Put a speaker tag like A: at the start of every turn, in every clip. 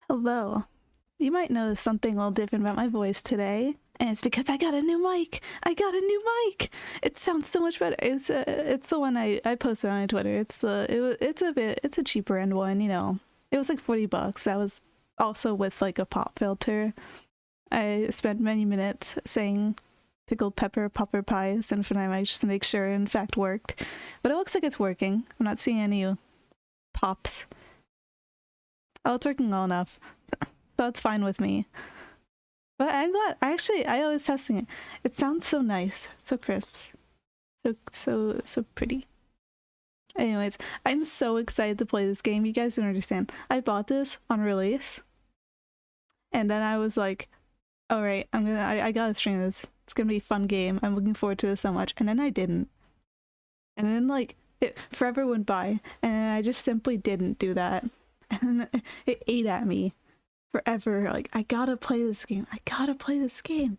A: Hello. You might notice something a little different about my voice today, and it's because I got a new mic. I got a new mic. It sounds so much better. It's the one I posted on Twitter. It's a cheaper end one. You know, it was like $40. That was also with like a pop filter. I spent many minutes saying pickled pepper popper pies in front of my mic just to make sure it in fact worked. But it looks like it's working. I'm not seeing any pops. Oh, it's working well enough. So that's fine with me. But I'm glad. I always testing it. It sounds so nice, so crisp, so pretty. Anyways, I'm so excited to play this game. You guys don't understand. I bought this on release, and then I was like, "All right, I gotta stream this. It's gonna be a fun game. I'm looking forward to this so much." And then I didn't. And then like it forever went by, and then I just simply didn't do that. And then it ate at me. Forever, like, I gotta play this game. I gotta play this game.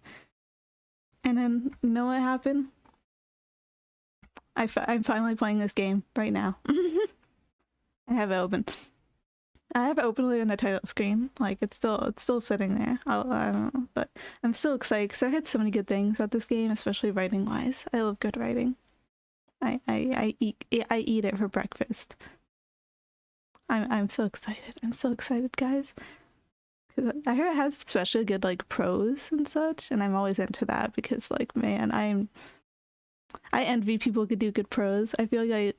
A: And then, you know what happened? I'm finally playing this game right now. I have it open. I have it open on the title screen. Like, it's still sitting there. I don't know, but I'm so excited because I've heard so many good things about this game, especially writing wise. I love good writing. I eat it for breakfast. I'm so excited. I'm so excited, guys. I heard it has especially good like prose and such, and I'm always into that because like man, I envy people who could do good prose. I feel like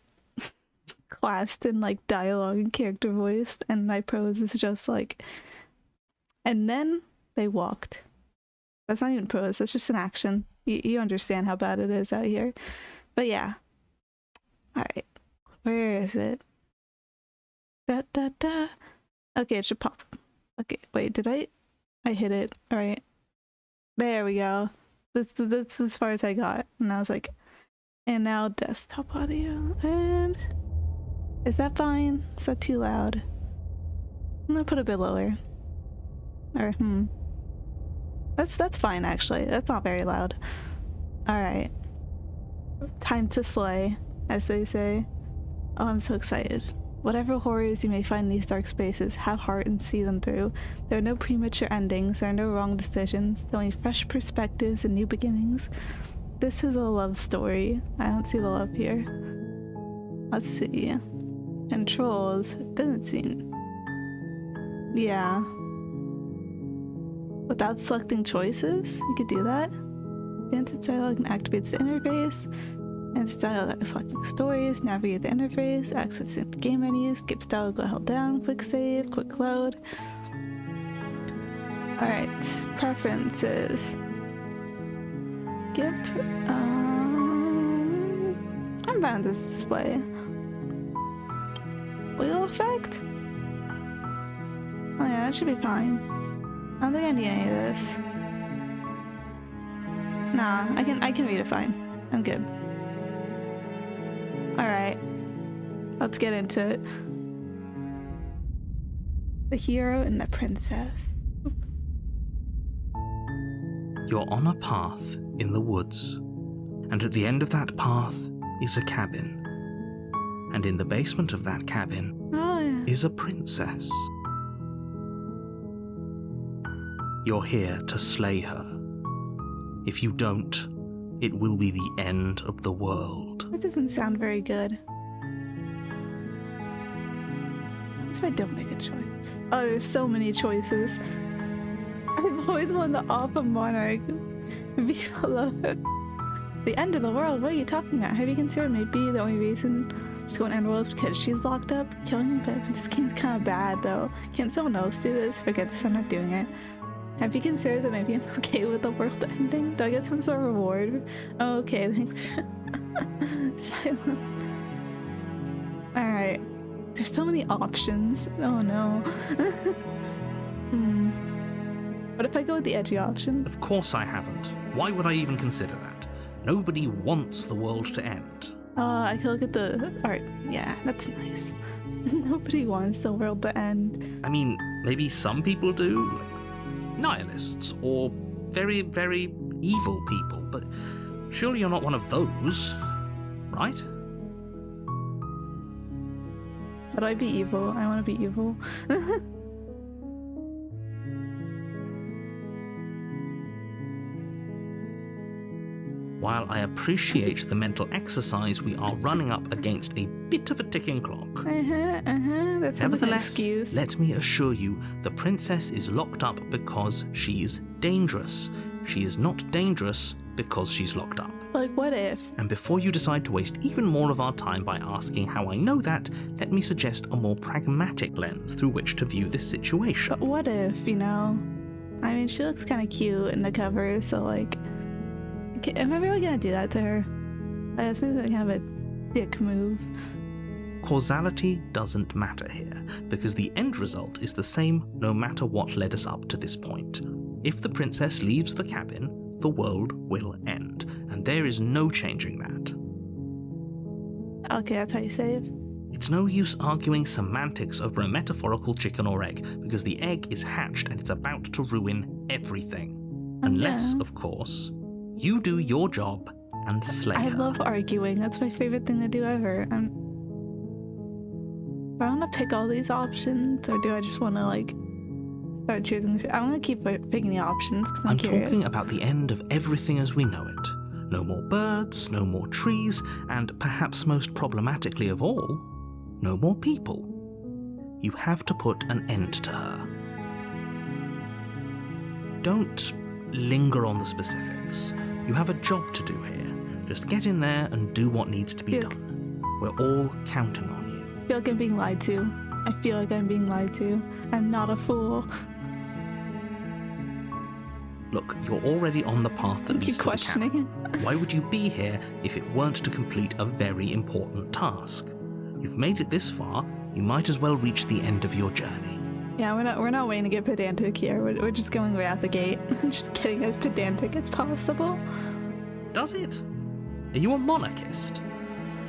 A: I classed in like dialogue and character voice, and my prose is just like, and then they walked. That's not even prose. That's just an action. You understand how bad it is out here. But yeah. All right, where is it? Da da da. Okay, it should pop. Okay, wait, did I hit it? All right. There we go. This is as far as I got. And I was like, and now desktop audio. And is that fine? Is that too loud? I'm gonna put it a bit lower. Or, That's fine, actually. That's not very loud. Alright. Time to slay, as they say. Oh, I'm so excited. Whatever horrors you may find in these dark spaces, have heart and see them through. There are no premature endings, there are no wrong decisions, only fresh perspectives and new beginnings. This is a love story. I don't see the love here. Let's see. Controls. Doesn't seem... Yeah. Without selecting choices? You could do that. Advanced dialogue activates the interface. And style selecting stories, navigate the interface, access the game menus, skip style, go held down, quick save, quick load. Alright, preferences. Skip, I'm fine with this display. Wheel effect? Oh yeah, that should be fine. I don't think I need any of this. Nah, I can read it fine. I'm good. Alright, let's get into it. The hero and the princess.
B: You're on a path in the woods, and at the end of that path is a cabin. And in the basement of that cabin is a princess. You're here to slay her. If you don't, it will be the end of the world.
A: That doesn't sound very good. What if I don't make a choice? Oh, there's so many choices. I've always wanted the Alpha Monarch. Viva love it. The end of the world? What are you talking about? Have you considered maybe the only reason she's going to end the world is because she's locked up? Killing me, but this game's kind of bad though. Can't someone else do this? Forget this, I'm not doing it. Have you considered that maybe I'm okay with the world ending? Do I get some sort of reward? Oh, okay, thanks. Silent. Alright. There's so many options. Oh no. What if I go with the edgy option?
B: Of course I haven't. Why would I even consider that? Nobody wants the world to end.
A: I can look at the art. Yeah, that's nice. Nobody wants the world to end.
B: I mean, maybe some people do. Nihilists, or very, very evil people, but surely you're not one of those, right?
A: How do I be evil? I want to be evil.
B: While I appreciate the mental exercise, we are running up against a bit of a ticking clock.
A: That's
B: Nevertheless,
A: excuse.
B: let me assure you, the princess is locked up because she's dangerous. She is not dangerous because she's locked up.
A: Like, what if?
B: And before you decide to waste even more of our time by asking how I know that, let me suggest a more pragmatic lens through which to view this situation.
A: But what if, you know? I mean, she looks kind of cute in the cover, so like, am I really gonna do that to her? It seems like kind of a dick move.
B: Causality doesn't matter here, because the end result is the same no matter what led us up to this point. If the princess leaves the cabin, the world will end, and there is no changing that.
A: Okay, that's how you say it.
B: It's no use arguing semantics over a metaphorical chicken or egg, because the egg is hatched and it's about to ruin everything. Unless, of course, you do your job and slay her.
A: I love arguing. That's my favorite thing to do ever. Do I want to pick all these options, or do I just want to, like, start choosing? I want to keep picking the options because I'm curious.
B: Talking about the end of everything as we know it. No more birds, no more trees, and perhaps most problematically of all, no more people. You have to put an end to her. Don't linger on the specifics. You have a job to do here. Just get in there and do what needs to be done. We're all counting on you.
A: I feel like I'm being lied to. I feel like I'm being lied to. I'm not a fool.
B: Look, you're already on the path that leads to the cabin. Why would you be here if it weren't to complete a very important task? You've made it this far, you might as well reach the end of your journey.
A: Yeah, we're not waiting to get pedantic here. We're just going right out the gate. Just getting as pedantic as possible.
B: Does it? Are you a monarchist?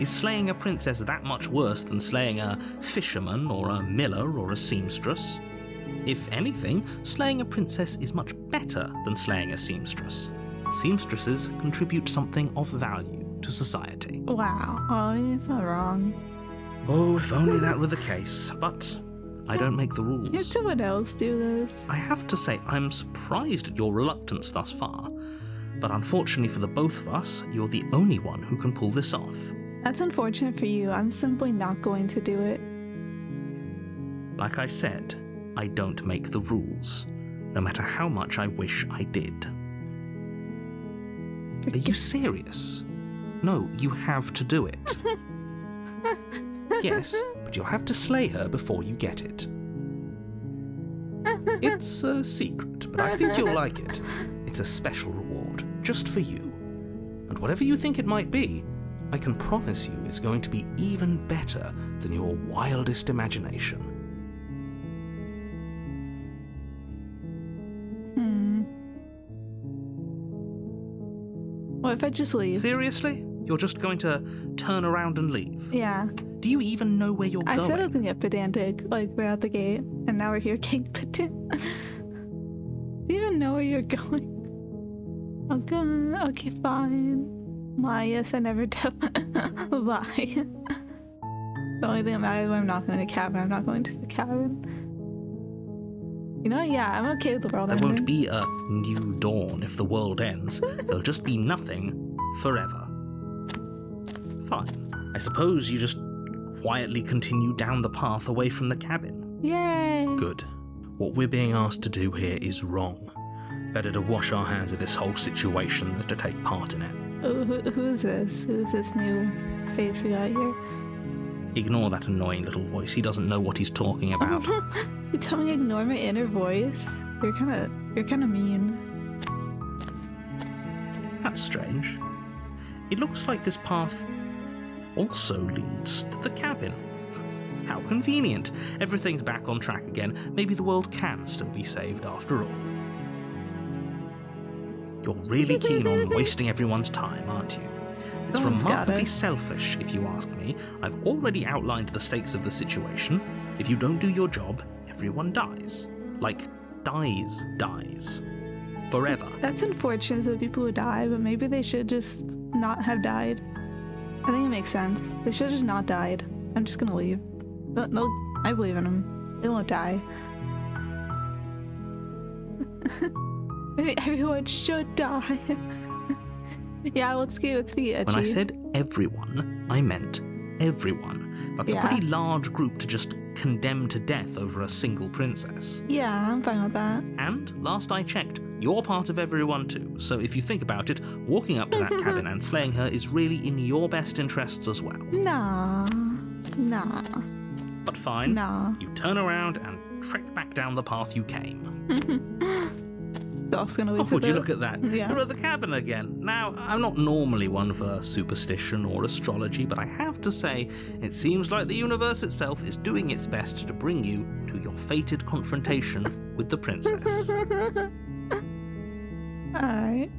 B: Is slaying a princess that much worse than slaying a fisherman or a miller or a seamstress? If anything, slaying a princess is much better than slaying a seamstress. Seamstresses contribute something of value to society.
A: Wow. Oh, it's not wrong.
B: Oh, if only that were the case. But I don't make the rules.
A: Can't someone else do this?
B: I have to say, I'm surprised at your reluctance thus far. But unfortunately for the both of us, you're the only one who can pull this off.
A: That's unfortunate for you. I'm simply not going to do it.
B: Like I said, I don't make the rules, no matter how much I wish I did. Are you serious? No, you have to do it. Yes, but you'll have to slay her before you get it. It's a secret, but I think you'll like it. It's a special reward, just for you. And whatever you think it might be, I can promise you it's going to be even better than your wildest imagination.
A: What if I just leave?
B: Seriously? You're just going to turn around and leave?
A: Yeah.
B: Do you even know where you're going?
A: I said I was gonna get pedantic, like, right out the gate, and now we're here getting pedantic. Do you even know where you're going? Oh, good. Okay, fine. Lie, yes, I never tell. Lie. The only thing that matters is when I'm not going to the cabin. I'm not going to the cabin. You know, yeah, I'm okay with the world ending.
B: There won't be a new dawn if the world ends. There'll just be nothing forever. Fine. I suppose you just quietly continue down the path away from the cabin.
A: Yay!
B: Good. What we're being asked to do here is wrong. Better to wash our hands of this whole situation than to take part in it.
A: Who's this? Who's this new face we got here?
B: Ignore that annoying little voice. He doesn't know what he's talking about.
A: You're telling me ignore my inner voice? You're kind of mean.
B: That's strange. It looks like this path also leads to the cabin. How convenient. Everything's back on track again. Maybe the world can still be saved after all. You're really keen on wasting everyone's time, aren't you? It's remarkably selfish, if you ask me. I've already outlined the stakes of the situation. If you don't do your job, everyone dies. Like, dies. Forever.
A: That's unfortunate for the people who die, but maybe they should just not have died. I think it makes sense. They should have just not died. I'm just gonna leave. No, I believe in them. They won't die. Maybe everyone should die. Yeah, let's be edgy.
B: When I said everyone, I meant everyone. That's a pretty large group to just condemn to death over a single princess.
A: Yeah, I'm fine with that.
B: And last I checked, you're part of everyone too. So if you think about it, walking up to that cabin and slaying her is really in your best interests as well.
A: Nah.
B: But fine,
A: Nah.
B: you turn around and trek back down the path you came. Would you look at that?
A: Yeah.
B: You're at the cabin again. Now, I'm not normally one for superstition or astrology, but I have to say, it seems like the universe itself is doing its best to bring you to your fated confrontation with the princess.
A: Alright.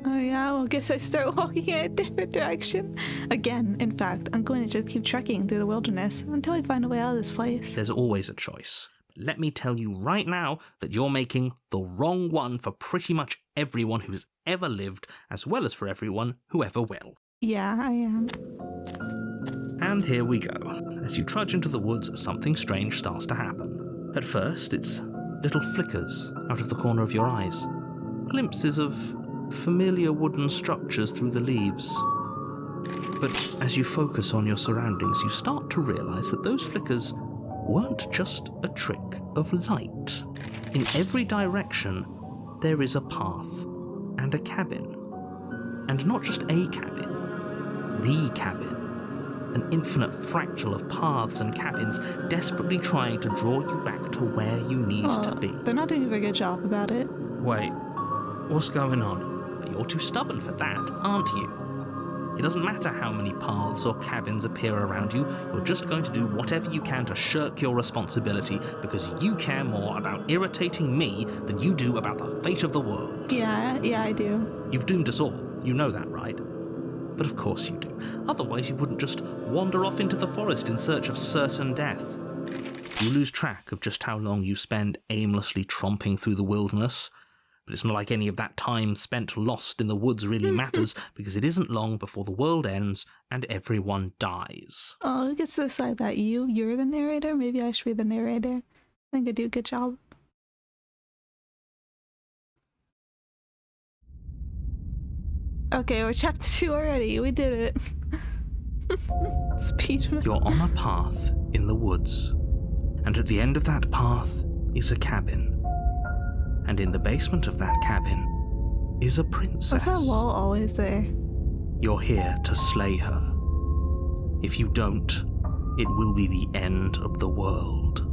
A: Oh yeah, well, guess I start walking in a different direction. Again, in fact, I'm going to just keep trekking through the wilderness until I find a way out of this place.
B: There's always a choice. Let me tell you right now that you're making the wrong one for pretty much everyone who's ever lived, as well as for everyone who ever will.
A: Yeah, I am.
B: And here we go. As you trudge into the woods, something strange starts to happen. At first, it's little flickers out of the corner of your eyes. Glimpses of familiar wooden structures through the leaves. But as you focus on your surroundings, you start to realise that those flickers weren't just a trick of light. In every direction, there is a path and a cabin. And not just a cabin, the cabin. An infinite fractal of paths and cabins desperately trying to draw you back to where you need to be.
A: They're not doing a very good job about it.
B: Wait, what's going on? You're too stubborn for that, aren't you? It doesn't matter how many paths or cabins appear around you, you're just going to do whatever you can to shirk your responsibility because you care more about irritating me than you do about the fate of the world.
A: Yeah, I do.
B: You've doomed us all, you know that, right? But of course you do. Otherwise you wouldn't just wander off into the forest in search of certain death. You lose track of just how long you spend aimlessly tromping through the wilderness. But it's not like any of that time spent lost in the woods really matters, because it isn't long before the world ends and everyone dies.
A: Oh, who gets to decide that? You're the narrator? Maybe I should be the narrator. I think I do a good job. Okay, we're chapter 2 already. We did it. Speed.
B: You're on a path in the woods, and at the end of that path is a cabin. And in the basement of that cabin is a princess.
A: Was that wall always there?
B: You're here to slay her. If you don't, it will be the end of the world.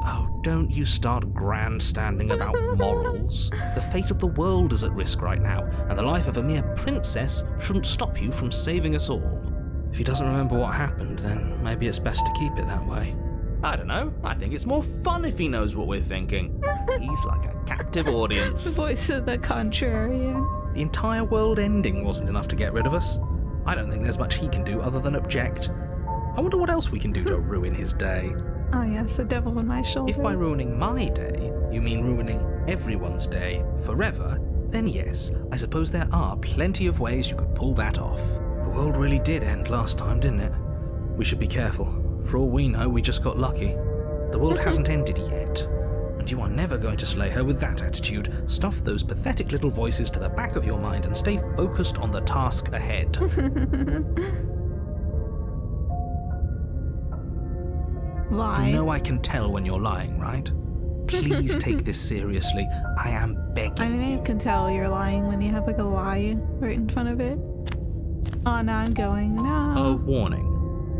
B: Oh, don't you start grandstanding about morals. The fate of the world is at risk right now, and the life of a mere princess shouldn't stop you from saving us all. If he doesn't remember what happened, then maybe it's best to keep it that way. I don't know. I think it's more fun if he knows what we're thinking. He's like a captive audience.
A: The voice of the contrarian.
B: The entire world ending wasn't enough to get rid of us. I don't think there's much he can do other than object. I wonder what else we can do to ruin his day.
A: Oh yes, the devil on my shoulder.
B: If by ruining my day, you mean ruining everyone's day forever, then yes, I suppose there are plenty of ways you could pull that off. The world really did end last time, didn't it? We should be careful. For all we know, we just got lucky. The world hasn't ended yet, and you are never going to slay her with that attitude. Stuff those pathetic little voices to the back of your mind and stay focused on the task ahead.
A: Lie.
B: You know I can tell when you're lying, right? Please take this seriously. I am begging
A: I mean,
B: you.
A: I can tell you're lying when you have like a lie right in front of it. Oh, now I'm going. No.
B: A warning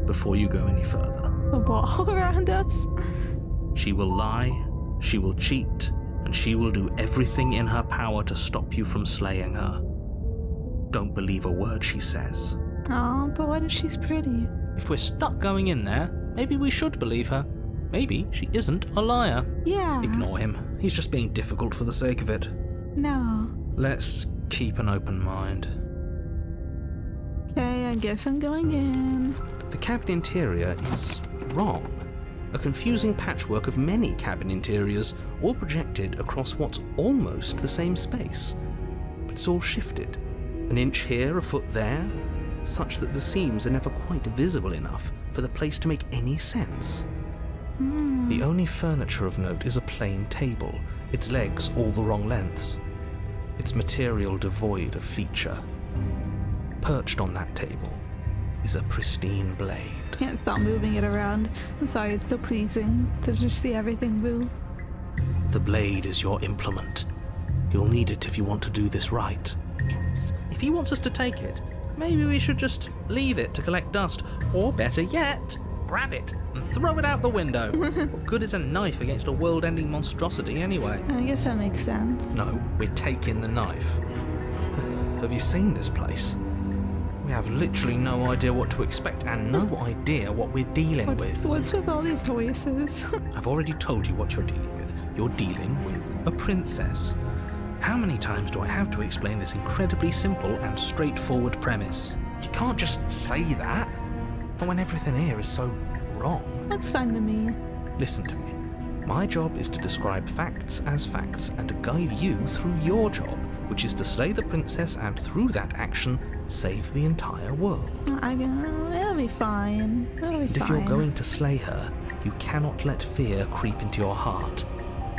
B: before you go any further.
A: A wall around us?
B: She will lie, she will cheat, and she will do everything in her power to stop you from slaying her. Don't believe a word she says.
A: Oh, but what if she's pretty?
B: If we're stuck going in there, maybe we should believe her. Maybe she isn't a liar.
A: Yeah.
B: Ignore him. He's just being difficult for the sake of it.
A: No.
B: Let's keep an open mind.
A: Okay, I guess I'm going in.
B: The cabin interior is wrong. A confusing patchwork of many cabin interiors, all projected across what's almost the same space. But it's all shifted. An inch here, a foot there, such that the seams are never quite visible enough for the place to make any sense. The only furniture of note is a plain table, its legs all the wrong lengths, its material devoid of feature. Perched on that table is a pristine blade.
A: Can't stop moving it around. I'm sorry, it's so pleasing to just see everything move.
B: The blade is your implement. You'll need it if you want to do this right.
A: Yes.
B: If he wants us to take it, maybe we should just leave it to collect dust, or better yet, grab it and throw it out the window. What good is a knife against a world-ending monstrosity anyway?
A: I guess that makes sense.
B: No, we're taking the knife. Have you seen this place? We have literally no idea what to expect and no idea what we're dealing with.
A: What's with all these voices?
B: I've already told you what you're dealing with. You're dealing with a princess. How many times do I have to explain this incredibly simple and straightforward premise? You can't just say that. Not when everything here is so wrong.
A: That's fine to me.
B: Listen to me. My job is to describe facts as facts and to guide you through your job, which is to slay the princess and through that action, save the entire world.
A: It'll be fine.
B: And if you're going to slay her, you cannot let fear creep into your heart.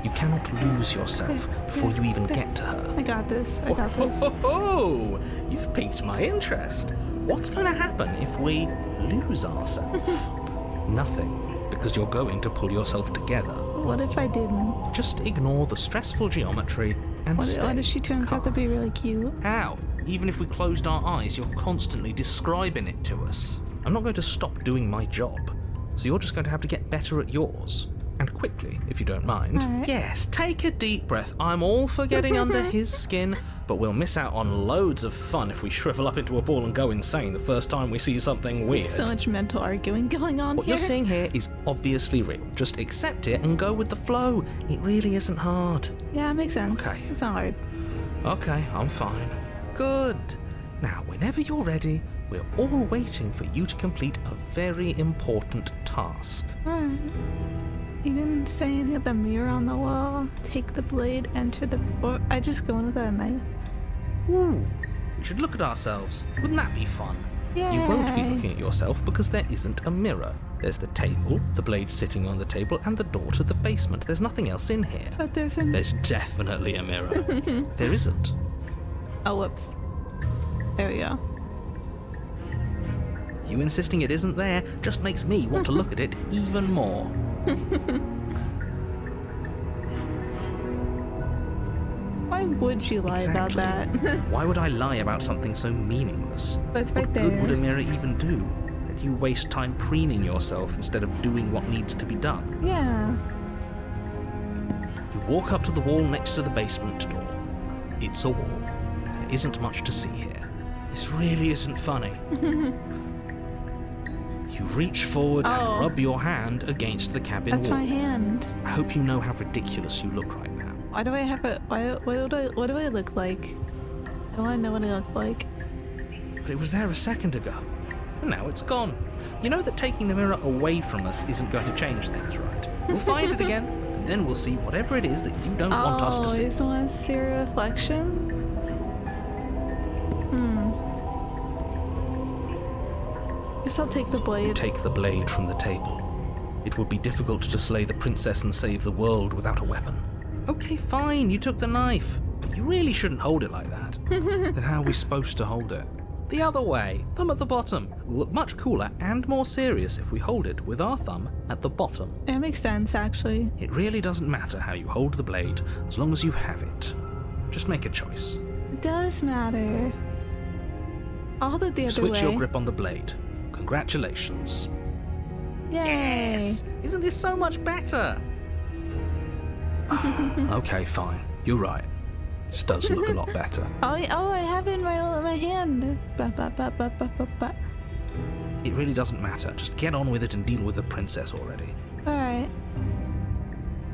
B: You cannot lose yourself before you even get to her.
A: I got this. I got this.
B: Oh, you've piqued my interest. What's going to happen if we lose ourselves? Nothing, because you're going to pull yourself together.
A: What if I didn't?
B: Just ignore the stressful geometry and stay
A: What if she turns out to be really cute?
B: How? Even if we closed our eyes, you're constantly describing it to us. I'm not going to stop doing my job, so you're just going to have to get better at yours. And quickly, if you don't mind.
A: Right.
B: Yes, take a deep breath. I'm all for getting under his skin, but we'll miss out on loads of fun if we shrivel up into a ball and go insane the first time we see something weird.
A: So much mental arguing going on
B: What
A: here.
B: you're seeing here is obviously real. Just accept it and go with the flow. It really isn't hard.
A: Yeah, it makes sense.
B: Okay.
A: It's not hard.
B: Okay, I'm fine. Good. Now, whenever you're ready, we're all waiting for you to complete a very important task.
A: Alright. You didn't say anything about the mirror on the wall. Take the blade, enter the... Or I just go in with a knife.
B: Ooh, we should look at ourselves. Wouldn't that be fun?
A: Yay.
B: You won't be looking at yourself because there isn't a mirror. There's the table, the blade sitting on the table, and the door to the basement. There's nothing else in here.
A: But there's a...
B: There's definitely a mirror. There isn't.
A: Oh, whoops. There we go.
B: You insisting it isn't there just makes me want to look at it even more.
A: Why would you lie about that?
B: Why would I lie about something so meaningless?
A: But it's right
B: What
A: there.
B: good would a mirror even do? That you waste time preening yourself instead of doing what needs to be done.
A: Yeah.
B: You walk up to the wall next to the basement door. It's a wall. There isn't much to see here. This really isn't funny. You reach forward and rub your hand against the cabin
A: That's
B: wall.
A: my hand.
B: I hope you know how ridiculous you look right now.
A: Why do I have a... What do I look like? I want to know what I look like.
B: But it was there a second ago, and now it's gone. You know that taking the mirror away from us isn't going to change things, right? We'll find it again, and then we'll see whatever it is that you don't want us to see.
A: Oh, you just want to see a reflection? Guess I'll take the
B: You
A: blade.
B: take the blade from the table. It would be difficult to slay the princess and save the world without a weapon. Okay, fine, you took the knife, but you really shouldn't hold it like that. Then how are we supposed to hold it? The other way, thumb at the bottom. Will look much cooler and more serious if we hold it with our thumb at the bottom.
A: It makes sense, actually.
B: It really doesn't matter how you hold the blade, as long as you have it. Just make a choice.
A: It does matter. I'll hold it the other
B: Switch
A: way.
B: your grip on the blade. Congratulations.
A: Yay!
B: Yes! Isn't this so much better? Okay, fine. You're right. This does look a lot better.
A: I have it in my hand. Ba, ba, ba, ba, ba, ba, ba.
B: It really doesn't matter. Just get on with it and deal with the princess already.
A: Alright.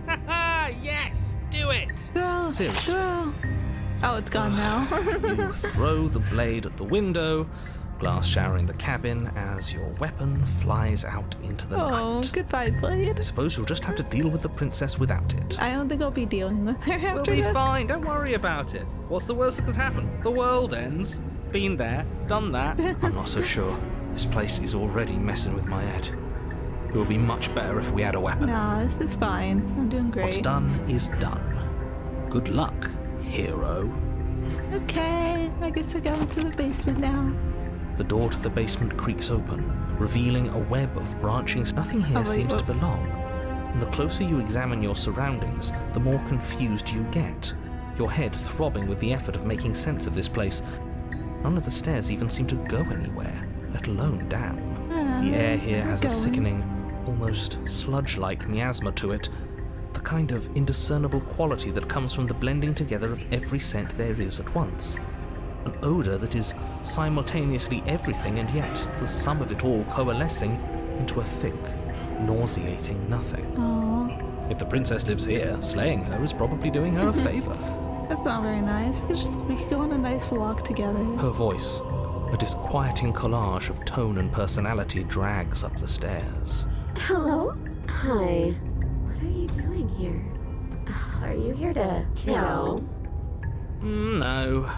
B: Haha! Yes! Do it!
A: Throw!
B: Seriously.
A: Throw! Oh, it's gone now.
B: You throw the blade at the window, glass showering the cabin as your weapon flies out into the
A: Oh,
B: night.
A: goodbye,
B: I
A: blade.
B: suppose you'll just have to deal with the princess without it.
A: I don't think I'll be dealing with her after
B: We'll be
A: this.
B: fine, don't worry about it. What's the worst that could happen? The world ends. Been there, done that. I'm not so sure. This place is already messing with my head. It would be much better if we had a weapon.
A: No, this is fine. I'm doing great.
B: What's done is done. Good luck, hero.
A: Okay, I guess I go into the basement now.
B: The door to the basement creaks open, revealing a web of branching. Nothing here seems to belong. And the closer you examine your surroundings, the more confused you get, your head throbbing with the effort of making sense of this place. None of the stairs even seem to go anywhere, let alone down. The air here has a sickening, almost sludge-like miasma to it, the kind of indiscernible quality that comes from the blending together of every scent there is at once. An odour that is simultaneously everything and yet the sum of it all coalescing into a thick, nauseating nothing.
A: Aww.
B: If the princess lives here, slaying her is probably doing her a favour.
A: That's not very nice. We could go on a nice walk together.
B: Her voice, a disquieting collage of tone and personality, drags up the stairs.
C: Hello? Hi. What are you doing here? Are you here to kill?
B: No,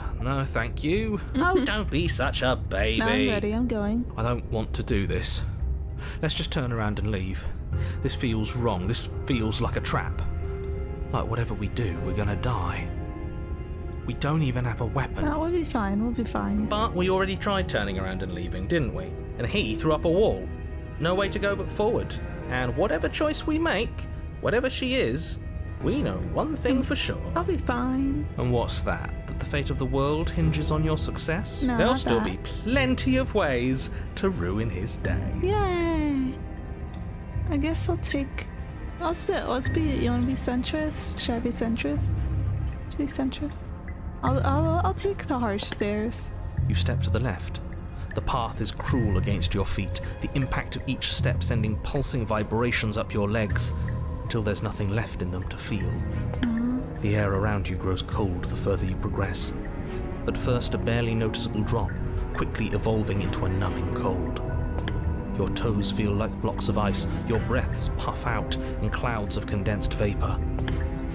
B: thank you. Oh, don't be such a baby.
A: No, I'm ready, I'm going.
B: I don't want to do this. Let's just turn around and leave. This feels wrong. This feels like a trap. Like whatever we do, we're gonna die. We don't even have a weapon.
A: No, we'll be fine.
B: But we already tried turning around and leaving, didn't we? And he threw up a wall. No way to go but forward. And whatever choice we make, whatever she is, we know one thing for sure.
A: I'll be fine.
B: And what's that? That the fate of the world hinges on your success?
A: No,
B: There'll
A: not
B: still
A: that.
B: be plenty of ways to ruin his day.
A: Yay! I guess I'll take... Let's be... You wanna be centrist? Should I be centrist? Should I be centrist? I'll take the harsh stairs.
B: You step to the left. The path is cruel against your feet, the impact of each step sending pulsing vibrations up your legs, until there's nothing left in them to feel. The air around you grows cold the further you progress. At first a barely noticeable drop, quickly evolving into a numbing cold. Your toes feel like blocks of ice, your breaths puff out in clouds of condensed vapor.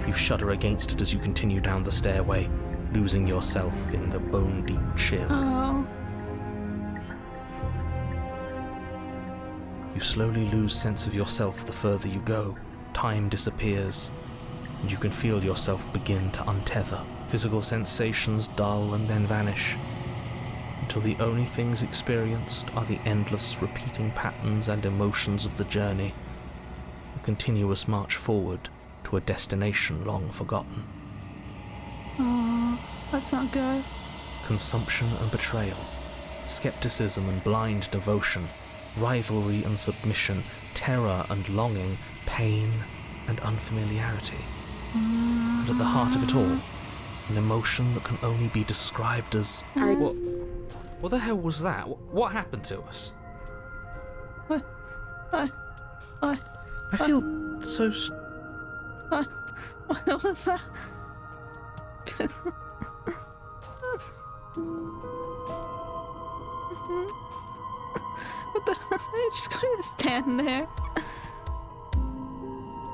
B: You shudder against it as you continue down the stairway, losing yourself in the bone-deep chill.
A: Oh.
B: You slowly lose sense of yourself the further you go. Time disappears, and you can feel yourself begin to untether. Physical sensations dull and then vanish, until the only things experienced are the endless repeating patterns and emotions of the journey, a continuous march forward to a destination long forgotten.
A: Oh, that's not good.
B: Consumption and betrayal, skepticism and blind devotion, rivalry and submission, terror and longing, pain and unfamiliarity. And at the heart of it all, an emotion that can only be described as... What the hell was that? What happened to us?
A: What?
B: I feel so...
A: What was that? What the? I just gonna stand there.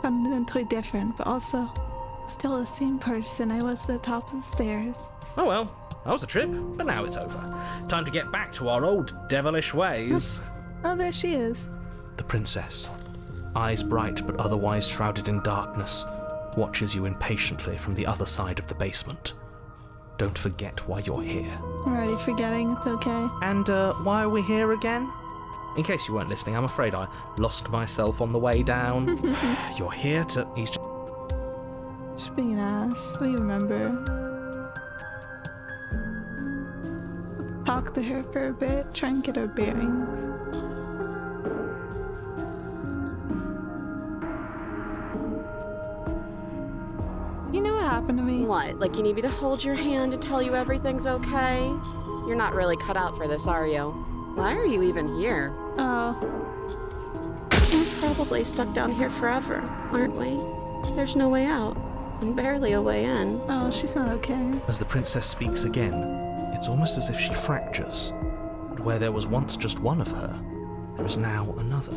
A: Fundamentally different, but also still the same person I was at the top of the stairs.
B: Oh well, that was a trip, but now it's over. Time to get back to our old devilish ways.
A: Oh, there she is.
B: The princess, eyes bright but otherwise shrouded in darkness, watches you impatiently from the other side of the basement. Don't forget why you're here.
A: I'm already forgetting, it's okay.
B: And why are we here again? In case you weren't listening, I'm afraid I lost myself on the way down. You're here to... He's just...
A: Just being an ass. We remember. Talk to her for a bit, try and get her bearings. You know what happened to me?
C: What? Like you need me to hold your hand and tell you everything's okay? You're not really cut out for this, are you? Why are you even here?
A: Oh.
C: We're probably stuck down here forever, aren't we? There's no way out, and barely a way in.
A: Oh, she's not okay.
B: As the princess speaks again, it's almost as if she fractures. And where there was once just one of her, there is now another.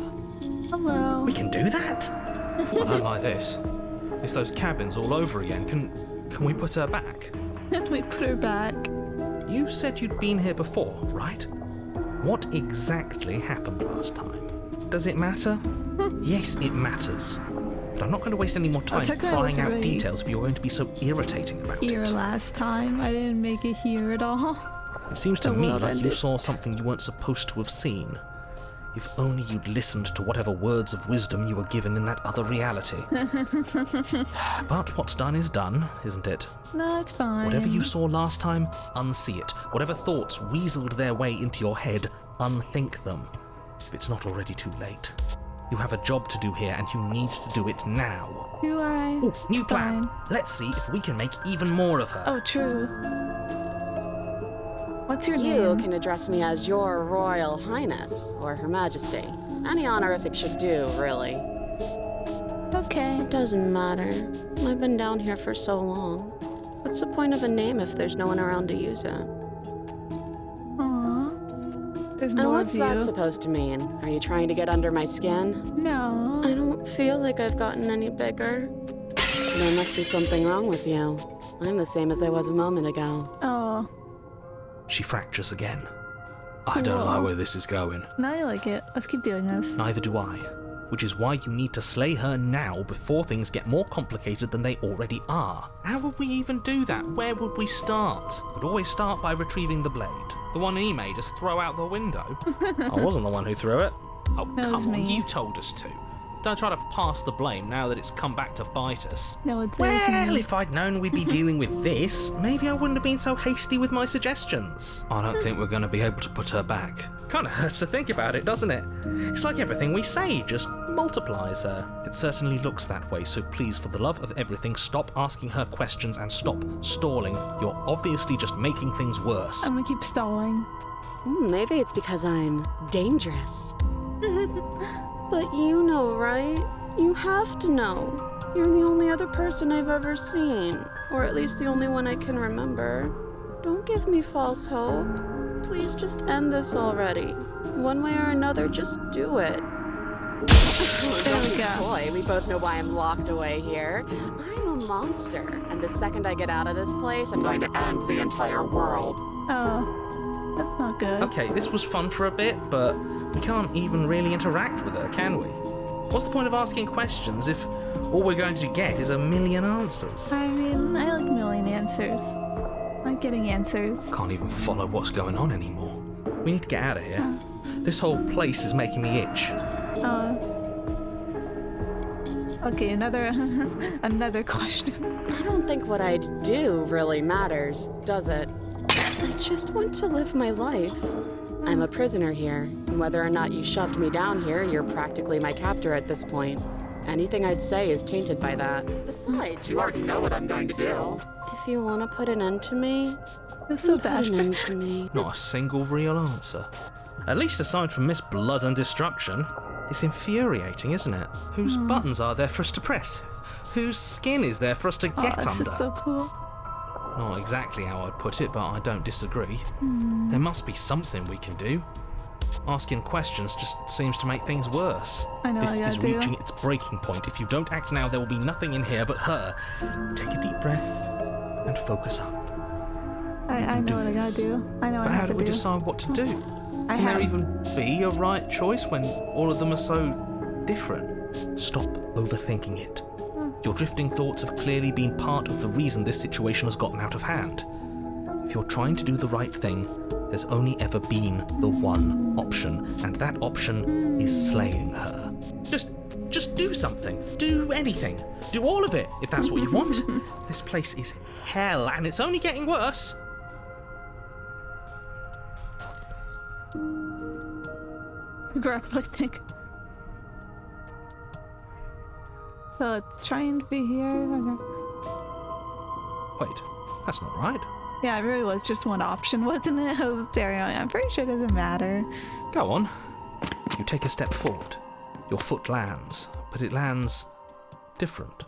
A: Hello.
B: We can do that? I don't like this. It's those cabins all over again. Can we put her back?
A: Can we put her back?
B: You said you'd been here before, right? What exactly happened last time? Does it matter? Yes, it matters. But I'm not going to waste any more time prying out details if you're going to be so irritating about
A: Here
B: it.
A: last time, I didn't make it here at all.
B: It seems to
A: The
B: me
A: world
B: like you
A: ended.
B: saw something you weren't supposed to have seen. If only you'd listened to whatever words of wisdom you were given in that other reality. But what's done is done, isn't it?
A: No, it's fine.
B: Whatever you saw last time, unsee it. Whatever thoughts weaseled their way into your head, unthink them. If it's not already too late. You have a job to do here, and you need to do it now.
A: Do I?
B: Ooh, new
A: It's
B: plan.
A: fine.
B: Let's see if we can make even more of her.
A: Oh, true. What's your
C: You
A: name?
C: can address me as Your Royal Highness or Her Majesty. Any honorific should do, really.
A: Okay.
C: It doesn't matter. I've been down here for so long. What's the point of a name if there's no one around to use it?
A: Aww. There's
C: And
A: more
C: what's
A: of you.
C: that supposed to mean? Are you trying to get under my skin?
A: No.
C: I don't feel like I've gotten any bigger. There must be something wrong with you. I'm the same as I was a moment ago.
A: Oh.
B: She fractures again. I don't like where this is going.
A: Now I like it. Let's keep doing this.
B: Neither do I. Which is why you need to slay her now before things get more complicated than they already are. How would we even do that? Where would we start? We'd always start by retrieving the blade. The one he made us throw out the window. I wasn't the one who threw it. Oh,
A: That was
B: come on,
A: me.
B: you told us to. Don't try to pass the blame now that it's come back to bite us.
A: No, it's
B: Well,
A: me.
B: if I'd known we'd be dealing with this, maybe I wouldn't have been so hasty with my suggestions. I don't think we're going to be able to put her back. Kind of hurts to think about it, doesn't it? It's like everything we say just multiplies her. It certainly looks that way, so please, for the love of everything, stop asking her questions and stop stalling. You're obviously just making things worse.
A: I'm gonna keep stalling.
C: Maybe it's because I'm dangerous. But you know, right? You have to know. You're the only other person I've ever seen. Or at least the only one I can remember. Don't give me false hope. Please just end this already. One way or another, just do it.
A: There we go.
C: Boy, we both know why I'm locked away here. I'm a monster. And the second I get out of this place, I'm going to end the entire world.
A: Oh. That's not good.
B: Okay, this was fun for a bit, but we can't even really interact with her, can we? What's the point of asking questions if all we're going to get is a million answers?
A: I mean, I like million answers. I like getting answers.
B: Can't even follow what's going on anymore. We need to get out of here. This whole place is making me itch.
A: Okay, another another question.
C: I don't think what I do really matters, does it? I just want to live my life. I'm a prisoner here, and whether or not you shoved me down here, you're practically my captor at this point. Anything I'd say is tainted by that. Besides, you already know what I'm going to do. If you want to put an end to me,
A: It's so
C: put
A: bad.
C: an end to me.
B: Not a single real answer. At least aside from Miss Blood and Destruction. It's infuriating, isn't it? Whose buttons are there for us to press? Whose skin is there for us to get
A: This
B: under?
A: is so cool.
B: Not exactly how I'd put it, but I don't disagree. There must be something we can do. Asking questions just seems to make things worse.
A: I know,
B: This
A: I
B: is
A: gotta do.
B: reaching its breaking point. If you don't act now, there will be nothing in here but her. Take a deep breath and focus up.
A: I
B: do
A: know what I gotta
B: this.
A: do. I know what
B: But
A: I
B: how
A: have
B: do
A: to
B: we
A: do.
B: decide what to do?
A: I
B: Can there
A: have.
B: even be a right choice when all of them are so different? Stop overthinking it. Your drifting thoughts have clearly been part of the reason this situation has gotten out of hand. If you're trying to do the right thing, there's only ever been the one option, and that option is slaying her. Just do something. Do anything. Do all of it, if that's what you want. This place is hell, and it's only getting worse.
A: Graph, I think. So it's trying to be here. Okay.
B: Wait, that's not right.
A: Yeah, it really was just one option, wasn't it? Oh, very. I'm pretty sure it doesn't matter.
B: Go on. You take a step forward. Your foot lands, but it lands different.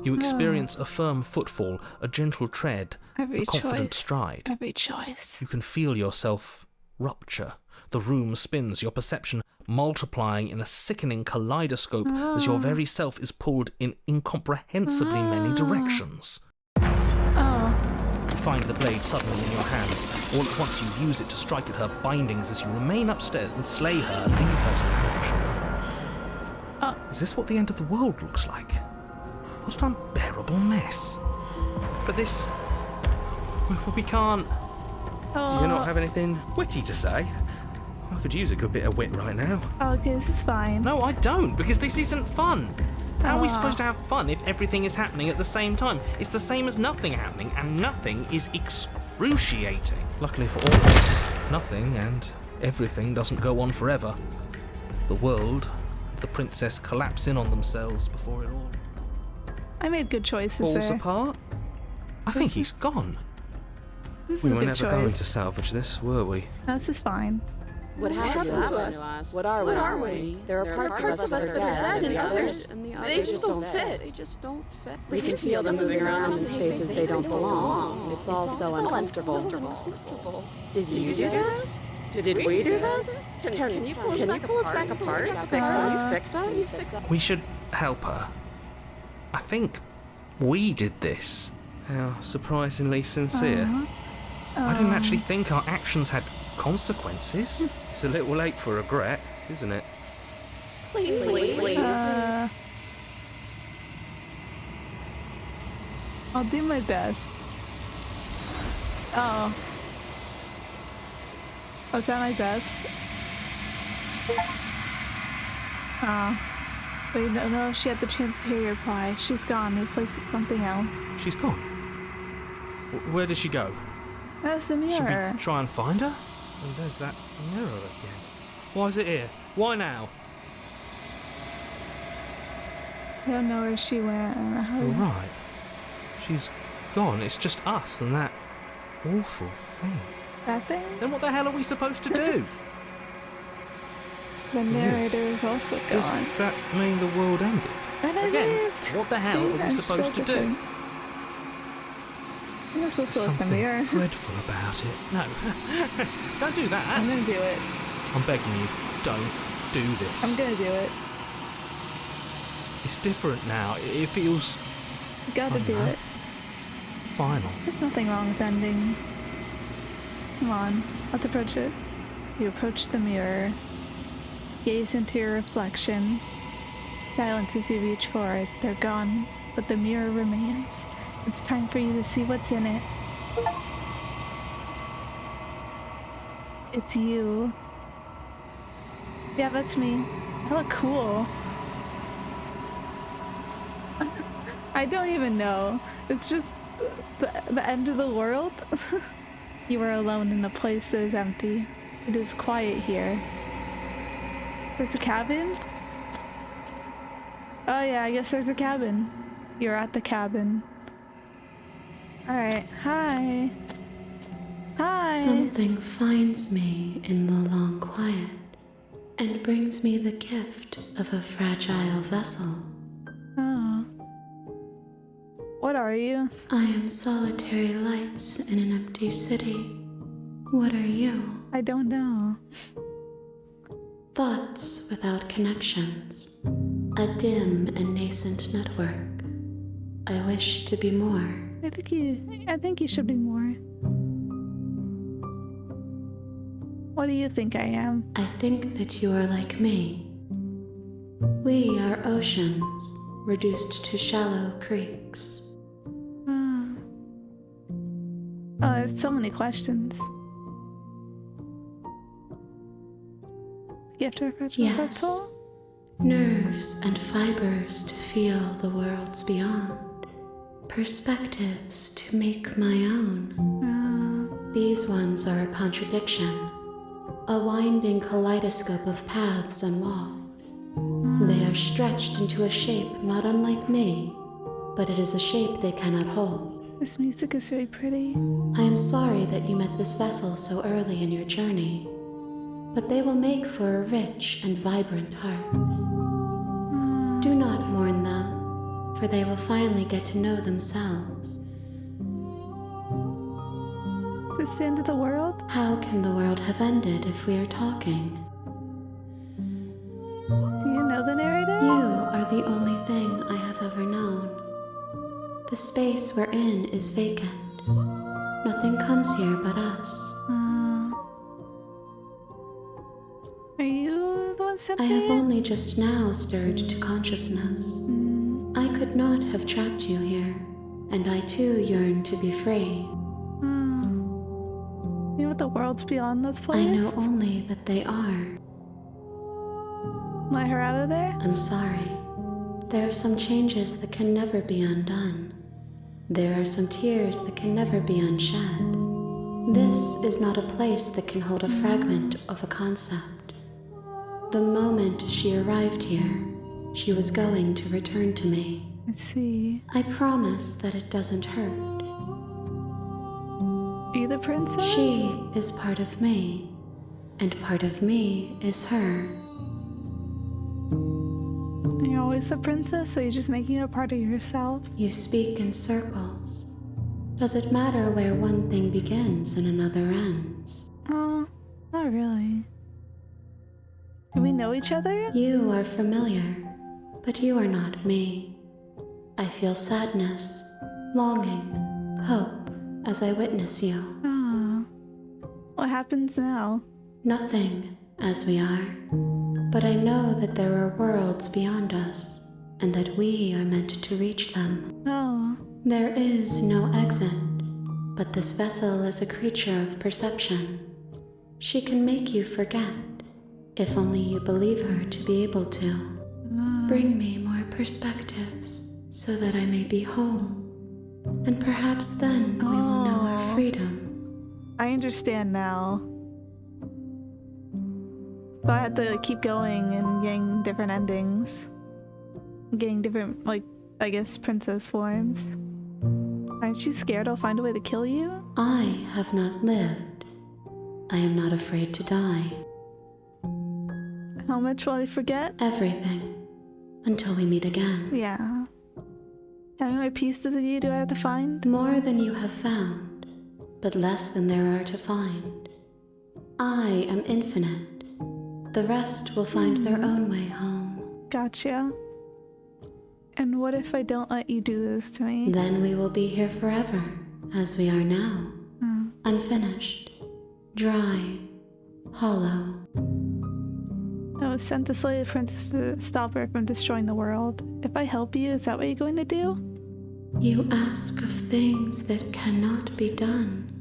B: You experience a firm footfall, a gentle tread,
A: Every
B: a confident
A: choice.
B: stride.
A: Every choice.
B: You can feel yourself rupture. The room spins, your perception multiplying in a sickening kaleidoscope as your very self is pulled in incomprehensibly many directions.
A: Oh.
B: You find the blade suddenly in your hands. All at once you use it to strike at her bindings as you remain upstairs and slay her and leave her to languish alone. Is this what the end of the world looks like? What an unbearable mess. But this... We can't... Do you not have anything witty to say? I could use a good bit of wit right now.
A: Oh, okay, this is fine.
B: No, I don't, because this isn't fun. How are we supposed to have fun if everything is happening at the same time? It's the same as nothing happening, and nothing is excruciating. Luckily for all of us, nothing and everything doesn't go on forever. The world and the princess collapse in on themselves before it all
A: I made good choices
B: falls
A: there.
B: apart. I think he's gone.
A: This is
B: We
A: a
B: were
A: good
B: never
A: choice.
B: going to salvage this, were we?
A: No, this is fine.
C: What happened to us? What are we? There are parts of us that are dead, and others, they just don't fit. We can feel them moving around in spaces they don't belong. It's all so uncomfortable. Did you do this? Did we do this? Can you pull us back apart? Fix us?
B: We should help her. I think we did this. How surprisingly sincere. I didn't actually think our actions had consequences. It's a little late for regret, isn't it?
C: Please.
A: I'll do my best. Oh. Was that my best? Oh. Wait, no, she had the chance to hear your reply. She's gone. Replace it with something else.
B: She's gone. Where did she go?
A: That's the
B: Should
A: mirror.
B: we try and find her? And there's that mirror again. Why is it here? Why now?
A: I don't know where she went.
B: All right. She's gone. It's just us and that awful thing.
A: That thing?
B: Then what the hell are we supposed to do?
A: The narrator is also
B: Does
A: gone.
B: that mean the world ended?
A: And I
B: Again,
A: lived.
B: what the hell
A: See,
B: are we
A: I'm
B: supposed to do?
A: different. I'm supposed to look in the
B: Something
A: mirror.
B: dreadful about it. No, don't do that.
A: I'm gonna do it.
B: I'm begging you, don't do this.
A: I'm gonna do it.
B: It's different now. It feels
A: You gotta
B: I don't
A: do
B: know.
A: it.
B: final.
A: There's nothing wrong with ending. Come on, let's approach it. You approach the mirror. Gaze into your reflection. Silence as you reach for it. They're gone, but the mirror remains. It's time for you to see what's in it. It's you. Yeah, that's me. I look cool. I don't even know. It's just the end of the world. You are alone in a place that is empty. It is quiet here. There's a cabin? Oh yeah, I guess there's a cabin. You're at the cabin. Alright, hi. Hi.
D: Something finds me in the long quiet and brings me the gift of a fragile vessel.
A: Oh. What are you?
D: I am solitary lights in an empty city. What are you?
A: I don't know.
D: Thoughts without connections. A dim and nascent network. I wish to be more.
A: I think you should be more. What do you think I am?
D: I think that you are like me. We are oceans, reduced to shallow creeks.
A: Oh, there's so many questions. Gift or
D: Yes.
A: vessel?
D: Nerves and fibers to feel the worlds beyond. Perspectives to make my own. These ones are a contradiction. A winding kaleidoscope of paths and walls. They are stretched into a shape not unlike me, but it is a shape they cannot hold.
A: This music is very pretty.
D: I am sorry that you met this vessel so early in your journey, but they will make for a rich and vibrant heart. Do not mourn them, for they will finally get to know themselves.
A: This the end of the world?
D: How can the world have ended if we are talking?
A: Do you know the narrator?
D: You are the only thing I have ever known. The space we're in is vacant. Nothing comes here but us.
A: Are you the one Senpai?
D: I have only just now stirred to consciousness. I could not have trapped you here, and I too yearn to be free.
A: You know what the world's beyond this place?
D: I know only that they are.
A: Let her out of there?
D: I'm sorry. There are some changes that can never be undone. There are some tears that can never be unshed. This is not a place that can hold a fragment of a concept. The moment she arrived here, she was going to return to me.
A: I see.
D: I promise that it doesn't hurt.
A: Are you the princess?
D: She is part of me, and part of me is her.
A: And you're always a princess, so you're just making her a part of yourself?
D: You speak in circles. Does it matter where one thing begins and another ends?
A: Oh, not really. Do we know each other?
D: You are familiar, but you are not me. I feel sadness, longing, hope as I witness you.
A: Ah. What happens now?
D: Nothing, as we are. But I know that there are worlds beyond us, and that we are meant to reach them.
A: Oh.
D: There is no exit, but this vessel is a creature of perception. She can make you forget, if only you believe her to be able to. Bring me more perspectives, so that I may be whole. And perhaps then we will know our freedom.
A: I understand now. So I had to keep going and getting different endings. Getting different, like, I guess, princess forms. Aren't you scared I'll find a way to kill you?
D: I have not lived. I am not afraid to die.
A: How much will I forget?
D: Everything. Until we meet again.
A: Yeah. How many more pieces of you do I have to find?
D: More than you have found, but less than there are to find. I am infinite. The rest will find their own way home.
A: Gotcha. And what if I don't let you do this to me?
D: Then we will be here forever, as we are now. Unfinished, dry, hollow.
A: I was sent to slay the princess to stop her from destroying the world. If I help you, is that what you're going to do?
D: You ask of things that cannot be done.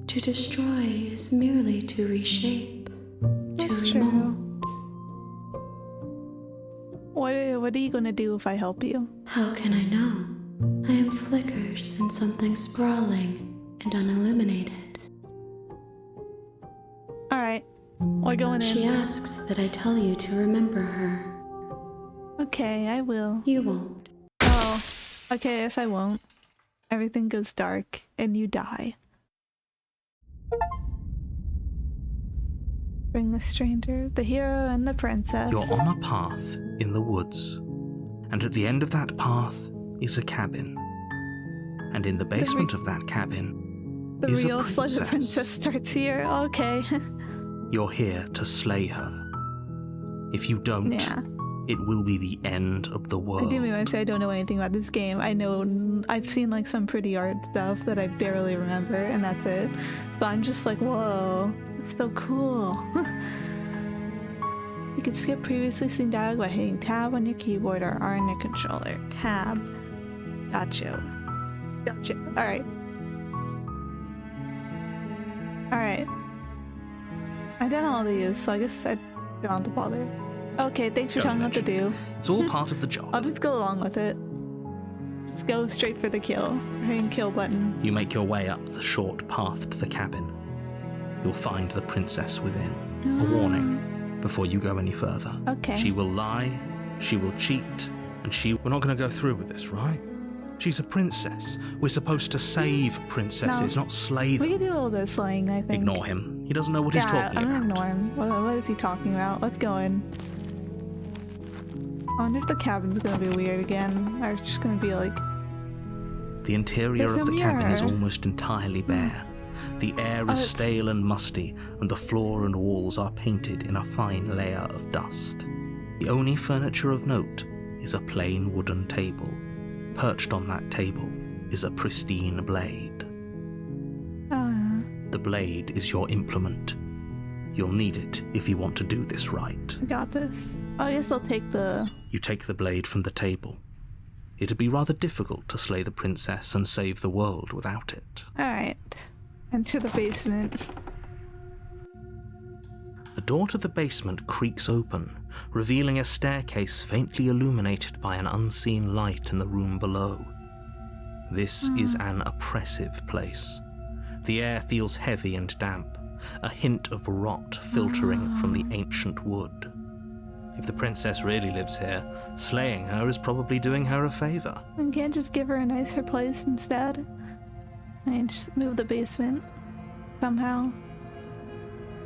D: To destroy is merely to reshape,
A: That's
D: to
A: true.
D: remold.
A: What are you going to do if I help you?
D: How can I know? I am flickers in something sprawling and unilluminated.
A: Alright, we're going in.
D: She asks that I tell you to remember her.
A: Okay, I will.
D: You won't.
A: Oh, okay, yes I won't. Everything goes dark, and you die. Bring the stranger, the hero, and the princess.
B: You're on a path in the woods, and at the end of that path is a cabin. And in the basement of that cabin
A: The
B: is a
A: real slay the
B: princess.
A: princess starts here. Okay.
B: You're here to slay her. If you don't,
A: Yeah.
B: it will be the end of the
A: I
B: world.
A: do mean when I say I don't know anything about this game. I know I've seen like some pretty art stuff that I barely remember, and that's it. So I'm just like, whoa, it's so cool. You can skip previously seen dialogue by hitting tab on your keyboard or R on your controller. Tab. Gotcha. Alright. Alright. I've done all these, so I guess I don't have to bother. Okay, thanks for telling me what to do.
B: It's all part of the
A: I'll
B: job.
A: just go along with it. Just go straight for the kill. Hitting kill button.
B: You make your way up the short path to the cabin. You'll find the princess within. A warning before you go any further.
A: Okay.
B: She will lie, she will cheat, and we're not going to go through with this, right? She's a princess. We're supposed to save princesses, not slay
A: We
B: them.
A: can do all this slaying, I think.
B: Ignore him. He doesn't know what he's talking
A: I'm gonna
B: about.
A: ignore him. What is he talking about? Let's go in. I wonder if the cabin's gonna be weird again, or it's just gonna be like...
B: The interior
A: There's
B: of
A: a
B: the cabin is
A: mirror.
B: almost entirely bare. The air is
A: it's-
B: stale and musty, and the floor and walls are painted in a fine layer of dust. The only furniture of note is a plain wooden table. Perched on that table is a pristine blade. The blade is your implement. You'll need it if you want to do this right.
A: I got this. I guess I'll take the...
B: You take the blade from the table. It'd be rather difficult to slay the princess and save the world without it.
A: Alright. Enter the basement.
B: The door to the basement creaks open, revealing a staircase faintly illuminated by an unseen light in the room below. This is an oppressive place. The air feels heavy and damp, a hint of rot filtering from the ancient wood. If the princess really lives here, slaying her is probably doing her a favor.
A: I can't just give her a nicer place instead. I mean, just move the basement. Somehow.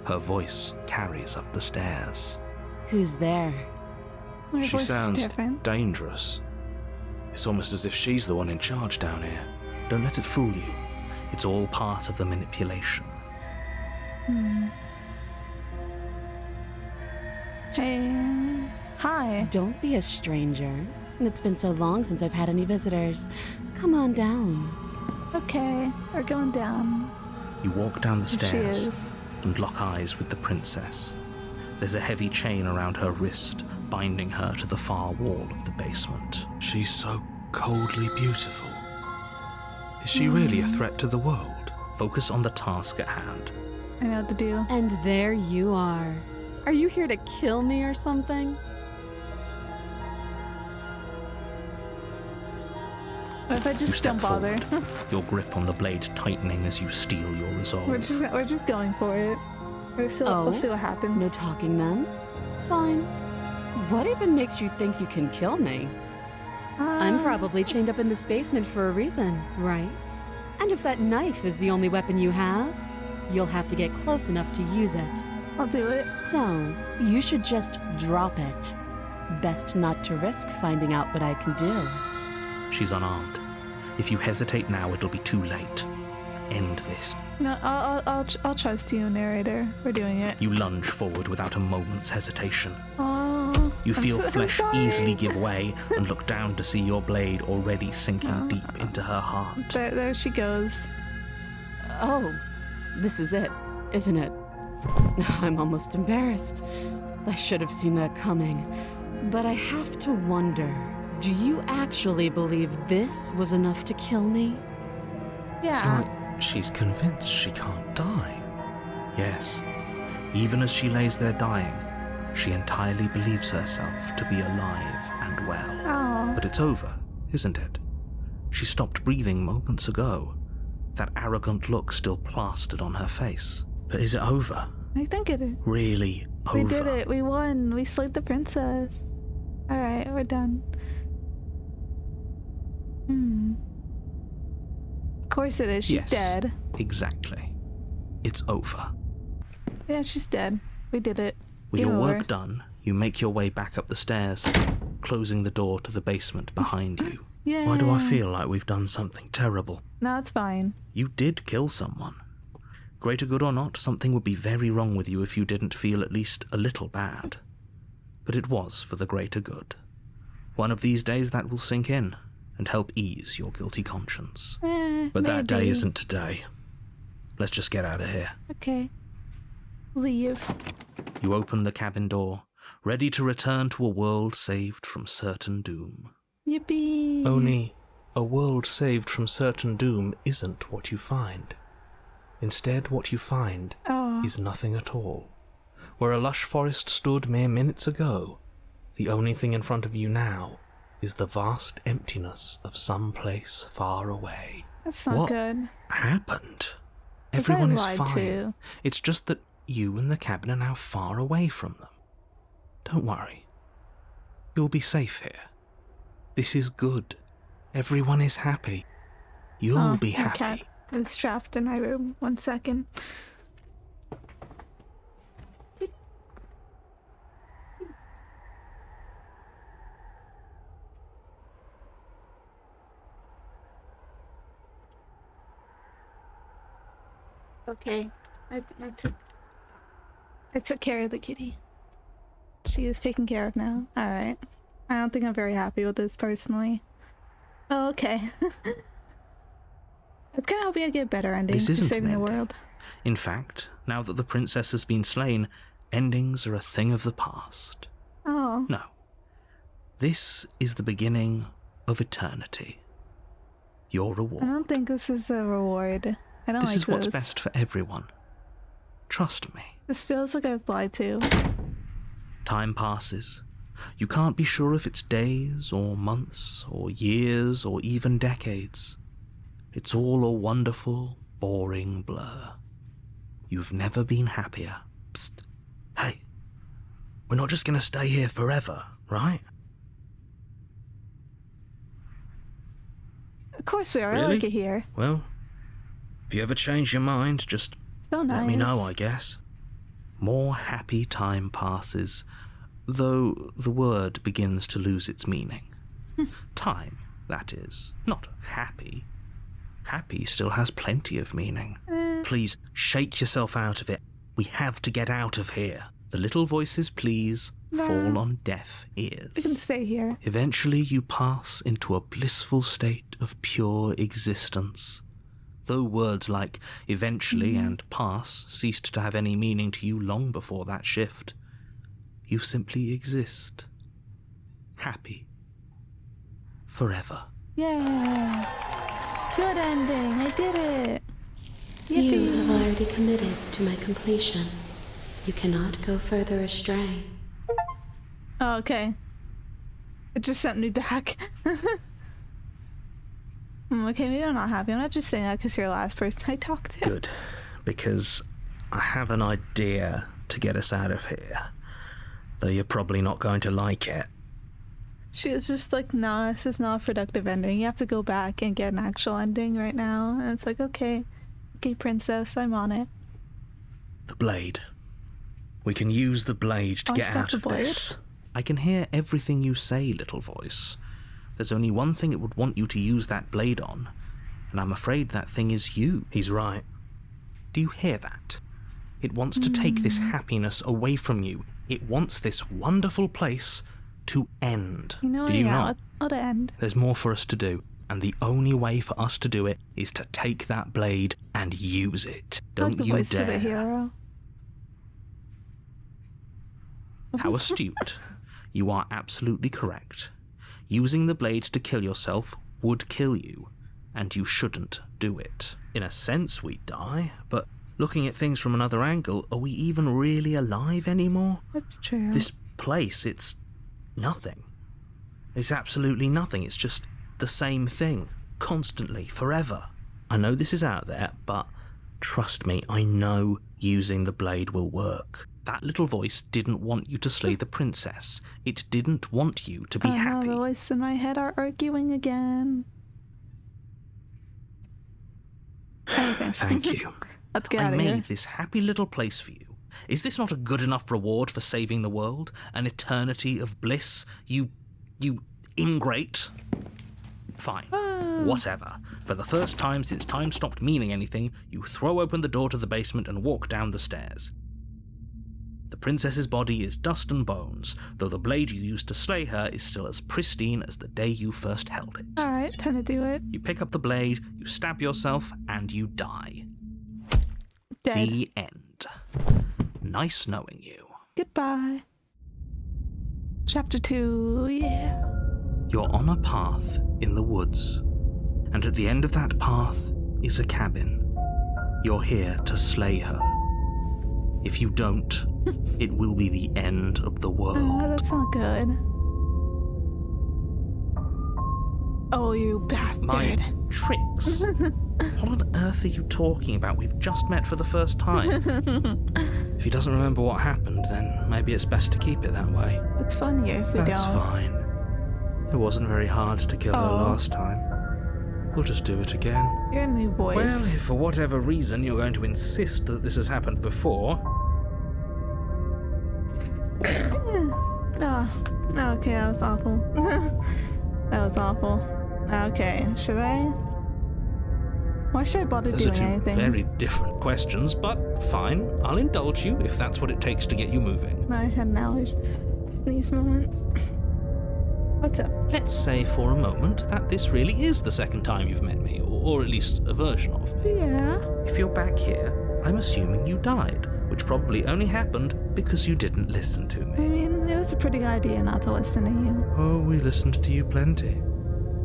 B: Her voice carries up the stairs.
C: Who's there?
A: Her
E: She
A: voice is
E: sounds
A: different.
E: dangerous. It's almost as if she's the one in charge down here.
B: Don't let it fool you. It's all part of the manipulation.
A: Hey. Hi.
C: Don't be a stranger. It's been so long since I've had any visitors. Come on down.
A: Okay. We're going down.
B: You walk down the
A: She
B: stairs
A: is.
B: and lock eyes with the princess. There's a heavy chain around her wrist, binding her to the far wall of the basement.
E: She's so coldly beautiful. Is she really a threat to the world?
B: Focus on the task at hand.
A: I know what to do.
C: And there you are. Are you here to kill me or something?
A: What if I
B: You
A: just
B: step
A: don't bother?
B: forward, your grip on the blade tightening as you steel your resolve.
A: we're just going for it. We'll see what happens.
C: No talking then? Fine. What even makes you think you can kill me? I'm probably chained up in this basement for a reason, right? And if that knife is the only weapon you have, you'll have to get close enough to use it.
A: I'll do it.
C: So, you should just drop it. Best not to risk finding out what I can do.
B: She's unarmed. If you hesitate now, it'll be too late. End this.
A: No, I'll trust you, narrator. We're doing it.
B: You lunge forward without a moment's hesitation.
A: Oh.
B: You
A: I'm
B: feel
A: so
B: flesh
A: sorry.
B: easily give way and look down to see your blade already sinking deep into her heart.
A: There she goes.
C: Oh, this is it, isn't it? I'm almost embarrassed. I should have seen that coming. But I have to wonder, do you actually believe this was enough to kill me?
B: It's
A: Yeah.
B: like she's convinced she can't die. Yes, even as she lays there dying, she entirely believes herself to be alive and well.
A: Oh.
B: But it's over, isn't it? She stopped breathing moments ago, that arrogant look still plastered on her face. But is it over?
A: I think it is.
B: Really over?
A: We did it. We won. We slayed the princess. Alright, we're done. Of course it is. She's
B: Yes,
A: dead.
B: exactly. It's over.
A: Yeah, she's dead. We did it.
B: With
A: Game
B: your
A: over.
B: work done, you make your way back up the stairs, closing the door to the basement behind you.
A: Yeah.
B: Why do I feel like we've done something terrible?
A: No, it's fine.
B: You did kill someone. Greater good or not, something would be very wrong with you if you didn't feel at least a little bad. But it was for the greater good. One of these days that will sink in and help ease your guilty conscience. But that day
A: maybe.
B: isn't today. Let's just get out of here.
A: Okay. Leave.
B: You open the cabin door, ready to return to a world saved from certain doom.
A: Yippee.
B: Only, a world saved from certain doom isn't what you find. Instead, what you find
A: Oh.
B: is nothing at all. Where a lush forest stood mere minutes ago, the only thing in front of you now is the vast emptiness of some place far away.
A: That's not
B: What
A: good.
B: happened?
A: I
B: Everyone is
A: lied
B: fine.
A: to.
B: It's just that you and the cabin are now far away from them. Don't worry. You'll be safe here. This is good. Everyone is happy. You'll be
A: my
B: happy.
A: cat is trapped in my room. 1 second. Okay, I took care of the kitty. She is taken care of now. Alright. I don't think I'm very happy with this personally. Oh, okay. I was kind of hoping I'd get a better ending
B: This
A: for
B: isn't an
A: saving the
B: ending.
A: world.
B: In fact, Now that the princess has been slain, endings are a thing of the past.
A: Oh.
B: No. This is the beginning of eternity. Your reward.
A: I don't think this is a reward. I don't
B: This
A: like
B: is what's
A: this.
B: best for everyone. Trust me.
A: This feels like I've lied to.
B: Time passes. You can't be sure if it's days or months or years or even decades. It's all a wonderful, boring blur. You've never been happier. Psst. Hey, we're not just going to stay here forever, right?
A: Of course we are. I
B: Really?
A: like it here.
B: Well, if you ever change your mind, just
A: So nice.
B: let me know, I guess. More happy time passes, though the word begins to lose its meaning. Time, that is, not happy. Happy still has plenty of meaning. Please, shake yourself out of it. We have to get out of here. The little voices, please, fall on deaf ears.
A: We can stay here.
B: Eventually you pass into a blissful state of pure existence. Though words like eventually and pass ceased to have any meaning to you long before that shift, you simply exist. Happy. Forever.
A: Yeah. Good ending. I did it.
D: You
A: Yippee.
D: have already committed to my completion. You cannot go further astray.
A: Oh, okay. It just sent me back. Okay, maybe I'm not happy. I'm not just saying that because you're the last person I talked to.
B: Good, because I have an idea to get us out of here. Though you're probably not going to like it.
A: She was just like, nah, this is not a productive ending. You have to go back and get an actual ending right now. And it's like, okay, princess, I'm on it.
B: The blade. We can use the blade to
A: I
B: get
A: said
B: out
A: the
B: of
A: blade.
B: this. I can hear everything you say, little voice. There's only one thing it would want you to use that blade on, and I'm afraid that thing is you. He's right. Do you hear that? It wants to take this happiness away from you. It wants this wonderful place to end.
A: You know what?
B: Do you
A: Yeah,
B: not?
A: let it end.
B: There's more for us to do, and the only way for us to do it is to take that blade and use it.
A: I like
B: Don't
A: the
B: you
A: voice of the
B: dare.
A: hero.
B: How astute. You are absolutely correct. Using the blade to kill yourself would kill you, and you shouldn't do it. In a sense, we die, but looking at things from another angle, are we even really alive anymore?
A: That's true.
B: This place, it's nothing. It's absolutely nothing. It's just the same thing, constantly, forever. I know this is out there, but trust me, I know using the blade will work. That little voice didn't want you to slay the princess. It didn't want you to be happy.
A: The voices in my head are arguing again. Okay.
B: Thank you.
A: Let's get
B: I
A: out of here.
B: made this happy little place for you. Is this not a good enough reward for saving the world? An eternity of bliss? You ingrate? Fine. Whatever. For the first time since time stopped meaning anything, you throw open the door to the basement and walk down the stairs. The princess's body is dust and bones, though the blade you used to slay her is still as pristine as the day you first held it.
A: Alright, time to do it.
B: You pick up the blade, you stab yourself, and you die.
A: Dead.
B: The end. Nice knowing you.
A: Goodbye. Chapter 2, yeah.
B: You're on a path in the woods, and at the end of that path is a cabin. You're here to slay her. If you don't, it will be the end of the world.
A: Oh, that's not good. Oh, you bastard.
B: My tricks? What on earth are you talking about? We've just met for the first time. If he doesn't remember what happened, then maybe it's best to keep it that way.
A: It's funnier if we
B: That's
A: don't.
B: fine. It wasn't very hard to kill her last time. We'll just do it again.
A: You're a new voice.
B: Well, if for whatever reason you're going to insist that this has happened before...
A: No, okay, that was awful. That was awful. Okay, should I? Why should I bother
B: Those are
A: doing
B: two
A: anything?
B: very different questions, but fine. I'll indulge you if that's what it takes to get you moving.
A: No, I had an allergy sneeze moment. What's up?
B: Let's say for a moment that this really is the second time you've met me, or at least a version of me.
A: Yeah.
B: If you're back here, I'm assuming you died, which probably only happened because you didn't listen to
A: I
B: me.
A: mean, it was a pretty good idea not to listen to you.
E: Oh, we listened to you plenty.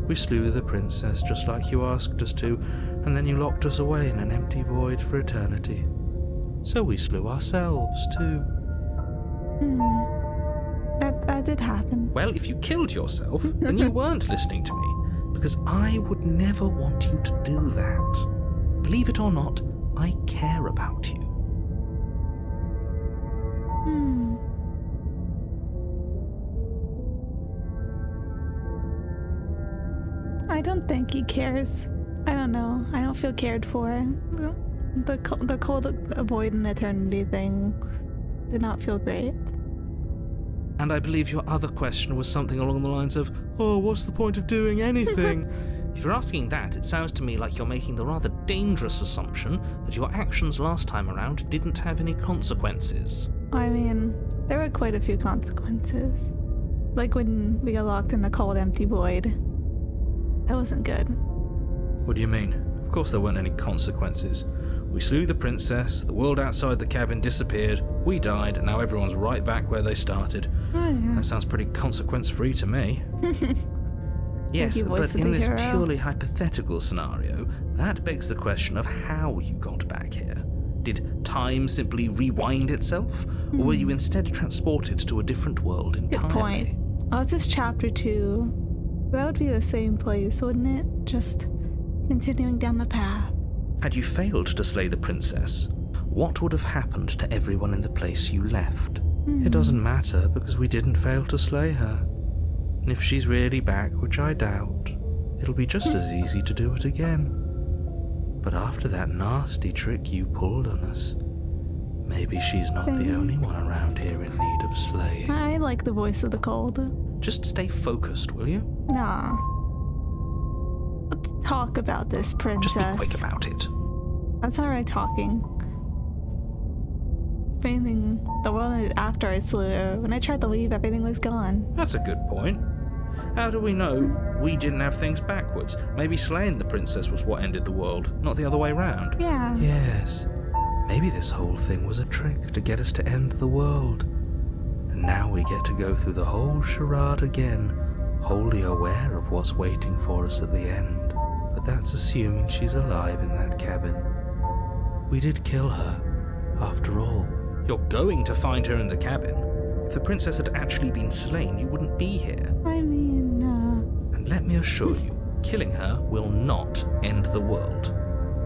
E: We slew the princess just like you asked us to, and then you locked us away in an empty void for eternity. So we slew ourselves too.
A: That did happen.
B: Well, if you killed yourself, then you weren't listening to me, because I would never want you to do that. Believe it or not, I care about you.
A: I don't think he cares. I don't know. I don't feel cared for. The cold avoid an eternity thing did not feel great.
B: And I believe your other question was something along the lines of, oh, what's the point of doing anything? If you're asking that, it sounds to me like you're making the rather dangerous assumption that your actions last time around didn't have any consequences.
A: I mean, there were quite a few consequences. Like when we got locked in the cold, empty void. That wasn't good.
B: What do you mean? Of course there weren't any consequences. We slew the princess, the world outside the cabin disappeared, we died, and now everyone's right back where they started.
A: Oh, yeah.
B: That sounds pretty consequence-free to me. Yes, but in this purely hypothetical scenario, that begs the question of how you got back here. Did time simply rewind itself, or were you instead transported to a different world entirely?
A: Good point. Oh, it's just chapter 2. That would be the same place, wouldn't it? Just continuing down the path.
B: Had you failed to slay the princess, what would have happened to everyone in the place you left?
E: It doesn't matter because we didn't fail to slay her. And if she's really back, which I doubt, it'll be just as easy to do it again. But after that nasty trick you pulled on us, maybe she's not the only one around here in need of slaying.
A: I like the voice of the cold.
B: Just stay focused, will you?
A: Nah. Let's talk about this princess.
B: Just be quick about it.
A: That's alright talking. If anything, the world ended after I slew her. When I tried to leave, everything was gone.
B: That's a good point. How do we know we didn't have things backwards? Maybe slaying the princess was what ended the world, not the other way round.
A: Yeah.
E: Yes, maybe this whole thing was a trick to get us to end the world. And now we get to go through the whole charade again, wholly aware of what's waiting for us at the end. But that's assuming she's alive in that cabin. We did kill her, after all.
B: You're going to find her in the cabin. If the princess had actually been slain, you wouldn't be here.
A: I mean,
B: And let me assure you, killing her will not end the world.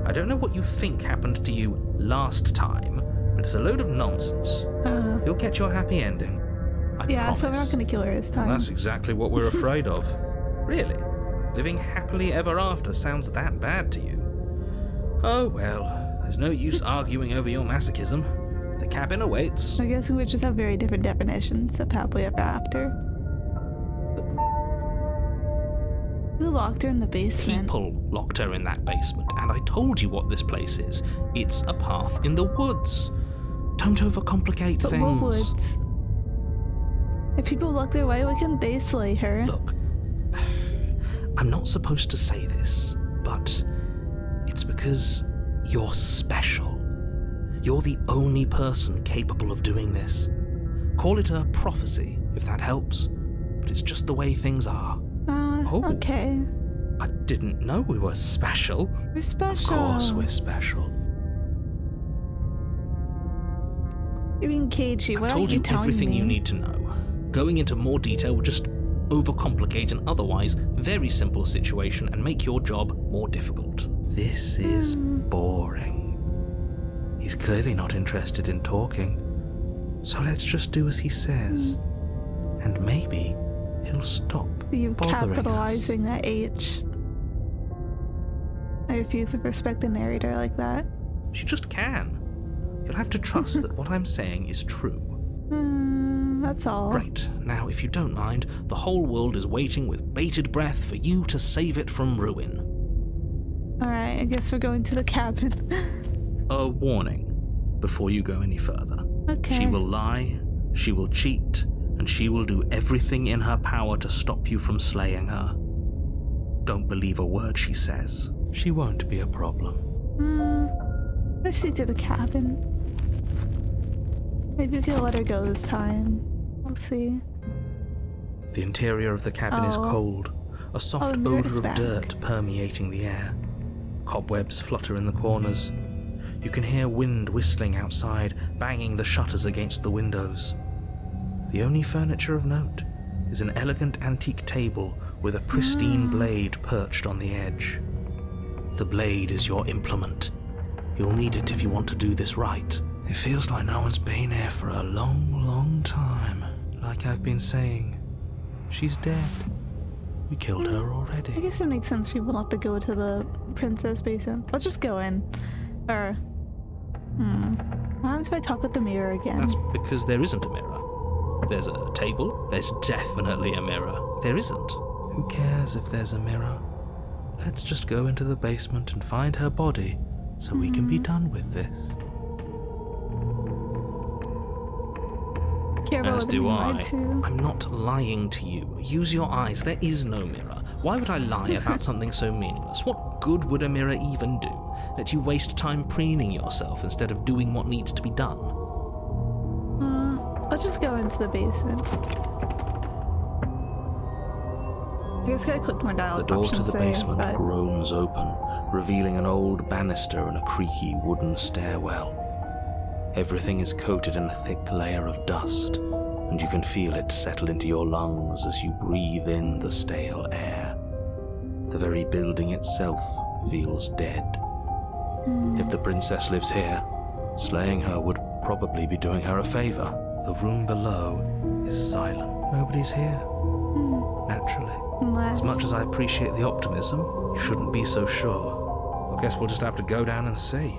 B: I don't know what you think happened to you last time, but it's a load of nonsense. You'll get your happy ending. I promise.
A: So we're not gonna kill her this time.
B: And that's exactly what we're afraid of. Really? Living happily ever after sounds that bad to you? Oh well, there's no use arguing over your masochism. The cabin awaits.
A: I guess we just have very different definitions of happily ever after. Who locked her in the basement?
B: People locked her in that basement, and I told you what this place is. It's a path in the woods. Don't overcomplicate
A: But
B: things.
A: what woods? If people locked her away, why couldn't they slay her?
B: Look, I'm not supposed to say this, but it's because you're special. You're the only person capable of doing this. Call it a prophecy, if that helps, but it's just the way things are.
A: Okay.
B: I didn't know we were special.
A: We're special.
E: Of course we're special.
A: You're being cagey.
B: I've
A: What are
B: told
A: you
B: you
A: telling
B: everything
A: me?
B: you need to know. Going into more detail would just overcomplicate an otherwise very simple situation and make your job more difficult.
E: This is boring. He's clearly not interested in talking. So let's just do as he says. And maybe he'll stop
A: You
E: bothering
A: capitalizing that H. I refuse to respect the narrator like that.
B: She just can. You'll have to trust that what I'm saying is true.
A: That's all.
B: Great. Now, if you don't mind, the whole world is waiting with bated breath for you to save it from ruin.
A: Alright, I guess we're going to the cabin.
B: A warning before you go any further.
A: Okay.
B: She will lie, she will cheat, and she will do everything in her power to stop you from slaying her. Don't believe a word she says.
E: She won't be a problem.
A: Let's see to the cabin. Maybe we can let her go this time. We'll see.
E: The interior of the cabin is cold, a soft
A: Mira's
E: odor of
A: back.
E: dirt permeating the air. Cobwebs flutter in the corners. You can hear wind whistling outside, banging the shutters against the windows. The only furniture of note is an elegant antique table with a pristine blade perched on the edge. The blade is your implement. You'll need it if you want to do this right. It feels like no one's been here for a long, long time. Like I've been saying, she's dead. We killed her
A: I
E: already.
A: guess it makes sense people not to go to the princess basin. Let's just go in. Or, what happens if I talk with the mirror again?
B: That's because there isn't a mirror. There's a table. There's definitely a mirror. There isn't.
E: Who cares if there's a mirror? Let's just go into the basement and find her body so we can be done with this.
B: As do I.
A: Too.
B: I'm not lying to you. Use your eyes. There is no mirror. Why would I lie about something so meaningless? What good would a mirror even do? Let you waste time preening yourself instead of doing what needs to be done.
A: Let's just go into the basement. I guess I gotta click my dial.
E: The door to the basement groans open, revealing an old banister and a creaky wooden stairwell. Everything is coated in a thick layer of dust, and you can feel it settle into your lungs as you breathe in the stale air. The very building itself feels dead. If the princess lives here, slaying her would probably be doing her a favor. The room below is silent. Nobody's here. Naturally. As much as I appreciate the optimism, you shouldn't be so sure. I guess we'll just have to go down and see.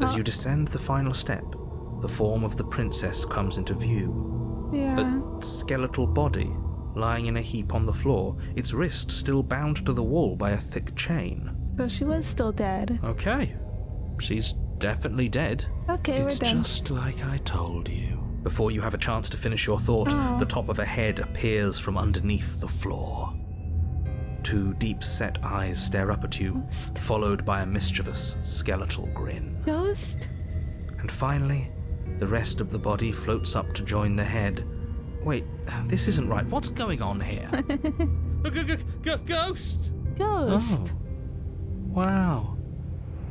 E: As you descend the final step, the form of the princess comes into view.
A: Yeah.
E: A skeletal body, lying in a heap on the floor, its wrist still bound to the wall by a thick chain.
A: So she was still dead.
B: Okay. She's definitely dead.
A: Okay,
E: It's
A: we're done.
E: just like I told you. Before you have a chance to finish your thought, the top of a head appears from underneath the floor. Two deep-set eyes stare up at you,
A: Ghost.
E: followed by a mischievous, skeletal grin.
A: Ghost?
E: And finally, the rest of the body floats up to join the head. Wait, this isn't right. What's going on here?
B: Ghost!
A: Ghost?
E: Oh. Wow.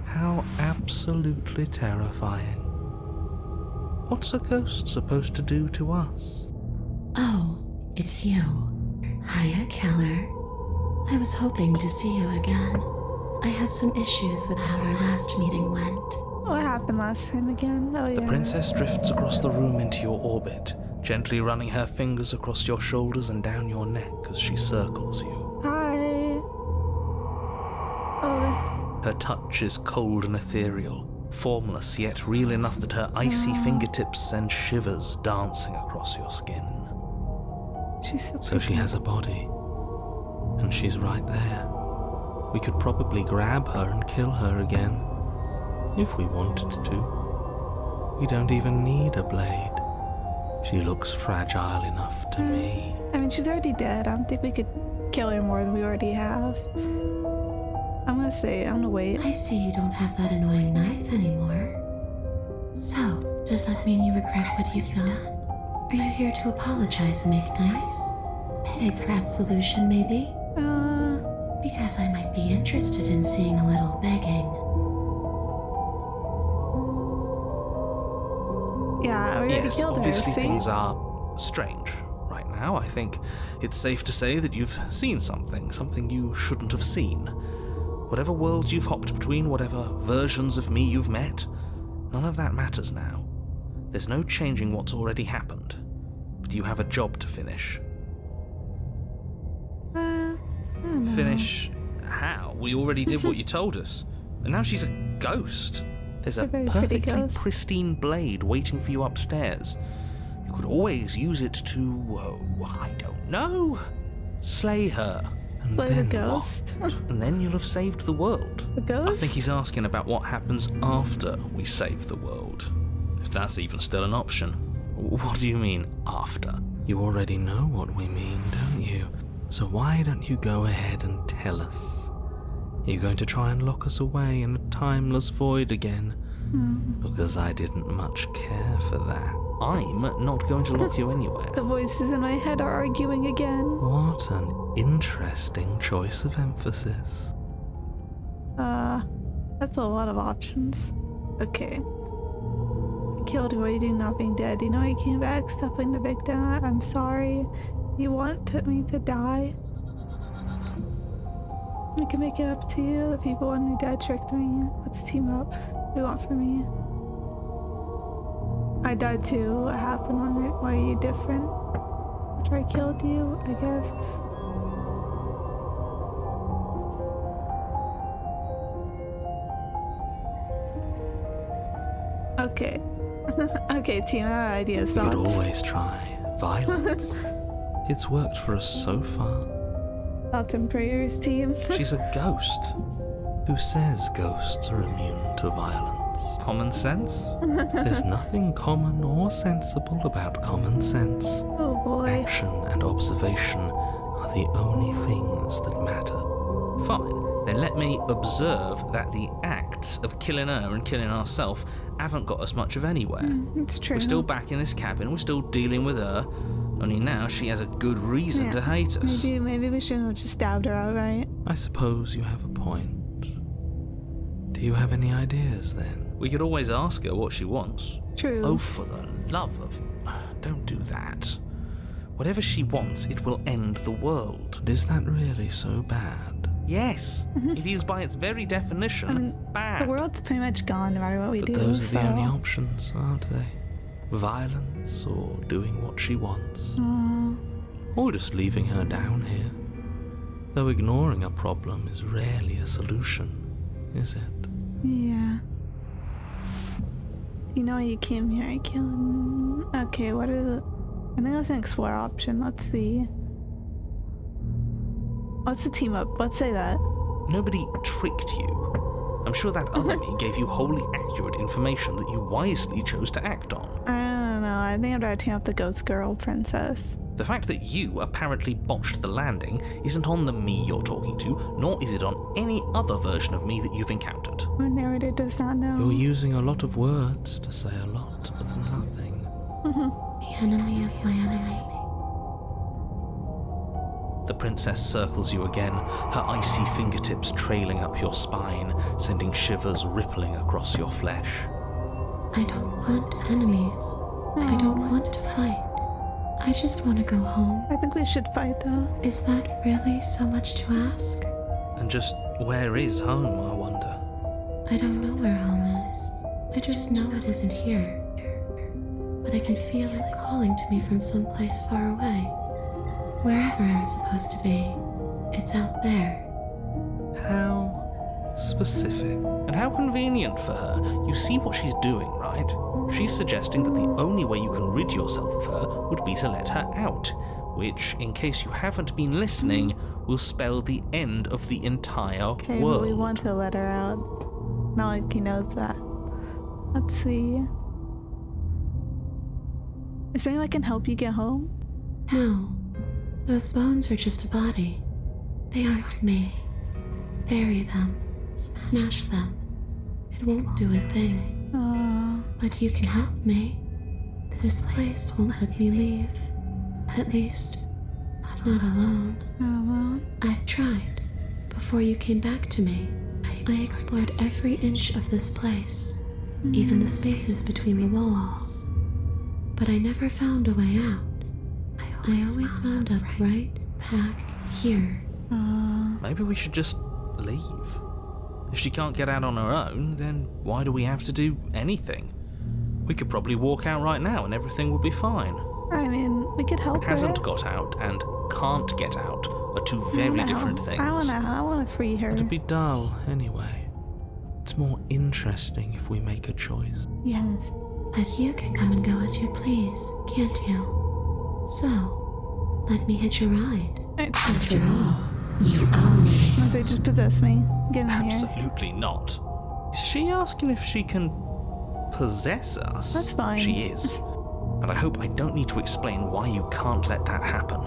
E: How absolutely terrifying. What's a ghost supposed to do to us?
D: Oh, it's you. Hiya, Keller. I was hoping to see you again. I have some issues with how our last meeting went.
A: What happened last time again? Oh, yeah.
E: The princess drifts across the room into your orbit, gently running her fingers across your shoulders and down your neck as she circles you.
A: Hi. Oh,
E: Her touch is cold and ethereal, formless yet real enough that her icy fingertips send shivers dancing across your skin.
A: she's so
E: So she has a body, and she's right there. We could probably grab her and kill her again, if we wanted to. We don't even need a blade. She looks fragile enough to me.
A: I mean, she's already dead. I don't think we could kill her more than we already have. I'm gonna wait.
D: I see you don't have that annoying knife anymore. So, does that mean you regret what you've done? Are you here to apologize and make nice? Beg for absolution, maybe? Because I might be interested in seeing a little begging.
A: Yeah, we already
E: Yes,
A: killed her,
E: obviously
A: see?
E: things are strange right now. I think it's safe to say that you've seen something you shouldn't have seen. Whatever worlds you've hopped between, whatever versions of me you've met, none of that matters now. There's no changing what's already happened, but you have a job to finish.
A: I don't know.
B: Finish how? We already did what you told us. And now she's a ghost.
E: There's
A: A
E: a
A: very pretty
E: perfectly
A: ghost.
E: pristine blade waiting for you upstairs. You could always use it to, I don't know, slay her. And
A: Play the
E: then
A: ghost.
E: what? And then you'll have saved the world.
A: The ghost?
B: I think he's asking about what happens after we save the world. If that's even still an option. What do you mean, after?
E: You already know what we mean, don't you? So why don't you go ahead and tell us? Are you going to try and lock us away in a timeless void again? Because I didn't much care for that.
B: I'm not going to lock you anywhere.
A: The voices in my head are arguing again.
E: What an interesting choice of emphasis.
A: That's a lot of options. Okay. I killed you while you do not being dead. You know you came back, stuffing the victim. I'm sorry. You want me to die? I can make it up to you. The people want me dead tricked me. Let's team up. What do you want from me? I died too. What happened? Why are you different? After I killed you, I guess. Okay. Okay, team, I have ideas.
E: We could always try violence. It's worked for us so far.
A: Thoughts and prayers, team.
B: She's a ghost.
E: Who says ghosts are immune to violence?
B: Common sense?
E: There's nothing common or sensible about common sense.
A: Oh boy.
E: Action and observation are the only things that matter.
B: Fine. Then let me observe that the acts of killing her and killing ourselves haven't got us much of anywhere.
A: It's true.
B: We're still back in this cabin, we're still dealing with her, only now she has a good reason to hate us.
A: Maybe we shouldn't have just stabbed her outright.
E: I suppose you have a point. Do you have any ideas then?
B: We could always ask her what she wants.
A: True.
B: Oh, for the love of... Don't do that. Whatever she wants, it will end the world.
E: And is that really so bad?
B: Yes, it is by its very definition bad.
A: The world's pretty much gone no matter what we
E: But
A: do.
E: those are
A: so.
E: the only options, aren't they? Violence or doing what she wants. Or just leaving her down here. Though ignoring a problem is rarely a solution, is it?
A: Yeah. You know you came here, I killed... Okay, what are the... I think that's an explore option. Let's see. What's the team up? Let's say that.
B: Nobody tricked you. I'm sure that other me gave you wholly accurate information that you wisely chose to act on.
A: I don't know. I think I'd rather team up the ghost girl princess.
B: The fact that you apparently botched the landing isn't on the me you're talking to, nor is it on any other version of me that you've encountered.
A: Our narrator does not know.
E: You're using a lot of words to say a lot of nothing.
D: The enemy of my enemy.
B: The princess circles you again, her icy fingertips trailing up your spine, sending shivers rippling across your flesh.
D: I don't want enemies. I don't want to fight. I just want to go home.
A: I think we should fight though.
D: Is that really so much to ask?
B: And just where is home, I wonder?
D: I don't know where home is. I just know it isn't here. But I can feel it calling to me from someplace far away. Wherever I'm supposed to be, it's out there.
E: How specific.
B: And how convenient for her. You see what she's doing, right? She's suggesting that the only way you can rid yourself of her would be to let her out, which, in case you haven't been listening, will spell the end of the entire
A: Okay,
B: world.
A: but we want to let her out. Not like he knows that. Let's see. Is there anyone that can help you get home?
D: No, those bones are just a body. They aren't me. Bury them. Smash them. It won't do a thing. But you can help me. This place won't let me leave. At least, not alone.
A: Not alone?
D: I've tried. Before you came back to me, I explored every inch of this place, even the spaces between the walls. But I never found a way out. I always wound up right back here.
B: Maybe we should just leave. If she can't get out on her own, then why do we have to do anything? We could probably walk out right now and everything would be fine.
A: I mean, we could help
B: Hasn't
A: her.
B: got out and can't get out are two very different things.
A: I wanna free her.
E: It'd be dull anyway. It's more interesting if we make a choice.
A: Yes.
D: But you can come and go as you please, can't you? So, let me hitch a ride. After all, you own me.
A: If they just possess me. Get in here.
B: Absolutely not. Is she asking if she can possess us?
A: That's fine.
B: She is. And I hope I don't need to explain why you can't let that happen.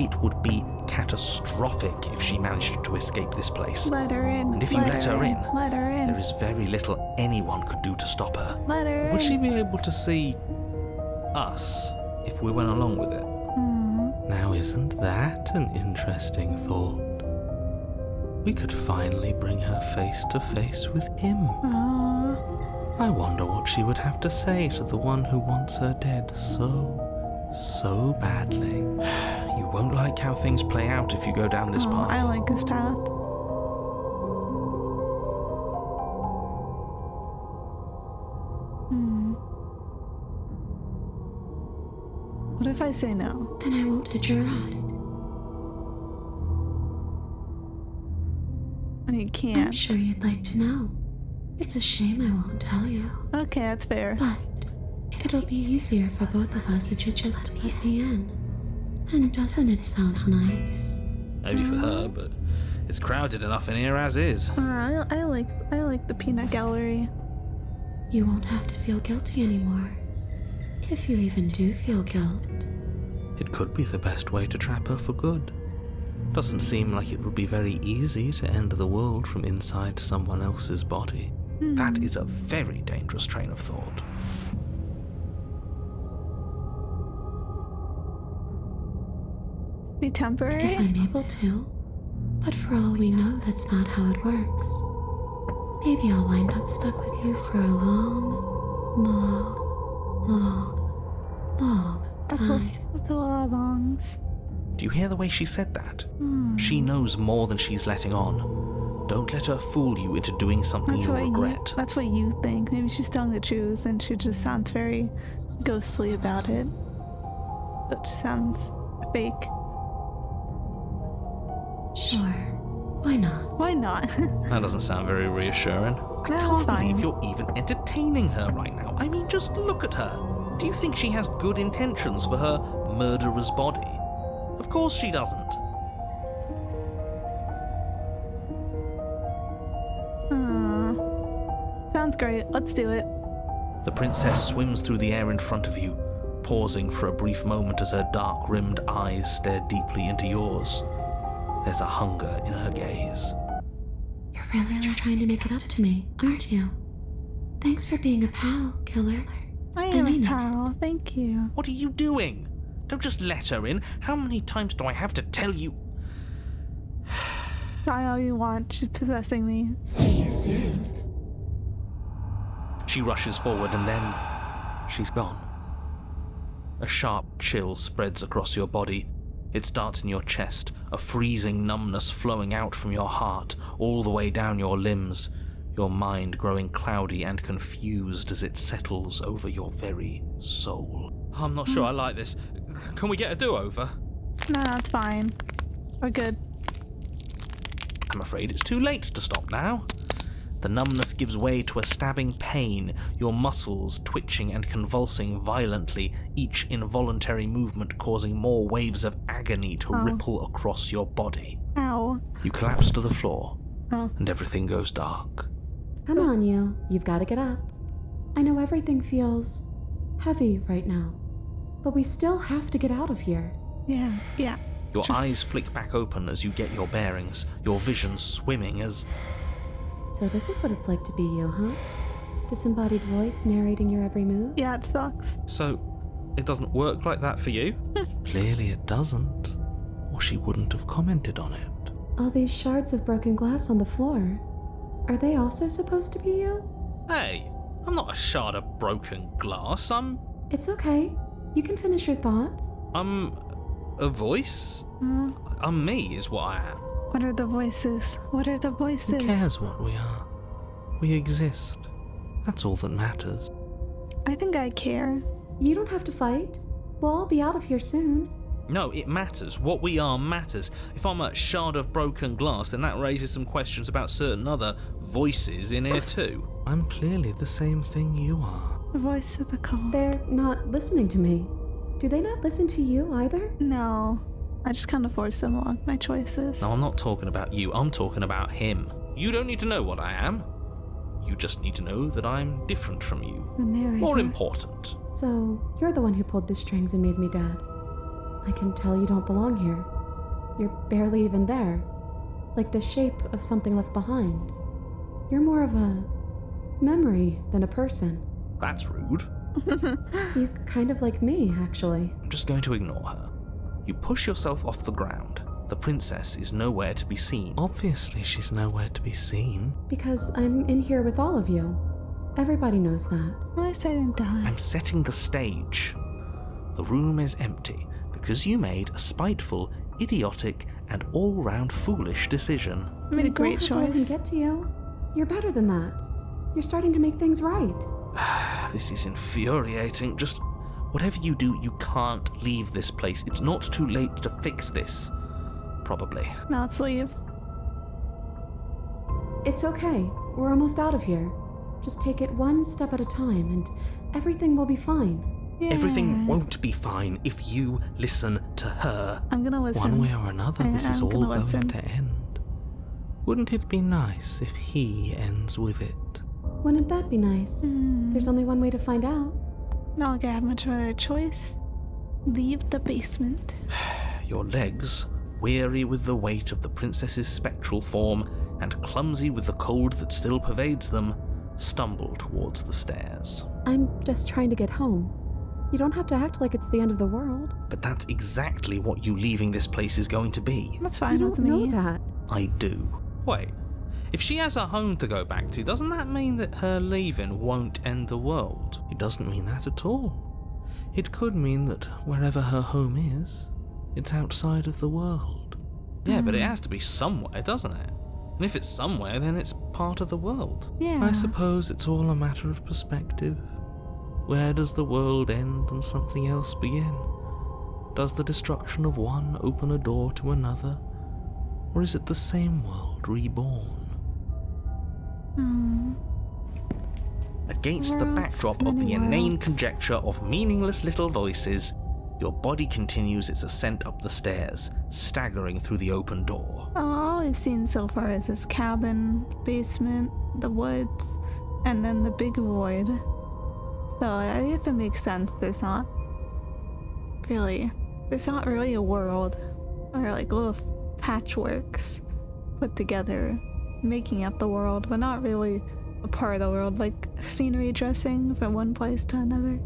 B: It would be catastrophic if she managed to escape this place.
A: Let her in.
B: And if you let her in,
A: let her in.
B: there is very little anyone could do to stop her.
A: Let her in.
B: Would she be able to see us if we went along with it?
E: Now isn't that an interesting thought? We could finally bring her face to face with him. I wonder what she would have to say to the one who wants her dead so badly.
B: You won't like how things play out if you go down this path.
A: I like this path. What if I say no?
D: Then I won't hit your rod.
A: You
D: I'm
A: can't.
D: sure you'd like to know. It's a shame I won't tell you.
A: Okay, that's fair.
D: But it'll be easier for both of us if you just let me in. And doesn't it sound nice?
B: Maybe for her, but it's crowded enough in here as is.
A: I like the peanut gallery.
D: You won't have to feel guilty anymore. If you even do feel guilt.
E: It could be the best way to trap her for good. Doesn't seem like it would be very easy to end the world from inside someone else's body.
B: That is a very dangerous train of thought.
A: Be temporary?
D: If I'm able to. But for all we know, that's not how it works. Maybe I'll wind up stuck with you for a long time.
A: That's a lot of longs.
B: Do you hear the way she said that? She knows more than she's letting on. Don't let her fool you into doing something you'll regret.
A: That's what you think. Maybe she's telling the truth and she just sounds very ghostly about it. But she sounds fake.
D: Sure. Why not?
A: Why not?
B: That doesn't sound very reassuring. I can't believe you're even entertaining her right now. I mean, just look at her. Do you think she has good intentions for her murderer's body? Of course she doesn't.
A: Sounds great. Let's do it.
B: The princess swims through the air in front of you, pausing for a brief moment as her dark-rimmed eyes stare deeply into yours. There's a hunger in her gaze.
D: You're really trying to make it up to me, aren't you? Thanks for being a pal, killer.
A: I am
D: mean
A: a
D: it.
A: pal. Thank you.
B: What are you doing? Don't just let her in. How many times do I have to tell you?
A: Try all you want. She's possessing me.
D: See you soon.
B: She rushes forward and then she's gone. A sharp chill spreads across your body. It starts in your chest, a freezing numbness flowing out from your heart, all the way down your limbs, your mind growing cloudy and confused as it settles over your very soul. I'm not sure I like this. Can we get a do-over?
A: No, it's fine. We're good.
B: I'm afraid it's too late to stop now. The numbness gives way to a stabbing pain, your muscles twitching and convulsing violently, each involuntary movement causing more waves of agony to ripple across your body.
A: Ow.
B: You collapse to the floor, and everything goes dark.
C: Come on, you. You've got to get up. I know everything feels heavy right now, but we still have to get out of here.
A: Yeah.
B: Your eyes flick back open as you get your bearings, your vision swimming as...
C: So this is what it's like to be you, huh? Disembodied voice narrating your every move?
A: Yeah, it sucks.
B: So, it doesn't work like that for you?
E: Clearly it doesn't, or she wouldn't have commented on it.
C: All these shards of broken glass on the floor. Are they also supposed to be you?
B: Hey, I'm not a shard of broken glass.
C: It's okay. You can finish your thought.
B: I'm a voice? I'm me is what I am.
A: What are the voices? What are the voices?
E: Who cares what we are? We exist. That's all that matters.
A: I think I care.
C: You don't have to fight. We'll all be out of here soon.
B: No, it matters. What we are matters. If I'm a shard of broken glass, then that raises some questions about certain other voices in here too.
E: I'm clearly the same thing you are.
A: The voice of the call.
C: They're not listening to me. Do they not listen to you either?
A: No. I just kind of force them along my choices.
B: No, I'm not talking about you. I'm talking about him. You don't need to know what I am. You just need to know that I'm different from you.
A: The narrator.
B: More important.
C: So, you're the one who pulled the strings and made me dead. I can tell you don't belong here. You're barely even there. Like the shape of something left behind. You're more of a memory than a person.
B: That's rude.
C: You're kind of like me, actually.
B: I'm just going to ignore her. You push yourself off the ground. The princess is nowhere to be seen.
E: Obviously, she's nowhere to be seen.
C: Because I'm in here with all of you. Everybody knows that.
A: Why I didn't die?
B: I'm setting the stage. The room is empty because you made a spiteful, idiotic, and all-round foolish decision.
A: I made a great
C: choice. Don't let him get to you. You're better than that. You're starting to make things right.
B: This is infuriating. Just whatever you do, you can't leave this place. It's not too late to fix this. Probably.
A: Now let's leave.
C: It's okay. We're almost out of here. Just take it one step at a time and everything will be fine.
A: Yeah.
B: Everything won't be fine if you listen to her.
A: I'm gonna listen.
E: One way or another, this is all going to end. Wouldn't it be nice if he ends with it?
C: Wouldn't that be nice? There's only one way to find out.
A: Not like I have much of a choice. Leave the basement.
B: Your legs, weary with the weight of the princess's spectral form and clumsy with the cold that still pervades them, stumble towards the stairs.
C: I'm just trying to get home. You don't have to act like it's the end of the world.
B: But that's exactly what you leaving this place is going to be.
A: That's fine
C: You
A: with
C: don't
A: me.
C: know that.
B: I do. Wait, if she has a home to go back to, doesn't that mean that her leaving won't end the world?
E: It doesn't mean that at all. It could mean that wherever her home is, it's outside of the world.
B: Yeah, but it has to be somewhere, doesn't it? And if it's somewhere, then it's part of the world.
A: Yeah.
E: I suppose it's all a matter of perspective. Where does the world end and something else begin? Does the destruction of one open a door to another? Or is it the same world reborn?
B: Against the backdrop of the inane conjecture of meaningless little voices, your body continues its ascent up the stairs, staggering through the open door.
A: All I've seen so far is this cabin, basement, the woods, and then the big void. So if it makes sense, there's not really a world, or like little patchworks put together, making up the world, but not really a part of the world, like scenery dressing from one place to another.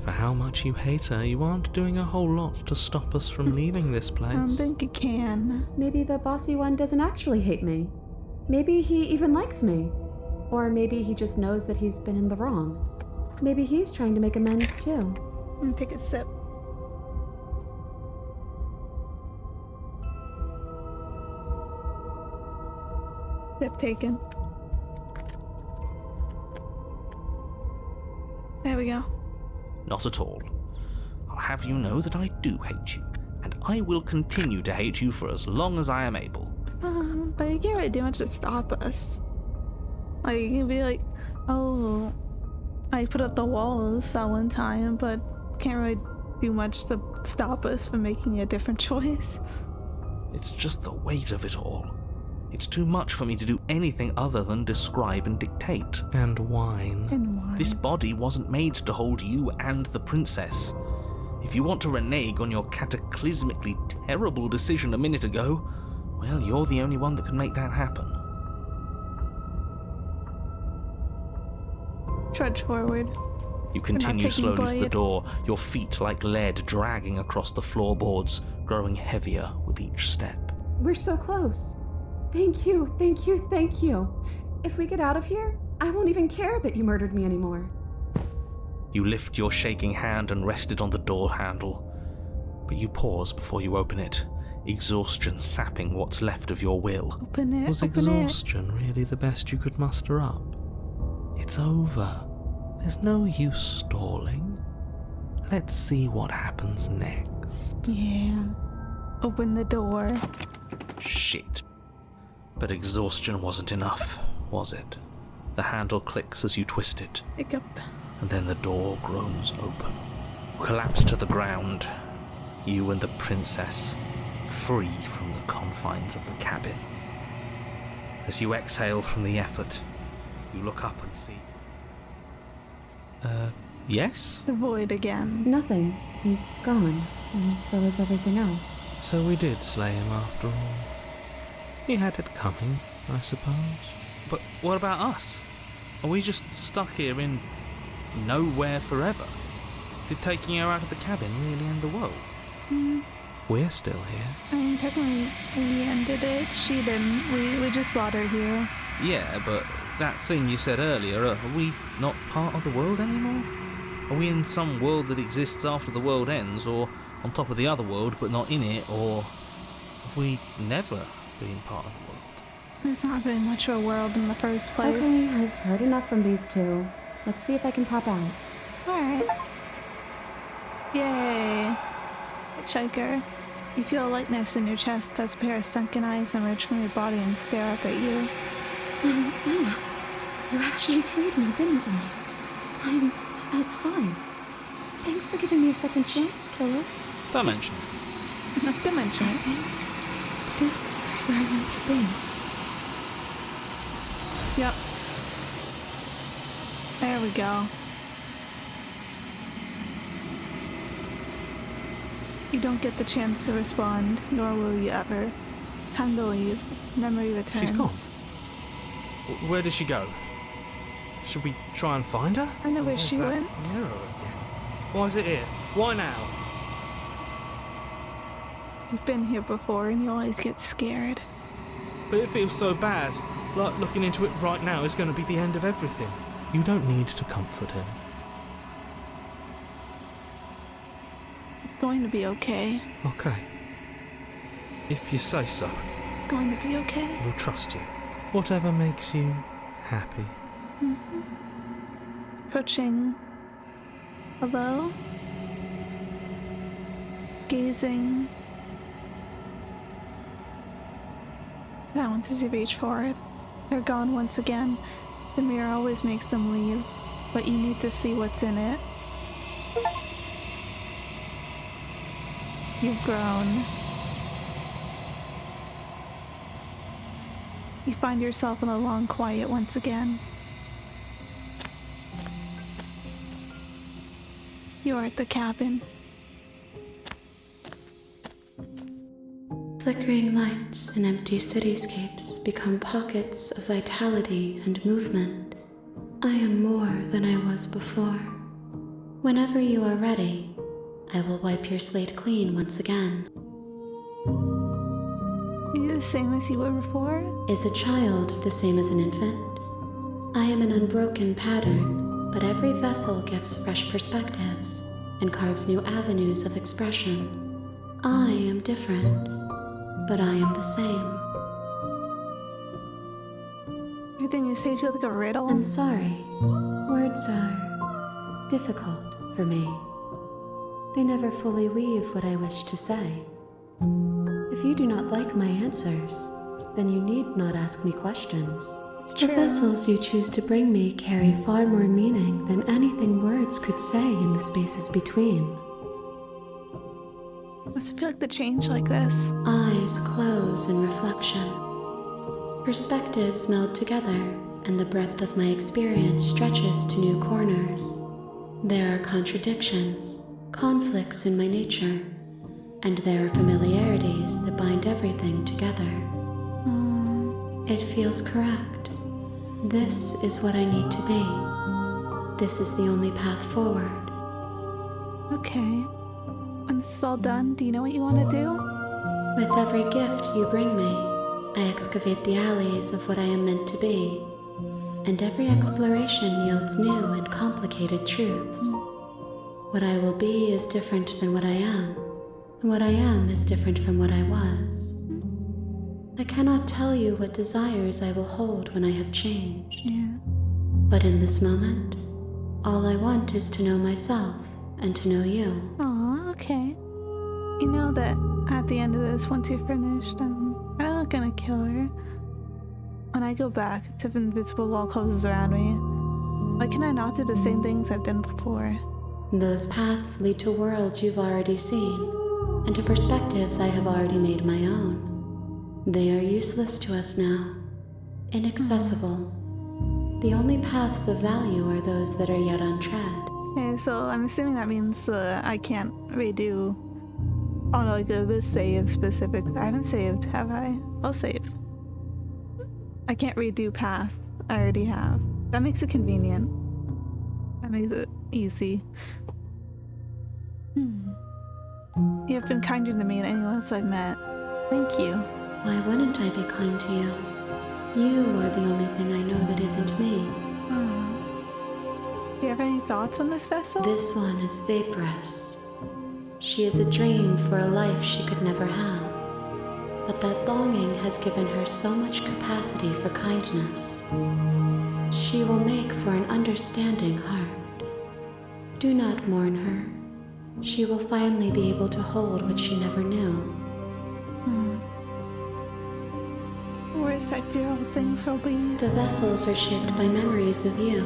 E: For how much you hate her, you aren't doing a whole lot to stop us from leaving this place.
A: I don't think it can.
C: Maybe the bossy one doesn't actually hate me. Maybe he even likes me. Or maybe he just knows that he's been in the wrong. Maybe he's trying to make amends too.
A: I'm gonna take a sip. Sip taken. There we go.
B: Not at all. I'll have you know that I do hate you, and I will continue to hate you for as long as I am able.
A: But you can't really do much to stop us. Like, you can be like, oh, I put up the walls that one time, but can't really do much to stop us from making a different choice.
B: It's just the weight of it all. It's too much for me to do anything other than describe and dictate.
E: And whine.
A: And why?
B: This body wasn't made to hold you and the princess. If you want to renege on your cataclysmically terrible decision a minute ago, well, you're the only one that can make that happen.
A: Trudge forward.
B: You continue
A: taking
B: slowly to the
A: bite.
B: door, your feet like lead dragging across the floorboards, growing heavier with each step.
C: We're so close. Thank you, thank you, thank you. If we get out of here, I won't even care that you murdered me anymore.
B: You lift your shaking hand and rest it on the door handle, but you pause before you open it, exhaustion sapping what's left of your will.
A: Open it.
E: Was
A: open it.
E: exhaustion really the best you could muster up? It's over. There's no use stalling. Let's see what happens next.
A: Yeah. Open the door.
B: Shit. But exhaustion wasn't enough, was it? The handle clicks as you twist it,
A: Pick up.
B: and then the door groans open. Collapse to the ground, you and the princess, free from the confines of the cabin. As you exhale from the effort, you look up and see Yes?
A: The void again.
C: Nothing. He's gone, and so is everything else.
E: So we did slay him after all. He had it coming, I suppose.
B: But what about us? Are we just stuck here in nowhere forever? Did taking her out of the cabin really end the world?
E: We're still here.
A: I mean, technically, we ended it. She didn't. We just brought her here.
B: Yeah, but that thing you said earlier, are we not part of the world anymore? Are we in some world that exists after the world ends, or on top of the other world but not in it, or have we never been part of the world?
A: There's not very much of a world in the first place.
C: Okay, I've heard enough from these two. Let's see if I can pop out.
A: Alright. Yay. Hitchhiker. You feel a lightness in your chest as a pair of sunken eyes emerge from your body and stare up at you.
C: Anna, you actually freed me, didn't you? I'm outside. Thanks for giving me a second chance, killer.
B: Don't mention it.
A: Don't mention it.
C: This is where I meant to be.
A: Yep. There we go. You don't get the chance to respond, nor will you ever. It's time to leave. Memory returns.
B: She's gone. Where did she go? Should we try and find her?
A: I know where she went.
B: Mirror again. Why is it here? Why now?
A: You've been here before and you always get scared.
B: But it feels so bad. Like looking into it right now is going to be the end of everything.
E: You don't need to comfort him.
A: It's going to be okay.
B: Okay. If you say so.
A: It's going to be okay.
B: We'll trust you.
E: Whatever makes you happy.
A: Approaching. Hello? Gazing. Balance as you reach for it. They're gone once again. The mirror always makes them leave, but you need to see what's in it. You've grown. You find yourself in a long quiet once again. You are at the cabin.
D: Flickering lights and empty cityscapes become pockets of vitality and movement. I am more than I was before. Whenever you are ready, I will wipe your slate clean once again.
A: Are you the same as you were before?
D: Is a child the same as an infant? I am an unbroken pattern, but every vessel gives fresh perspectives and carves new avenues of expression. I am different, but I am the same.
A: Everything you say feels like a riddle.
D: I'm sorry. Words are difficult for me. They never fully weave what I wish to say. If you do not like my answers, then you need not ask me questions. The vessels you choose to bring me carry far more meaning than anything words could say in the spaces between.
A: Does it feel like the change like this?
D: Eyes close in reflection. Perspectives meld together, and the breadth of my experience stretches to new corners. There are contradictions, conflicts in my nature, and there are familiarities that bind everything together. It feels correct. This is what I need to be. This is the only path forward.
A: Okay. When this is all done, do you know what you want to do?
D: With every gift you bring me, I excavate the alleys of what I am meant to be, and every exploration yields new and complicated truths. What I will be is different than what I am, and what I am is different from what I was. I cannot tell you what desires I will hold when I have changed.
A: Yeah.
D: But in this moment, all I want is to know myself and to know you.
A: Aw, okay. You know that at the end of this, once you're finished, I'm not gonna kill her. When I go back, if an invisible wall closes around me, why can I not do the same things I've done before?
D: Those paths lead to worlds you've already seen, and to perspectives I have already made my own. They are useless to us now, inaccessible. The only paths of value are those that are yet untread.
A: Okay, so I'm assuming that means I can't redo. Oh no, like this save specific. I haven't saved, have I? I'll save. I can't redo path. I already have. That makes it convenient. That makes it easy. You have been kinder to me than anyone else I've met. Thank you.
D: Why wouldn't I be kind to you? You are the only thing I know that isn't me.
A: Do you have any thoughts on this vessel?
D: This one is vaporous. She is a dream for a life she could never have. But that longing has given her so much capacity for kindness. She will make for an understanding heart. Do not mourn her. She will finally be able to hold what she never knew.
A: Where's I fear all things will be?
D: The vessels are shaped by memories of you,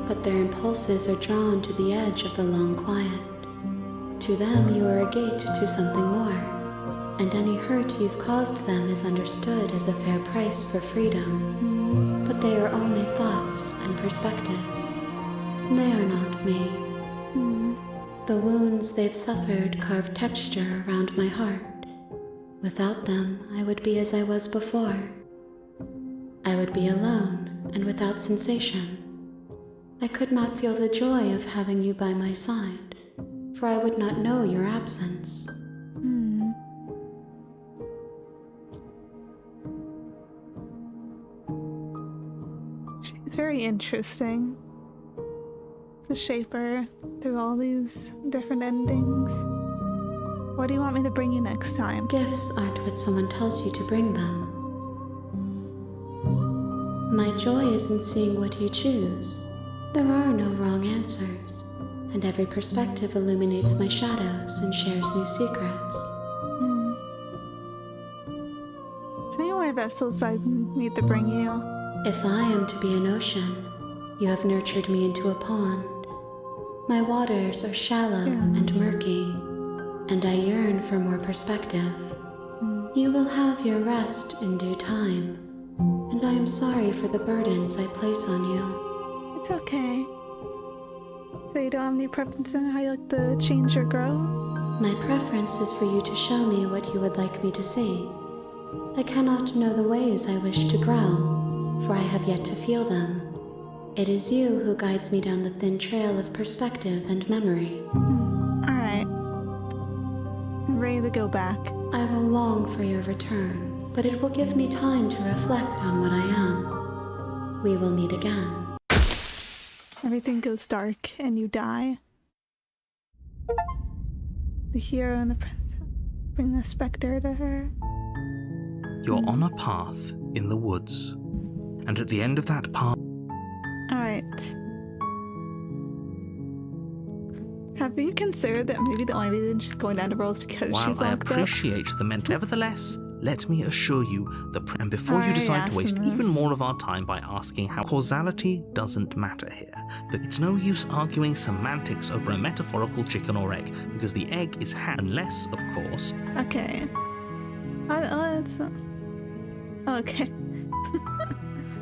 D: but their impulses are drawn to the edge of the long quiet. To them, you are a gate to something more, and any hurt you've caused them is understood as a fair price for freedom. But they are only thoughts and perspectives. They are not me. The wounds they've suffered carve texture around my heart. Without them, I would be as I was before. I would be alone and without sensation. I could not feel the joy of having you by my side, for I would not know your absence.
A: She's very interesting. To shape her through all these different endings. What do you want me to bring you next time?
D: Gifts aren't what someone tells you to bring them. My joy is in seeing what you choose. There are no wrong answers, and every perspective illuminates my shadows and shares new secrets.
A: Any more vessels I need to bring you?
D: If I am to be an ocean, you have nurtured me into a pond. My waters are shallow and murky, and I yearn for more perspective. You will have your rest in due time, and I am sorry for the burdens I place on you.
A: It's okay. So you don't have any preference in how you like to change or grow?
D: My preference is for you to show me what you would like me to see. I cannot know the ways I wish to grow, for I have yet to feel them. It is you who guides me down the thin trail of perspective and memory.
A: Alright. I'm ready to go back.
D: I will long for your return, but it will give me time to reflect on what I am. We will meet again.
A: Everything goes dark and you die. The hero and the princess bring the specter to her.
B: You're on a path in the woods, and at the end of that path,
A: Alright. Have you considered that maybe the only reason she's going down to World is because
B: while
A: she's
B: I
A: locked
B: appreciate the mental, nevertheless, let me assure you and before you decide to waste even more of our time by asking how causality doesn't matter here, but it's no use arguing semantics over a metaphorical chicken or egg, because the egg is unless, of course.
A: Okay. Okay.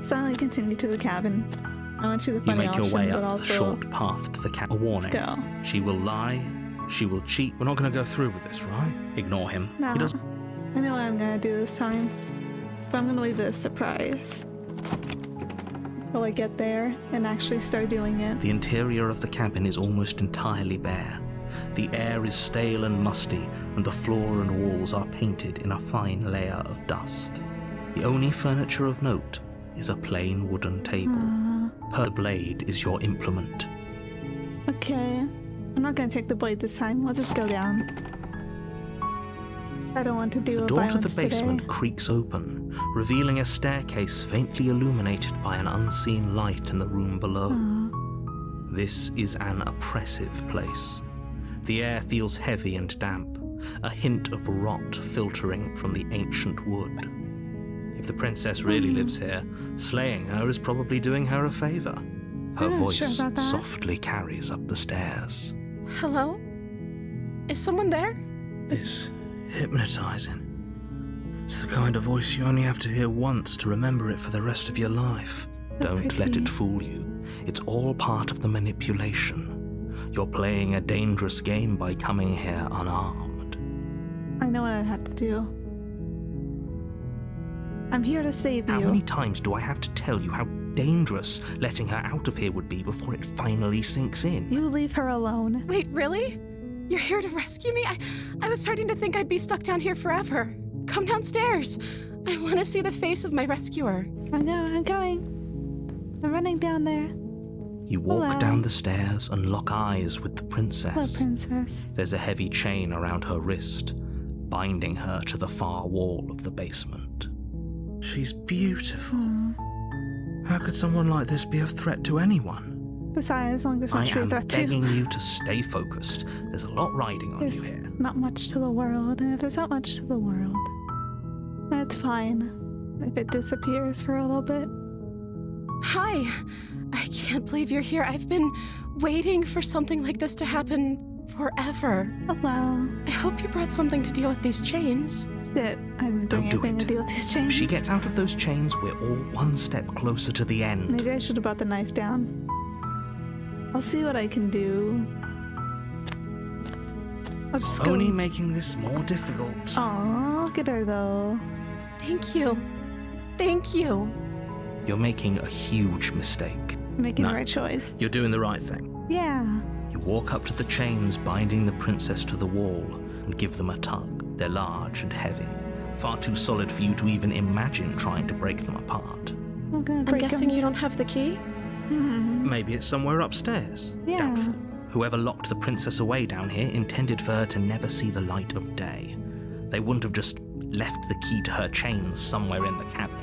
A: So I continue to the cabin. I want you the
B: You
A: funny
B: make your
A: option,
B: way
A: but
B: up
A: also
B: the short path to the cat. A warning.
A: Go.
B: She will lie. She will cheat.
E: We're not going to go through with this, right?
B: Ignore him.
A: No.
B: He doesn't.
A: I know what I'm gonna do this time, but I'm gonna leave it a surprise till I get there and actually start doing it.
B: The interior of the cabin is almost entirely bare. The air is stale and musty, and the floor and walls are painted in a fine layer of dust. The only furniture of note is a plain wooden table. The blade is your implement.
A: Okay. I'm not gonna take the blade this time. I'll just go down. I don't want to do
B: The
A: a
B: door to
A: violence
B: the basement
A: today.
B: creaks open, revealing a staircase faintly illuminated by an unseen light in the room below. This is an oppressive place. The air feels heavy and damp, a hint of rot filtering from the ancient wood. If the princess really lives here, slaying her is probably doing her a favor. Her
A: I'm not
B: voice
A: sure about that.
B: softly carries up the stairs.
C: Hello? Is someone there?
E: It's hypnotizing. It's the kind of voice you only have to hear once to remember it for the rest of your life. Don't let it fool you. It's all part of the manipulation. You're playing a dangerous game by coming here unarmed.
A: I know what I have to do. I'm here to save you.
E: How many times do I have to tell you how dangerous letting her out of here would be before it finally sinks in?
A: You leave her alone.
C: Wait, really? You're here to rescue me? I was starting to think I'd be stuck down here forever. Come downstairs. I want to see the face of my rescuer.
A: I know, I'm going. I'm running down there.
E: You walk
A: Hello.
E: down the stairs and lock eyes with the princess.
A: Hello, princess.
E: There's a heavy chain around her wrist, binding her to the far wall of the basement. She's beautiful. How could someone like this be a threat to anyone?
A: Besides, as long as
E: I
A: it's
E: am
A: that too.
E: begging you to stay focused. There's a lot riding on
A: There's
E: you here.
A: not much to the world, and if there's not much to the world, that's fine. If it disappears for a little bit.
C: Hi. I can't believe you're here. I've been waiting for something like this to happen forever.
A: Hello.
C: I hope you brought something to deal with these chains.
A: Shit, I didn't
E: Don't
A: bring
E: do
A: anything
E: it.
A: to deal with these chains.
E: If she gets out of those chains, we're all one step closer to the end.
A: Maybe I should have brought the knife down. I'll see what I can do. I'll just go.
E: Only making this more difficult.
A: Aw, look at her though.
C: Thank you. Thank you.
E: You're making a huge mistake.
A: Making
E: No.
A: the right choice.
E: You're doing the right thing.
A: Yeah.
E: You walk up to the chains binding the princess to the wall and give them a tug. They're large and heavy, far too solid for you to even imagine trying to break them apart.
A: I'm gonna
C: I'm
A: break
C: guessing
A: him.
C: you don't have the key?
E: Maybe it's somewhere upstairs.
A: Yeah.
E: Doubtful. Whoever locked the princess away down here intended for her to never see the light of day. They wouldn't have just left the key to her chains somewhere in the cabin.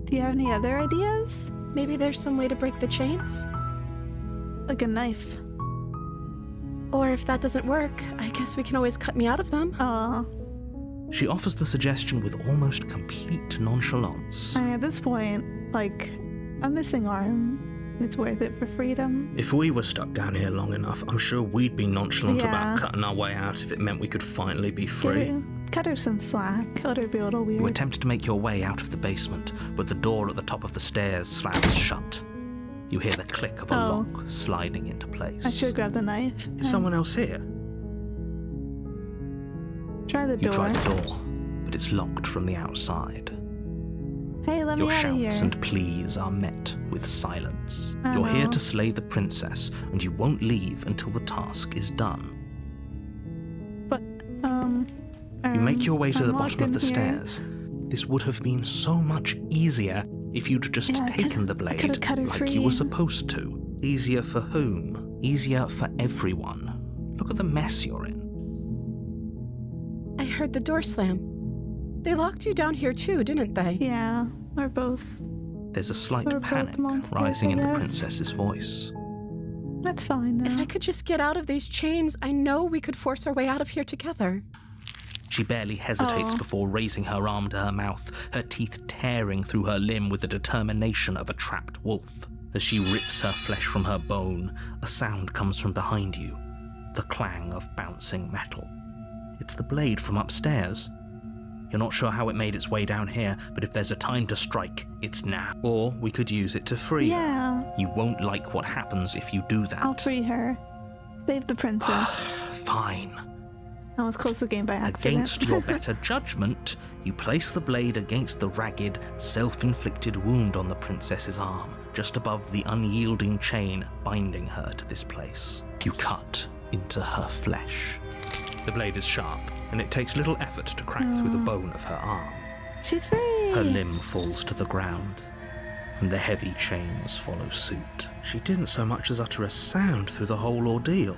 A: Do you have any other ideas?
C: Maybe there's some way to break the chains?
A: Like a knife.
C: Or if that doesn't work, I guess we can always cut me out of them.
A: Aw.
E: She offers the suggestion with almost complete nonchalance.
A: I mean, at this point, like, a missing arm. It's worth it for freedom.
E: If we were stuck down here long enough, I'm sure we'd be nonchalant
A: Yeah.
E: about cutting our way out if it meant we could finally be free.
A: Cut her some slack. Cut her be a little
E: You
A: weird.
E: attempt to make your way out of the basement, but the door at the top of the stairs slams shut. You hear the click of a
A: Oh.
E: lock sliding into place.
A: I should grab the knife.
E: Is someone else here?
A: Try the
E: You
A: door.
E: try the door, but it's locked from the outside.
A: Hey, let me
E: Your
A: out of
E: shouts
A: here.
E: and pleas are met with silence.
A: I
E: You're here
A: know.
E: to slay the princess, and you won't leave until the task is done.
A: But,
E: You make your way to
A: I'm
E: the
A: locked
E: bottom of
A: in
E: the
A: here.
E: stairs. This would have been so much easier if you'd just
A: Yeah, I
E: taken
A: could've-
E: the
A: I
E: blade
A: could've cut her
E: like
A: free.
E: you were supposed to. Easier for whom? Easier for everyone. Look at the mess you're in.
C: I heard the door slam. They locked you down here too, didn't they?
A: Yeah, we're both.
E: There's a slight
A: We're both
E: panic
A: monsters,
E: rising in
A: I
E: the
A: guess.
E: princess's voice.
A: That's fine, though.
C: If I could just get out of these chains, I know we could force our way out of here together.
E: She barely hesitates
A: Oh.
E: before raising her arm to her mouth, her teeth tearing through her limb with the determination of a trapped wolf. As she rips her flesh from her bone, a sound comes from behind you, the clang of bouncing metal. It's the blade from upstairs. You're not sure how it made its way down here, but if there's a time to strike, it's now. Or we could use it to free her.
A: Yeah,
E: You won't like what happens if you do that.
A: I'll free her. Save the princess.
E: Fine.
A: I was close to the game by accident.
E: Against your better judgment, you place the blade against the ragged, self-inflicted wound on the princess's arm, just above the unyielding chain binding her to this place. You cut into her flesh. The blade is sharp, and it takes little effort to crack through the bone of her arm.
A: She's free.
E: Her limb falls to the ground, and the heavy chains follow suit. She didn't so much as utter a sound through the whole ordeal.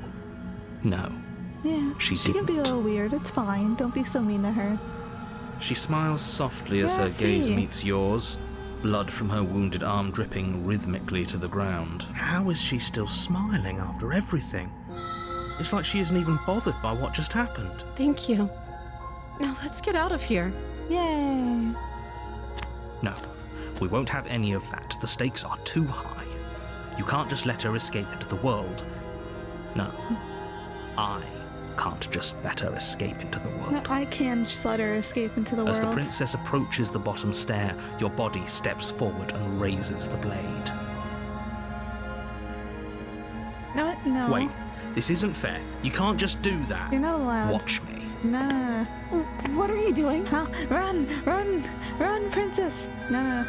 E: No.
A: Yeah,
E: She
A: can be a
E: didn't.
A: little weird. It's fine. Don't be so mean to her.
E: She smiles softly as
A: Yeah,
E: her gaze
A: see.
E: meets yours, blood from her wounded arm dripping rhythmically to the ground. How is she still smiling after everything? It's like she isn't even bothered by what just happened.
C: Thank you. Now let's get out of here.
A: Yay.
E: No, we won't have any of that. The stakes are too high. You can't just let her escape into the world. No, I
B: can't just let her escape into the world.
A: No, I can just let her escape into the world.
B: As the princess approaches the bottom stair, your body steps forward and raises the blade.
A: No.
B: Wait, this isn't fair. You can't just do that.
A: You're not allowed.
B: Watch me.
A: No.
C: What are you doing?
A: Huh? Run, princess. No.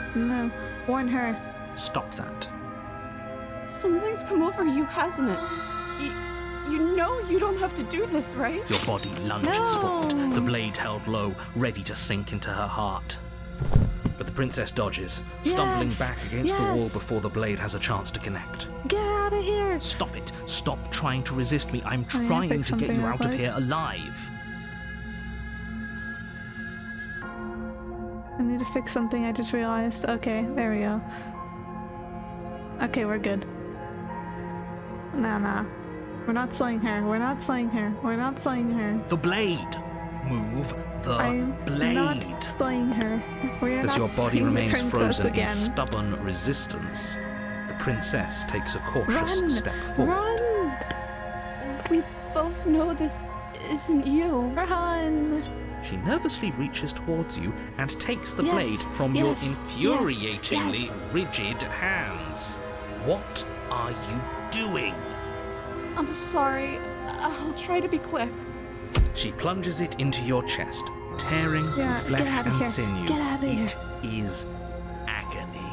A: Warn her.
B: Stop that.
C: Something's come over you, hasn't it? You know you don't have to do this, right?
B: Your body lunges
A: No.
B: forward, the blade held low, ready to sink into her heart. But the princess dodges, stumbling
A: Yes.
B: back against the wall
A: Yes.
B: before the blade has a chance to connect.
A: Get out of here.
B: Stop it. Stop trying to resist me. I'm
A: gonna
B: trying
A: fix
B: to get
A: something
B: you
A: real
B: out of
A: quick.
B: here alive.
A: I need to fix something I just realized. Okay, there we go. Okay, we're good. Nah. We're not slaying her.
B: The blade. Move the
A: I'm
B: blade.
A: not slaying her. We're
B: As
A: not
B: your body
A: slaying the
B: remains
A: princess
B: frozen
A: again.
B: in stubborn resistance, the princess takes a cautious
A: Run!
B: step forward.
A: Run!
C: We both know this isn't you.
A: Run!
B: She nervously reaches towards you and takes the
A: Yes,
B: blade from
A: yes,
B: your infuriatingly
A: yes.
B: rigid hands. What are you doing?
C: I'm sorry. I'll try to be quick.
B: She plunges it into your chest, tearing
A: Yeah,
B: through
A: get
B: flesh
A: outta
B: and
A: here.
B: sinew.
A: Get outta here.
B: It is agony.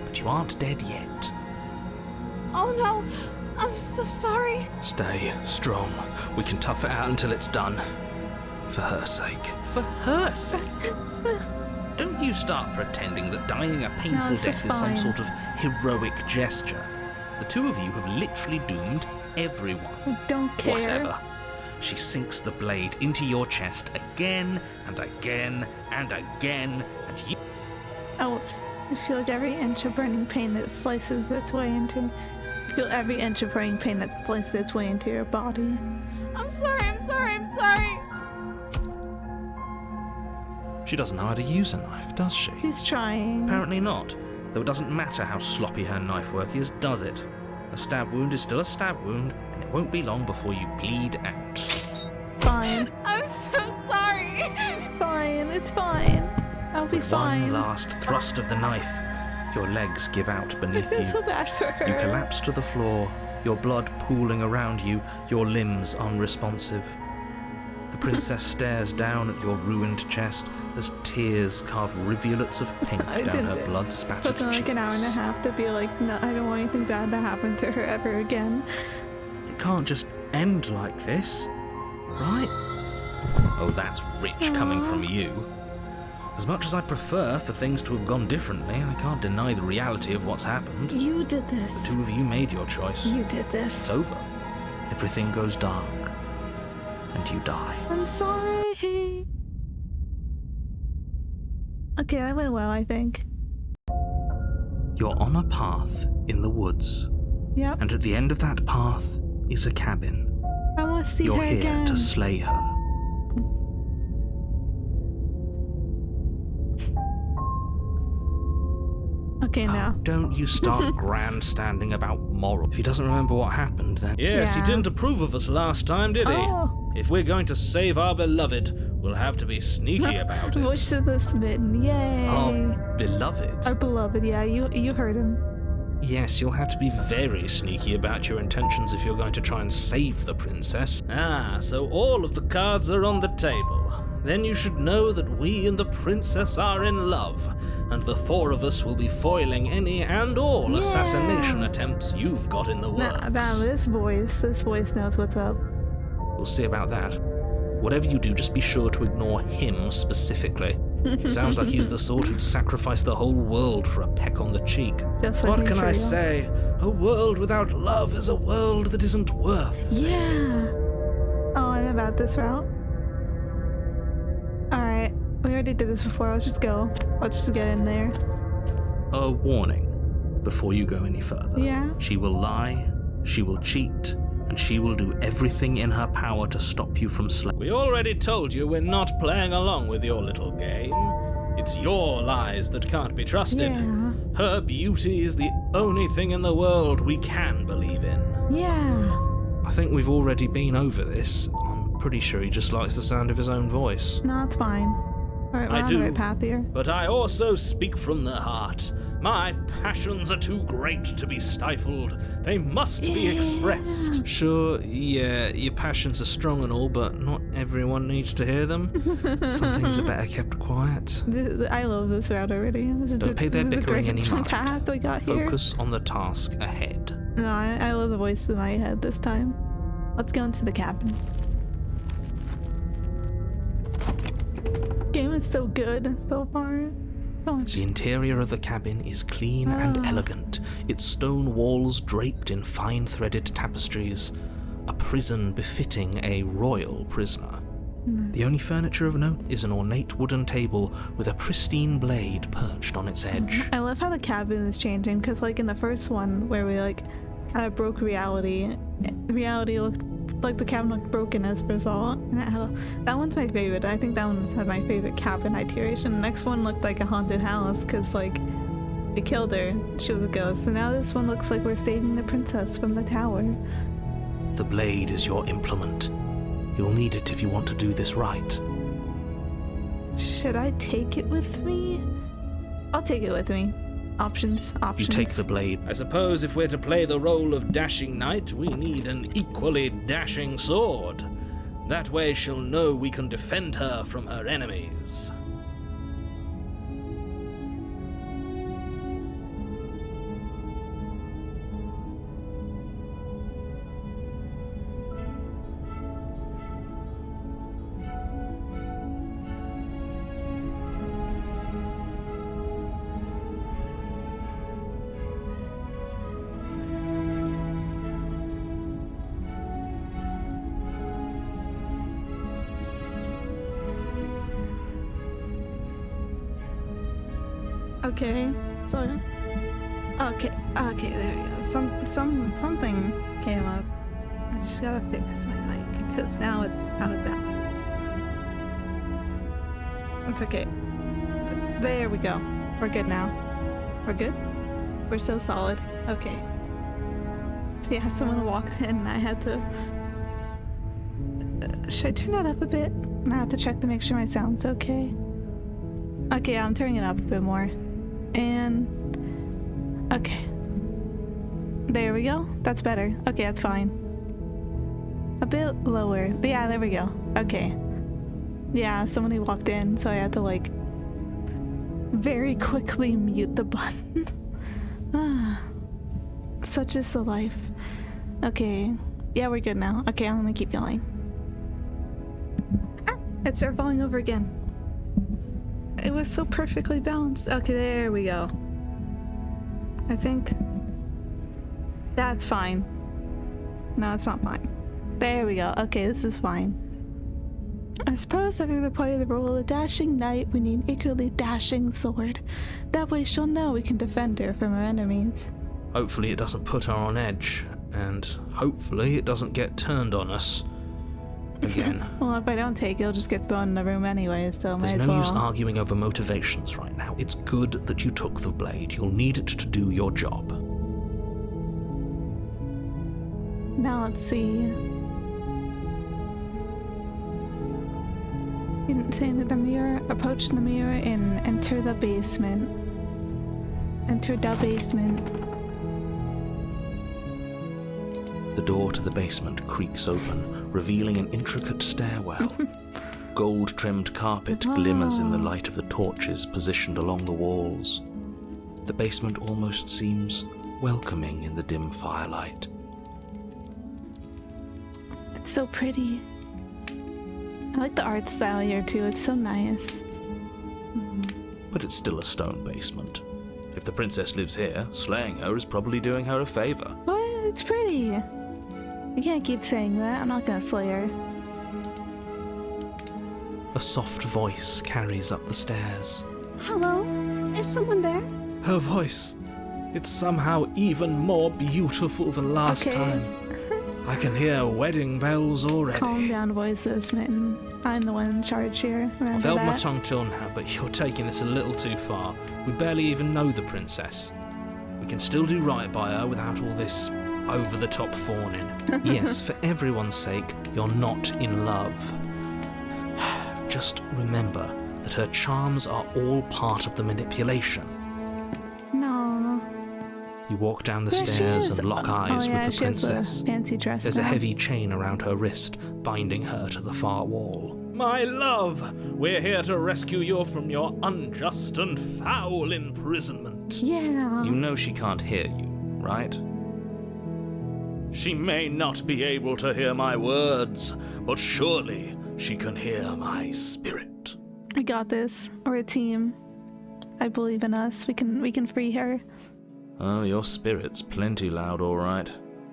B: But you aren't dead yet.
C: Oh no, I'm so sorry.
B: Stay strong. We can tough it out until it's done. For her sake. For her sake? Don't you start pretending that dying a painful
A: this
B: death
A: is
B: is some
A: fine.
B: sort of heroic gesture. The two of you have literally doomed everyone.
A: I don't care.
B: Whatever. She sinks the blade into your chest again and again and again, and you...
A: Oh, I feel like every inch of burning pain that slices its way into... I feel every inch of burning pain that slices its way into your body.
C: I'm sorry.
B: She doesn't know how to use a knife, does she?
A: She's trying.
B: Apparently not, though it doesn't matter how sloppy her knife work is, does it? A stab wound is still a stab wound, and it won't be long before you bleed out.
A: Fine.
C: I'm so sorry.
A: Fine. It's fine. I'll be
B: With
A: fine.
B: one last thrust of the knife, your legs give out
A: I
B: beneath
A: feel
B: you.
A: so bad for her.
B: You collapse to the floor, your blood pooling around you, your limbs unresponsive. The princess stares down at your ruined chest as tears carve rivulets of pink
A: I
B: down her
A: didn't-
B: blood-spattered
A: Took
B: cheeks.
A: like an hour and a half to be like, no, I don't want anything bad to happen to her ever again.
B: It can't just end like this, right? Oh, that's rich coming from you. As much as I'd prefer for things to have gone differently, I can't deny the reality of what's happened.
A: You did this.
B: The two of you made your choice.
A: You did this.
B: It's over. Everything goes dark. And you die.
A: I'm sorry. Okay, that went well, I think.
B: You're on a path in the woods.
A: Yep.
B: And at the end of that path is a cabin.
A: I want to see
B: You're
A: her
B: here
A: again.
B: to slay her.
A: Okay, now.
B: Don't you start grandstanding about moral. If he doesn't remember what happened, then...
A: Yes, he didn't
B: approve of us last time, did
A: Oh.
B: If we're going to save our beloved, we'll have to be sneaky about
A: Voice of the Smitten, yay.
B: Our beloved?
A: Our beloved, yeah, you heard him.
B: Yes, you'll have to be very sneaky about your intentions if you're going to try and save the princess. Ah, so all of the cards are on the table. Then you should know that we and the princess are in love, and the four of us will be foiling any and all
A: Yeah.
B: assassination attempts you've got in the works.
A: Now, this voice knows what's up.
B: We'll see about that. Whatever you do, just be sure to ignore him specifically. It sounds like he's the sort who'd sacrifice the whole world for a peck on the cheek.
A: Just like
B: What
A: me
B: can
A: for
B: I
A: you.
B: say? A world without love is a world that isn't worth saving.
A: Yeah. Oh, I'm about this route. Alright, we already did this before. Let's just go. Let's just get in there.
B: A warning before you go any further.
A: Yeah?
B: She will lie, she will cheat, and she will do everything in her power to stop you from slaying. We already told you we're not playing along with your little game. It's your lies that can't be trusted.
A: Yeah.
B: Her beauty is the only thing in the world we can believe in.
A: Yeah.
E: I think we've already been over this. I'm pretty sure he just likes the sound of his own voice.
A: No, it's fine. Alright, we're
B: I
A: on
B: do.
A: the right path here.
B: But I also speak from the heart. My passions are too great to be stifled. They must be expressed.
E: Sure, yeah, your passions are strong and all, but not everyone needs to hear them. Some things are better kept quiet.
A: I love this route already.
E: Don't pay their bickering any mind.
A: Path we got here.
E: Focus on the task ahead.
A: No, I love the voice in my head this time. Let's go into the cabin. Game is so good so far. So much.
E: The interior of the cabin is clean and elegant, its stone walls draped in fine-threaded tapestries, a prison befitting a royal prisoner. The only furniture of note is an ornate wooden table with a pristine blade perched on its edge.
A: I love how the cabin is changing, because like in the first one where we like kind of broke reality looked like the cabin looked broken as a result, and that one's my favorite. I think that one's my favorite cabin iteration. The next one looked like a haunted house because like we killed her, she was a ghost, and now this one looks like we're saving the princess from the tower.
E: The blade is your implement. You'll need it if you want to do this right.
A: Should I take it with me? I'll take it with me. Options.
E: You take the blade.
B: I suppose if we're to play the role of dashing knight, we need an equally dashing sword. That way she'll know we can defend her from her enemies.
A: Okay, so okay, there we go. Something came up. I just gotta fix my mic because now it's out of balance. It's okay. There we go. We're good now. We're good? We're so solid. Okay. So yeah, someone walked in and I had to... should I turn that up a bit? And I have to check to make sure my sound's okay. Okay, I'm turning it up a bit more. And... okay. There we go. That's better. Okay, that's fine. A bit lower. Yeah, there we go. Okay. Yeah, somebody walked in, so I had to, like, very quickly mute the button. Such is the life. Okay. Yeah, we're good now. Okay, I'm gonna keep going. Ah! It started falling over again. It was so perfectly balanced. Okay, there we go. I think that's fine. No, it's not fine. There we go. Okay, this is fine. I suppose if we're to play the role of a dashing knight, we need an equally dashing sword. That way she'll know we can defend her from her enemies.
E: Hopefully it doesn't put her on edge, and hopefully it doesn't get turned on us again.
A: Well, if I don't take it, it'll just get thrown in the room anyway, so might
E: There's
A: as
E: no
A: well.
E: use arguing over motivations right now. It's good that you took the blade. You'll need it to do your job.
A: Now let's see. Into the mirror, approach the mirror and enter the basement. Enter the basement.
E: The door to the basement creaks open, revealing an intricate stairwell. Gold-trimmed carpet glimmers in the light of the torches positioned along the walls. The basement almost seems welcoming in the dim firelight.
A: It's so pretty. I like the art style here too, it's so nice.
E: But it's still a stone basement. If the princess lives here, slaying her is probably doing her a favor.
A: What? It's pretty. You can't keep saying that, I'm not gonna slay her.
E: A soft voice carries up the stairs.
C: Hello? Is someone there?
E: Her voice, it's somehow even more beautiful than last time. I can hear wedding bells already.
A: Calm down, voices, Mitten. I'm the one in charge here. Remember
E: I've held my
A: that?
E: tongue till now, but you're taking this a little too far. We barely even know the princess. We can still do right by her without all this
B: over-the-top fawning.
E: Yes, for everyone's sake, you're not in love. Just remember that her charms are all part of the manipulation.
A: No.
E: You walk down the
A: There she
E: stairs
A: is.
E: and lock eyes
A: oh, yeah,
E: with the
A: she has
E: princess.
A: a fancy dress
E: There's a
A: now.
E: heavy chain around her wrist, binding her to the far wall.
B: My love, we're here to rescue you from your unjust and foul imprisonment.
A: Yeah.
E: You know she can't hear you, right?
B: She may not be able to hear my words, but surely she can hear my spirit.
A: We got this. We're a team. I believe in us. We can free her.
E: Oh, your spirit's plenty loud, all right.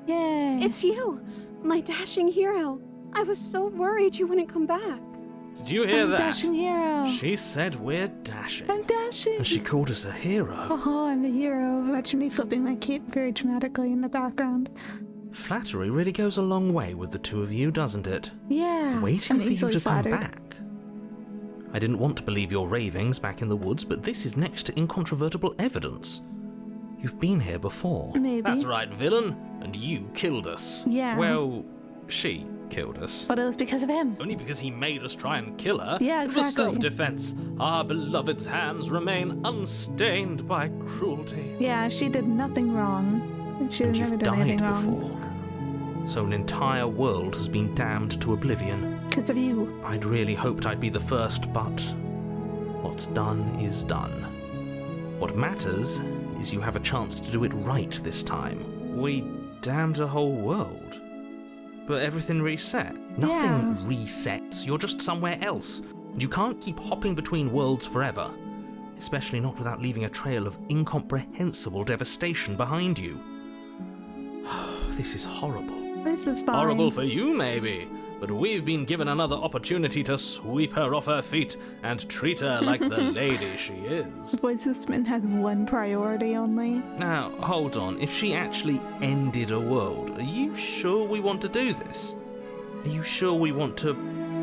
A: Yay.
C: It's you, my dashing hero. I was so worried you wouldn't come back.
B: Did you hear
A: I'm
B: that?
A: dashing hero.
B: She said we're dashing.
A: I'm dashing.
E: And she called us a hero.
A: Oh, I'm the hero. Imagine me flipping my cape very dramatically in the background.
E: Flattery really goes a long way with the two of you, doesn't it?
A: Yeah.
E: Waiting
A: I'm
E: for you
A: easily
E: to
A: flattered.
E: come back. I didn't want to believe your ravings back in the woods, but this is next to incontrovertible evidence. You've been here before.
A: Maybe.
B: That's right, villain. And you killed us.
A: Yeah.
B: Well, she killed us.
A: But it was because of him.
B: Only because he made us try and kill her.
A: Yeah,
B: It was
A: exactly.
B: self-defense. Our beloved's hands remain unstained by cruelty.
A: Yeah, she did nothing wrong. She's
E: And
A: never
E: you've
A: done anything
E: died
A: wrong.
E: before. So an entire world has been damned to oblivion.
A: Because of you.
E: I'd really hoped I'd be the first, but what's done is done. What matters is you have a chance to do it right this time. We damned a whole world. But everything reset. Nothing resets. You're just somewhere else. And you can't keep hopping between worlds forever. Especially not without leaving a trail of incomprehensible devastation behind you. This is horrible.
A: This is fine.
B: Horrible for you, maybe. But we've been given another opportunity to sweep her off her feet and treat her like the lady she is.
A: Voicesman has one priority only.
E: Now, hold on. If she actually ended a world, are you sure we want to do this? Are you sure we want to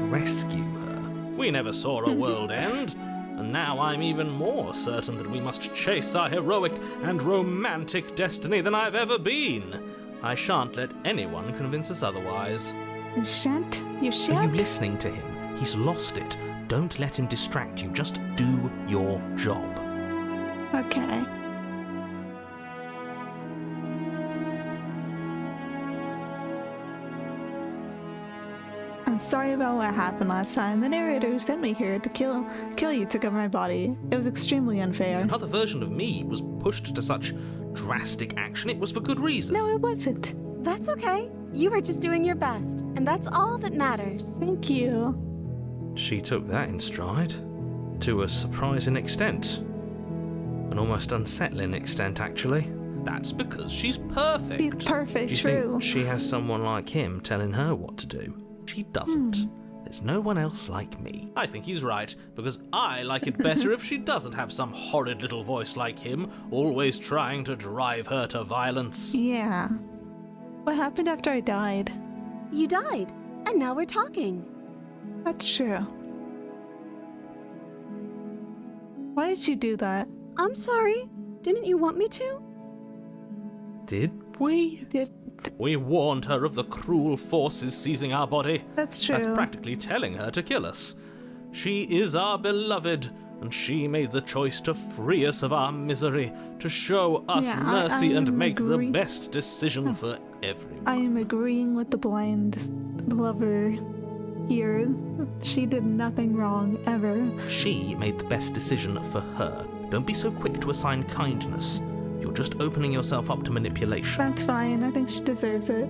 E: rescue her?
B: We never saw a world end, and now I'm even more certain that we must chase our heroic and romantic destiny than I've ever been. I shan't let anyone convince us otherwise.
A: You shan't? You
E: Are
A: shan't?
E: you listening to him? He's lost it. Don't let him distract you. Just do your job.
A: Okay. I'm sorry about what happened last time. The narrator who sent me here to kill you took over my body. It was extremely unfair.
B: Another version of me was pushed to such drastic action. It was for good reason.
A: No, it wasn't.
C: That's okay. You were just doing your best, and that's all that matters.
A: Thank you.
E: She took that in stride. To a surprising extent. An almost unsettling extent, actually.
B: That's because she's perfect.
A: He's perfect,
E: Do you
A: true.
E: think she has someone like him telling her what to do? She doesn't. There's no one else like me.
B: I think he's right, because I like it better if she doesn't have some horrid little voice like him, always trying to drive her to violence.
A: Yeah. What happened after I died?
C: You died, and now we're talking.
A: That's true. Why did you do that?
C: I'm sorry. Didn't you want me to?
E: Did we?
B: We warned her of the cruel forces seizing our body.
A: That's true.
B: That's practically telling her to kill us. She is our beloved, and she made the choice to free us of our misery, to show us
A: Yeah,
B: mercy and
A: I'm
B: make the
A: agree-
B: best decision for everyone.
A: I am agreeing with the blind lover here. She did nothing wrong, ever.
E: She made the best decision for her. Don't be so quick to assign kindness. You're just opening yourself up to manipulation.
A: That's fine. I think she deserves it.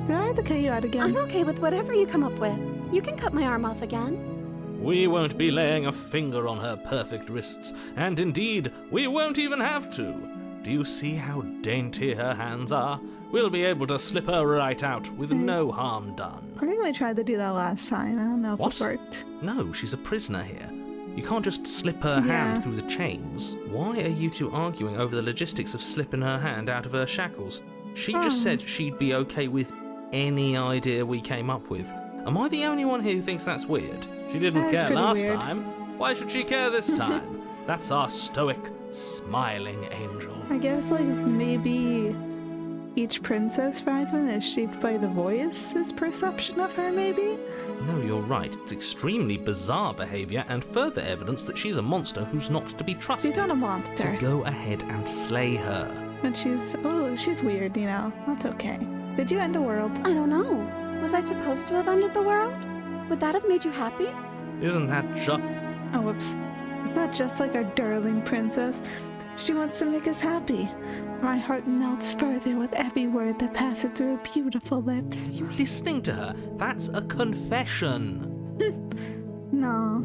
A: Do I have to cut you out again?
C: I'm okay with whatever you come up with. You can cut my arm off again.
B: We won't be laying a finger on her perfect wrists, and indeed, we won't even have to. Do you see how dainty her hands are? We'll be able to slip her right out with no harm done.
A: I think I tried to do that last time. I don't know if
E: What?
A: it worked.
E: No, she's a prisoner here. You can't just slip her
A: Yeah.
E: hand through the chains. Why are you two arguing over the logistics of slipping her hand out of her shackles? She just said she'd be okay with any idea we came up with. Am I the only one here who thinks that's weird?
B: She didn't
A: That's
B: care
A: pretty
B: last
A: weird.
B: time. Why should she care this time? That's our stoic, smiling angel.
A: I guess, like, maybe each princess fragment is shaped by the voice's perception of her, maybe?
B: No, you're right. It's extremely bizarre behaviour and further evidence that she's a monster who's not to be trusted.
A: She's not a monster.
B: So go ahead and slay her.
A: And she's weird, you know. That's okay. Did you end the world?
C: I don't know. Was I supposed to have ended the world? Would that have made you happy?
B: Isn't that just...
A: Oh, whoops. Not just like our darling princess. She wants to make us happy. My heart melts further with every word that passes through her beautiful lips.
B: Are you listening to her? That's a confession.
A: No.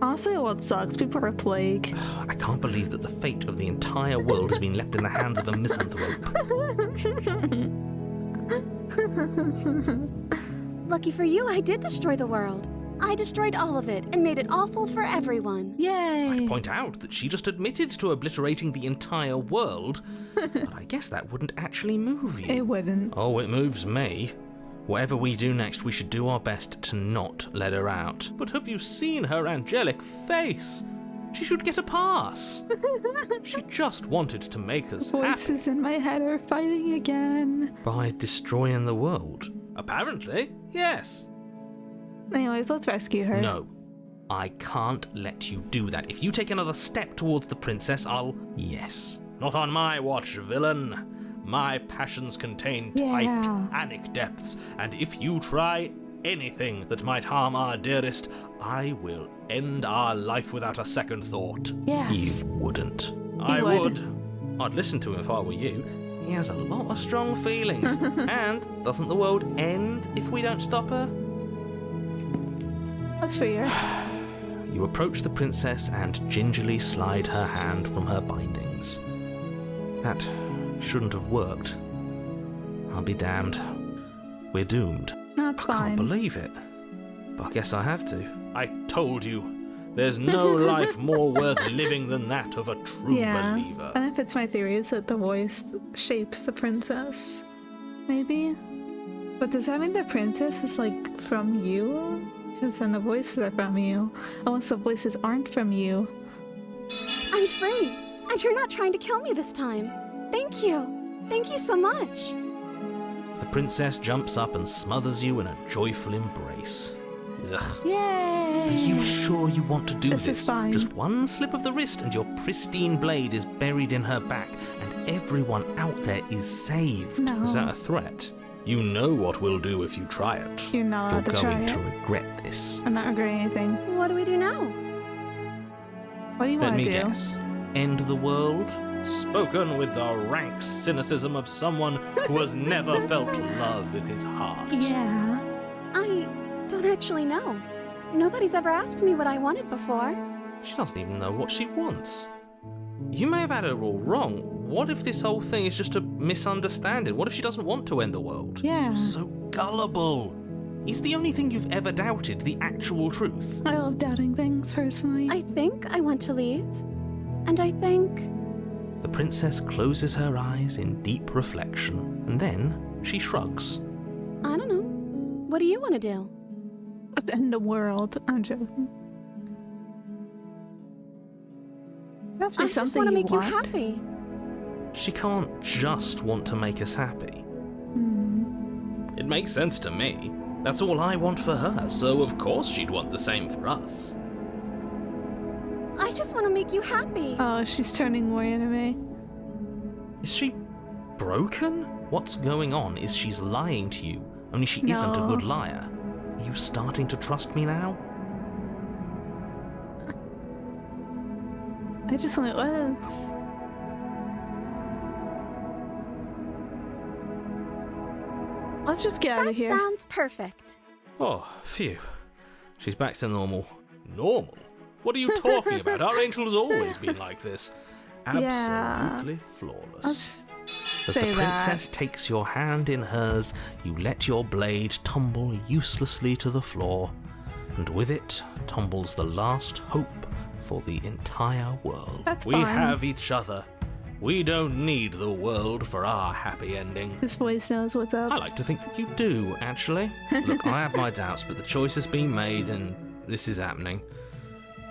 A: Honestly, the world sucks. People are a plague.
B: I can't believe that the fate of the entire world has been left in the hands of a misanthrope.
C: Lucky for you, I did destroy the world. I destroyed all of it and made it awful for everyone.
A: Yay!
B: I'd point out that she just admitted to obliterating the entire world, but I guess that wouldn't actually move you.
A: It wouldn't.
B: Oh, it moves me. Whatever we do next, we should do our best to not let her out. But have you seen her angelic face? She should get a pass. She just wanted to make us happy.
A: Voices in my head are fighting again.
B: By destroying the world. Apparently, yes.
A: Anyways, let's rescue her.
B: No. I can't let you do that. If you take another step towards the princess, I'll... Yes. Not on my watch, villain. My passions contain titanic depths, and if you try anything that might harm our dearest, I will end our life without a second thought.
A: Yes.
B: You wouldn't.
A: I would.
B: I'd listen to him if I were you. He has a lot of strong feelings. And doesn't the world end if we don't stop her?
A: That's fair.
B: You approach the princess and gingerly slide her hand from her bindings. That shouldn't have worked. I'll be damned. We're doomed.
A: That's
B: I
A: fine.
B: can't believe it. But I guess I have to. I told you. There's no life more worth living than that of a true believer.
A: And if it's my theory, is that the voice shapes the princess. Maybe? But does that mean the princess is, like, from you? Because then the voices are from you. Unless the voices aren't from you.
C: I'm free, and you're not trying to kill me this time. Thank you. Thank you so much.
B: The princess jumps up and smothers you in a joyful embrace. Ugh.
A: Yay!
B: Are you sure you want to do this?
A: This is fine.
B: Just one slip of the wrist and your pristine blade is buried in her back, and everyone out there is saved.
A: No.
B: Is that a threat? You know what we'll do if you try it.
A: You're not allowed to
B: You're
A: try
B: going
A: it.
B: to regret this.
A: I'm not regretting anything.
C: What do we do now?
A: What do you
B: Let
A: want
B: me
A: to do?
B: guess. End the world? Spoken with the rank cynicism of someone who has never felt love in his heart.
A: Yeah.
C: I don't actually know. Nobody's ever asked me what I wanted before.
B: She doesn't even know what she wants. You may have had her all wrong. What if this whole thing is just a misunderstanding? What if she doesn't want to end the world?
A: Yeah.
B: You're so gullible. Is the only thing you've ever doubted the actual truth?
A: I love doubting things, personally.
C: I think I want to leave. And I think...
B: The princess closes her eyes in deep reflection, and then she shrugs.
C: I don't know. What do you want to do?
A: Let's end the world. I'm joking. That's
C: I just
A: something
C: want to make you
A: want.
C: happy.
B: She can't just want to make us happy.
A: Hmm.
B: It makes sense to me. That's all I want for her, so of course she'd want the same for us.
C: I just want to make you happy.
A: Oh, she's turning more into me.
B: Is she broken? What's going on is she's lying to you, only she isn't a
A: No.
B: good liar. Are you starting to trust me now?
A: I just want to... Let's just get out
C: That
A: of here.
C: sounds perfect.
B: Oh, phew. She's back to normal. Normal? What are you talking about? Our angel's always been like this. Absolutely flawless.
A: Let's
B: As
A: say
B: the princess takes your hand in hers, you let your blade tumble uselessly to the floor, and with it tumbles the last hope for the entire world.
A: That's
B: We
A: fine.
B: have each other. We don't need the world for our happy ending.
A: His voice knows what's up.
B: I like to think that you do, actually. Look, I have my doubts, but the choice has been made and this is happening.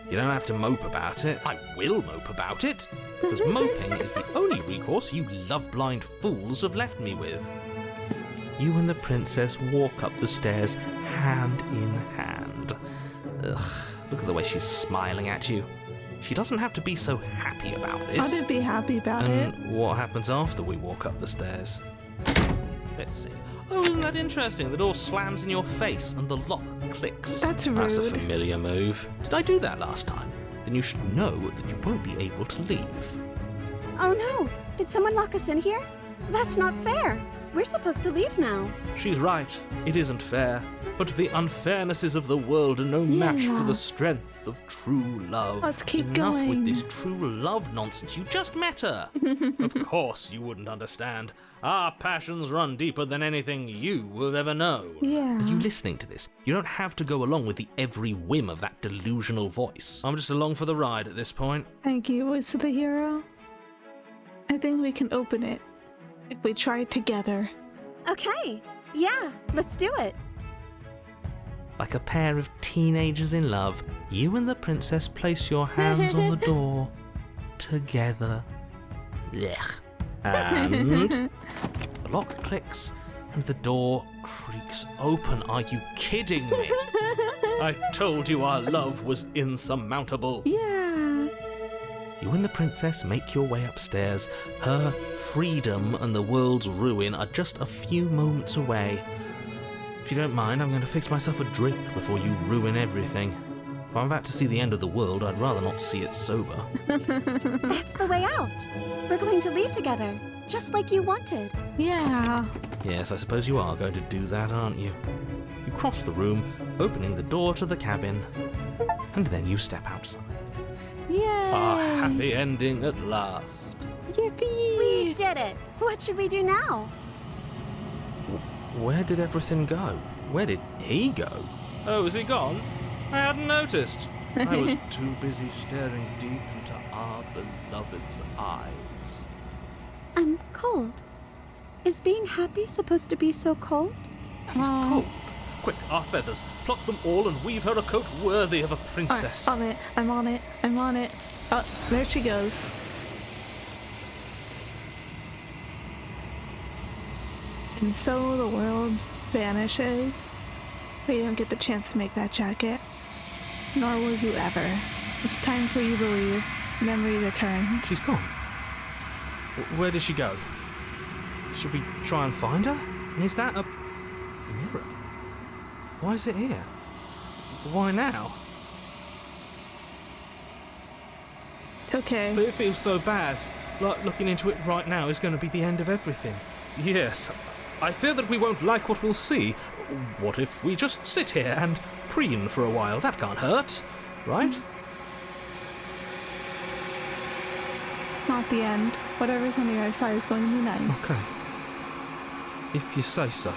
E: You don't have to mope about it.
B: I will mope about it, because moping is the only recourse you love-blind fools have left me with.
E: You and the princess walk up the stairs hand in hand.
B: Ugh, look at the way she's smiling at you. She doesn't have to be so happy about this.
A: I'd be happy about it.
E: And what happens after we walk up the stairs?
B: Let's see. Oh, isn't that interesting? The door slams in your face and the lock clicks.
A: That's rude.
B: That's a familiar move. Did I do that last time? Then you should know that you won't be able to leave.
C: Oh no! Did someone lock us in here? That's not fair. We're supposed to leave now.
B: She's right. It isn't fair. But the unfairnesses of the world are no match for the strength of true love.
A: Let's keep
B: Enough
A: going.
B: with this true love nonsense. You just met her. Of course you wouldn't understand. Our passions run deeper than anything you will ever know.
A: Yeah.
B: Are you listening to this? You don't have to go along with the every whim of that delusional voice. I'm just along for the ride at this point.
A: Thank you, voice of the hero. I think we can open it if we try it together.
C: Okay. Yeah, let's do it.
E: Like a pair of teenagers in love, you and the princess place your hands on the door together.
B: Blech. And the lock clicks and the door creaks open. Are you kidding me? I told you our love was insurmountable.
A: Yeah.
E: You and the princess make your way upstairs. Her freedom and the world's ruin are just a few moments away. If you don't mind, I'm going to fix myself a drink before you ruin everything. If I'm about to see the end of the world, I'd rather not see it sober.
C: That's the way out. We're going to leave together, just like you wanted.
A: Yeah.
E: Yes, I suppose you are going to do that, aren't you? You cross the room, opening the door to the cabin, and then you step outside.
A: Yay.
B: A happy ending at last.
A: Yippee.
C: We did it. What should we do now?
E: Where did everything go? Where did he go?
B: Oh, is he gone? I hadn't noticed. I was too busy staring deep into our beloved's eyes.
C: I'm cold. Is being happy supposed to be so cold?
B: She's cold. Quick, our feathers. Pluck them all and weave her a coat worthy of a princess.
A: On it. I'm on it. I'm on it. Oh, there she goes. And so the world vanishes. But you don't get the chance to make that jacket. Nor will you ever. It's time for you to leave. Memory returns.
E: She's gone. Where did she go? Should we try and find her? And is that a mirror? Why is it here? Why now?
A: It's okay.
B: But it feels so bad. Like looking into it right now is going to be the end of everything. Yes. I fear that we won't like what we'll see. What if we just sit here and preen for a while? That can't hurt, right?
A: Not the end. Whatever's on the other side is going to be nice.
E: Okay. If you say so.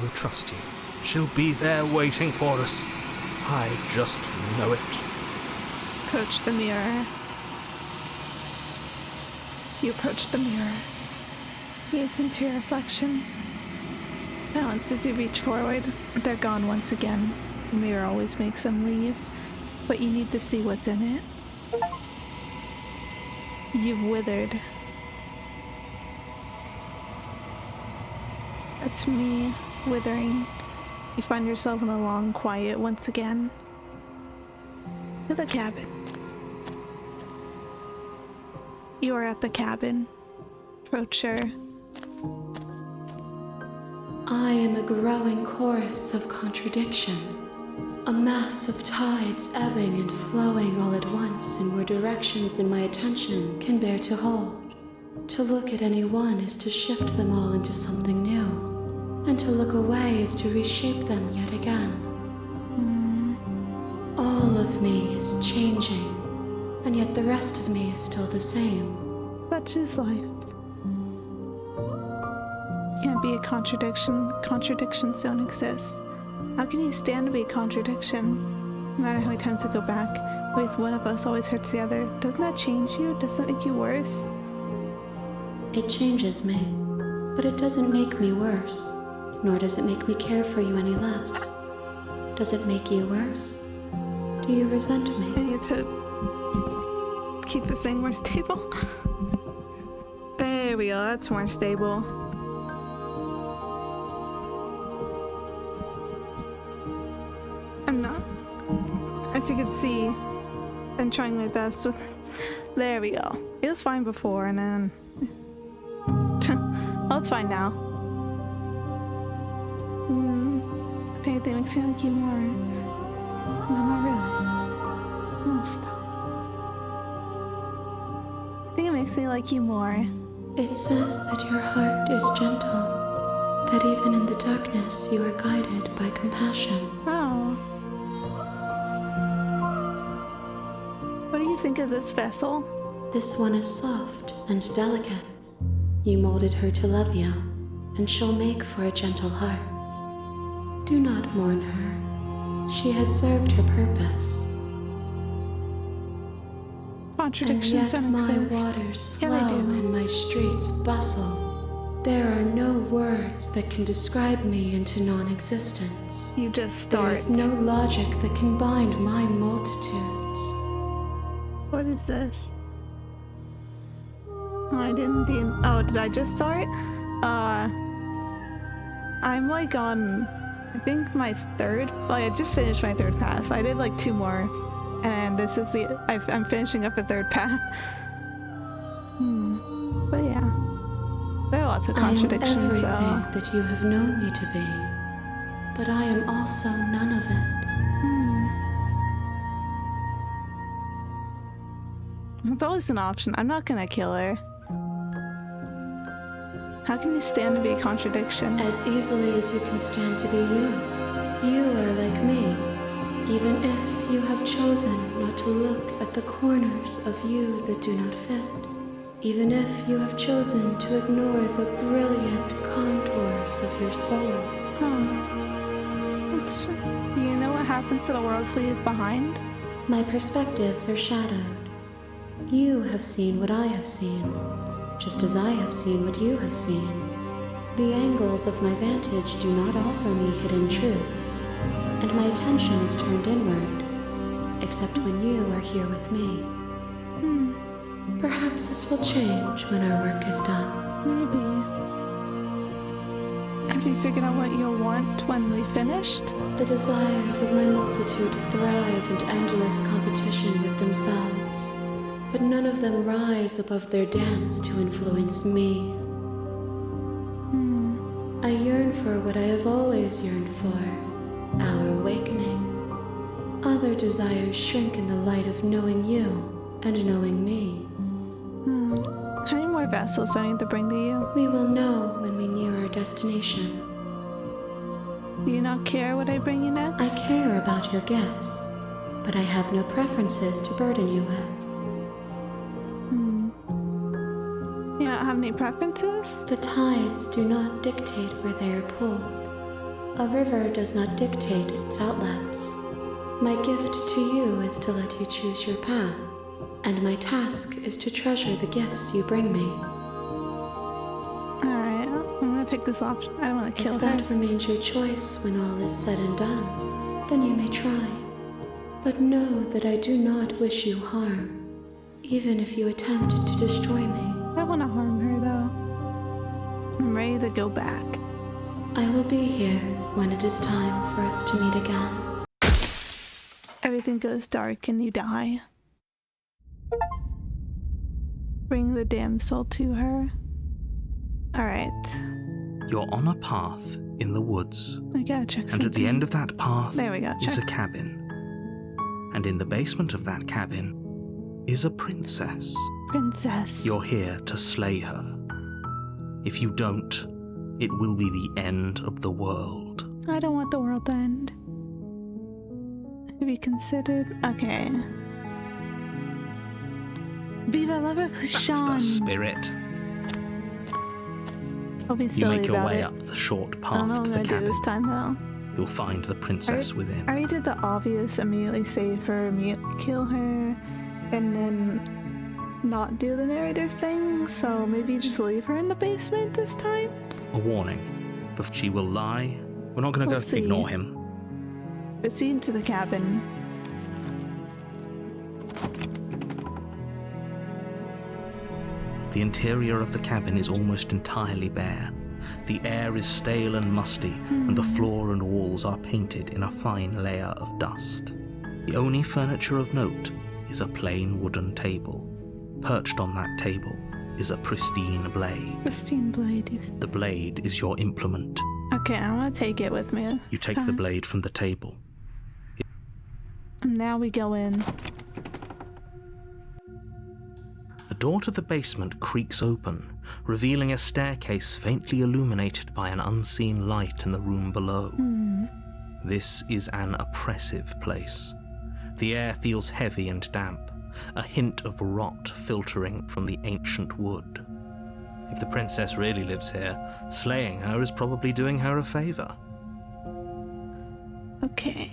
E: We'll trust you.
B: She'll be there waiting for us. I just know it.
A: Approach the mirror. You approach the mirror. Gaze into your reflection. Now, as you reach forward, they're gone once again. The mirror always makes them leave, but you need to see what's in it. You've withered. That's me, withering. You find yourself in a long quiet once again. To the cabin. You are at the cabin. Approach her.
D: I am a growing chorus of contradiction, a mass of tides ebbing and flowing all at once in more directions than my attention can bear to hold. To look at any one is to shift them all into something new, and to look away is to reshape them yet again. All of me is changing, and yet the rest of me is still the same.
A: Such is life. Can't be a contradiction. Contradictions don't exist. How can you stand to be a contradiction? No matter how many times I go back, with one of us always hurts the other. Doesn't that change you? Doesn't it make you worse?
D: It changes me, but it doesn't make me worse, nor does it make me care for you any less. Does it make you worse? Do you resent
A: I
D: me?
A: need to keep this thing more stable. There we go, that's more stable. I'm not, as you can see, I'm trying my best with. There we go. It was fine before, and then. Oh, it's fine now. If anything makes me like you more. No, not really. Oh, stop. I think it makes me like you more.
D: It says that your heart is gentle, that even in the darkness you are guided by compassion.
A: Oh. What do you think of this vessel?
D: This one is soft and delicate. You molded her to love you, and she'll make for a gentle heart. Do not mourn her. She has served her purpose.
A: Contradictions
D: and
A: don't
D: yet my
A: exist.
D: waters
A: Yeah,
D: flow
A: they do.
D: and my streets bustle. There are no words that can describe me into non-existence.
A: You just
D: There
A: start.
D: is no logic that can bind my multitudes.
A: What is this? Oh, I didn't even. Oh, did I just start? I'm like on, I think my third. Like I just finished my third pass. I did like 2 more, and this is the. I'm finishing up a third path. But yeah, there are lots of contradictions.
D: I am everything
A: So
D: that you have known me to be, but I am also none of it.
A: it's always an option. I'm not gonna kill her. How can you stand to be a contradiction?
D: As easily as you can stand to be you. You are like me, even if you have chosen not to look at the corners of you that do not fit. Even if you have chosen to ignore the brilliant contours of your soul.
A: Oh, that's true. Do you know what happens to the worlds we leave behind?
D: My perspectives are shadowed. You have seen what I have seen, just as I have seen what you have seen. The angles of my vantage do not offer me hidden truths, and my attention is turned inward, except when you are here with me. Perhaps this will change when our work is done.
A: Maybe. Have you figured out what you'll want when we finished?
D: The desires of my multitude thrive in endless competition with themselves, but none of them rise above their dance to influence me. I yearn for what I have always yearned for, our awakening. Other desires shrink in the light of knowing you and knowing me.
A: How many more vessels do I need to bring to you?
D: We will know when we near our destination.
A: Do you not care what I bring you next?
D: I care about your gifts, but I have no preferences to burden you with.
A: You don't have any preferences?
D: The tides do not dictate where they are pulled. A river does not dictate its outlets. My gift to you is to let you choose your path, and my task is to treasure the gifts you bring me.
A: Alright, I'm gonna pick this option. I don't want to kill
D: If
A: her.
D: that remains your choice when all is said and done, then you may try. But know that I do not wish you harm, even if you attempt to destroy me.
A: I don't want to harm her though. I'm ready to go back.
D: I will be here when it is time for us to meet again.
A: Everything goes dark and you die. Bring the damsel to her. Alright.
B: You're on a path in the woods,
A: I gotta check
B: and
A: something.
B: at the end of that path
A: There we go,
B: is a
A: check.
B: cabin. And in the basement of that cabin is a princess.
A: Princess.
B: You're here to slay her. If you don't, it will be the end of the world.
A: I don't want the world to end. Have you considered? Okay. Viva la
B: That's
A: revolution!
B: the spirit.
A: I'll be
B: You
A: silly
B: make your
A: about
B: way
A: it.
B: up the short
A: I don't know
B: path
A: what
B: to
A: I'm
B: the
A: gonna do
B: cabin.
A: this time though.
B: You'll find the princess within.
A: I already did the obvious, immediately save her, kill her, and then not do the narrative thing, so maybe just leave her in the basement this time?
B: A warning. But she will lie. We're not going to
A: We'll
B: go
A: see.
B: ignore him.
A: Proceed to the cabin.
B: The interior of the cabin is almost entirely bare. The air is stale and musty, and the floor and walls are painted in a fine layer of dust. The only furniture of note is a plain wooden table. Perched on that table is a pristine blade.
A: Pristine blade.
B: The blade is your implement.
A: Okay, I want to take it with me.
B: You take the blade from the table.
A: And now we go in.
B: The door to the basement creaks open, revealing a staircase faintly illuminated by an unseen light in the room below. This is an oppressive place. The air feels heavy and damp, a hint of rot filtering from the ancient wood. If the princess really lives here, slaying her is probably doing her a favor.
A: Okay.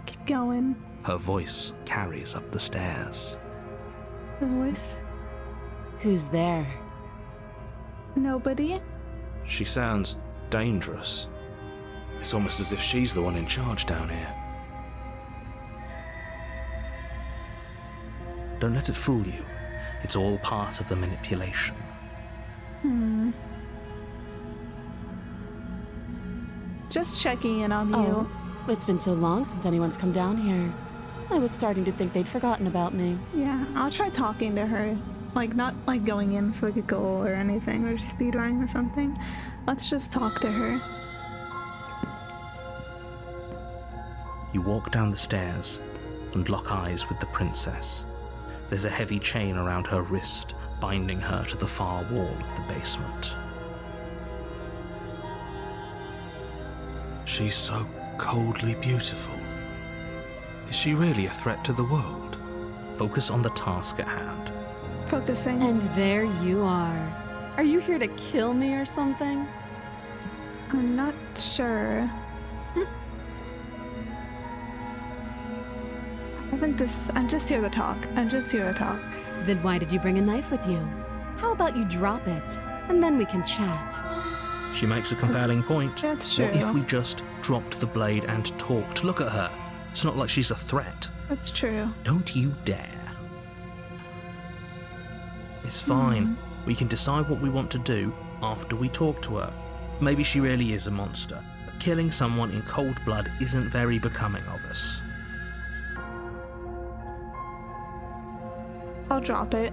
A: Keep going.
B: Her voice carries up the stairs.
A: The voice.
C: Who's there?
A: Nobody.
E: She sounds dangerous. It's almost as if she's the one in charge down here.
B: Don't let it fool you. It's all part of the manipulation.
A: Just checking in on you.
C: Oh, it's been so long since anyone's come down here. I was starting to think they'd forgotten about me.
A: Yeah, I'll try talking to her. Like, not like going in for like a goal or anything, or speedrunning or something. Let's just talk to her.
B: You walk down the stairs and lock eyes with the princess. There's a heavy chain around her wrist, binding her to the far wall of the basement.
E: She's so coldly beautiful. Is she really a threat to the world?
B: Focus on the task at hand.
A: Focusing.
C: And there you are. Are you here to kill me or something?
A: I'm not sure. I'm just here to talk.
C: Then why did you bring a knife with you? How about you drop it, and then we can chat?
B: She makes a compelling point.
A: That's true.
B: What if we just dropped the blade and talked? Look at her. It's not like she's a threat.
A: That's true.
B: Don't you dare. It's fine. We can decide what we want to do after we talk to her. Maybe she really is a monster, but killing someone in cold blood isn't very becoming of us.
A: I'll drop it.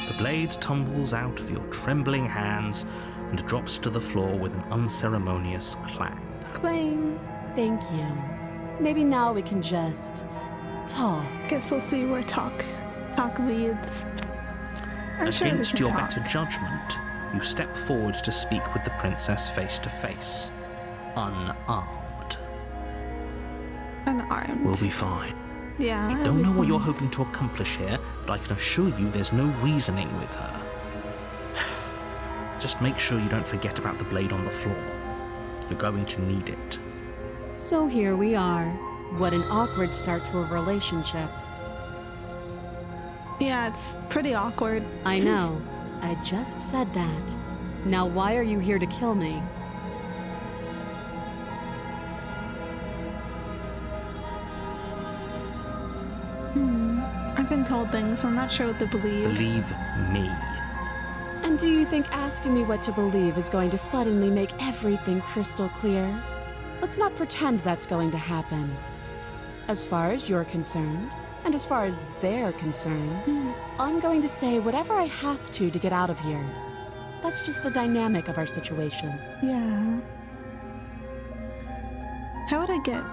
B: The blade tumbles out of your trembling hands and drops to the floor with an unceremonious clang.
A: Clang.
C: Thank you. Maybe now we can just talk.
A: Guess we'll see where talk leads. I'm sure we
B: Against
A: can
B: your
A: talk.
B: better judgment, you step forward to speak with the princess face to face, unarmed.
A: Unarmed.
B: We'll be fine.
A: Yeah.
B: I don't know what you're hoping to accomplish here, but I can assure you there's no reasoning with her. Just make sure you don't forget about the blade on the floor. You're going to need it.
C: So here we are. What an awkward start to a relationship.
A: Yeah, it's pretty awkward.
C: I know. I just said that. Now why are you here to kill me?
A: I've been told things, so I'm not sure what to believe.
B: Believe me.
C: And do you think asking me what to believe is going to suddenly make everything crystal clear? Let's not pretend that's going to happen. As far as you're concerned, and as far as they're concerned, I'm going to say whatever I have to get out of here. That's just the dynamic of our situation.
A: Yeah. How would I get...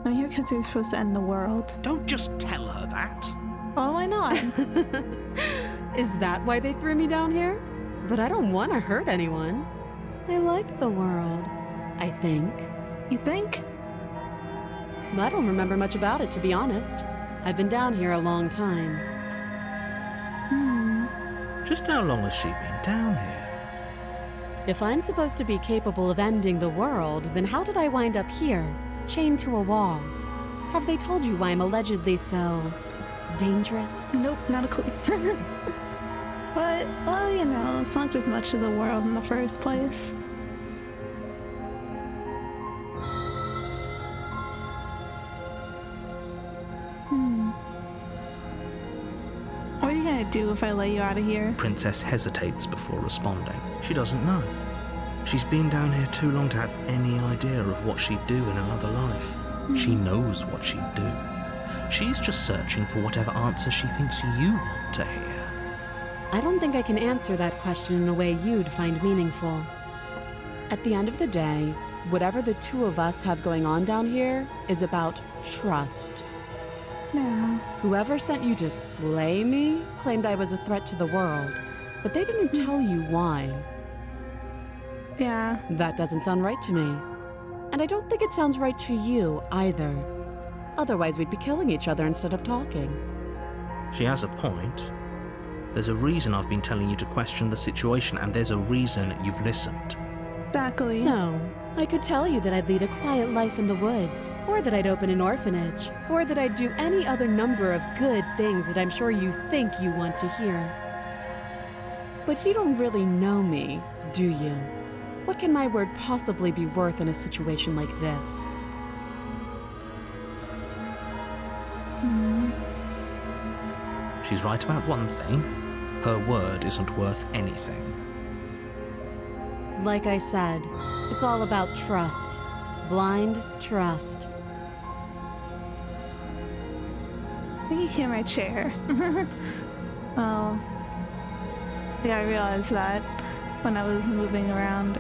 A: I'm here because you're supposed to end the world.
B: Don't just tell her that.
A: Oh, why not?
C: Is that why they threw me down here? But I don't want to hurt anyone. I like the world, I think.
A: You think?
C: I don't remember much about it, to be honest. I've been down here a long time.
B: Just how long has she been down here?
C: If I'm supposed to be capable of ending the world, then how did I wind up here, chained to a wall? Have they told you why I'm allegedly so... dangerous?
A: Nope, not a clue. But, well, you know, it's not just much of the world in the first place. What are you gonna do if I let you out of here?
B: Princess hesitates before responding.
E: She doesn't know. She's been down here too long to have any idea of what she'd do in another life.
B: She knows what she'd do. She's just searching for whatever answer she thinks you want to hear.
C: I don't think I can answer that question in a way you'd find meaningful. At the end of the day, whatever the two of us have going on down here is about trust.
A: Yeah.
C: Whoever sent you to slay me claimed I was a threat to the world, but they didn't tell you why.
A: Yeah.
C: That doesn't sound right to me. And I don't think it sounds right to you either. Otherwise, we'd be killing each other instead of talking.
B: She has a point. There's a reason I've been telling you to question the situation, and there's a reason you've listened.
A: Exactly.
C: So, I could tell you that I'd lead a quiet life in the woods, or that I'd open an orphanage, or that I'd do any other number of good things that I'm sure you think you want to hear. But you don't really know me, do you? What can my word possibly be worth in a situation like this?
B: She's right about one thing. Her word isn't worth anything.
C: Like I said, it's all about trust. Blind trust.
A: I think you hear my chair. Oh. Yeah, I realized that when I was moving around.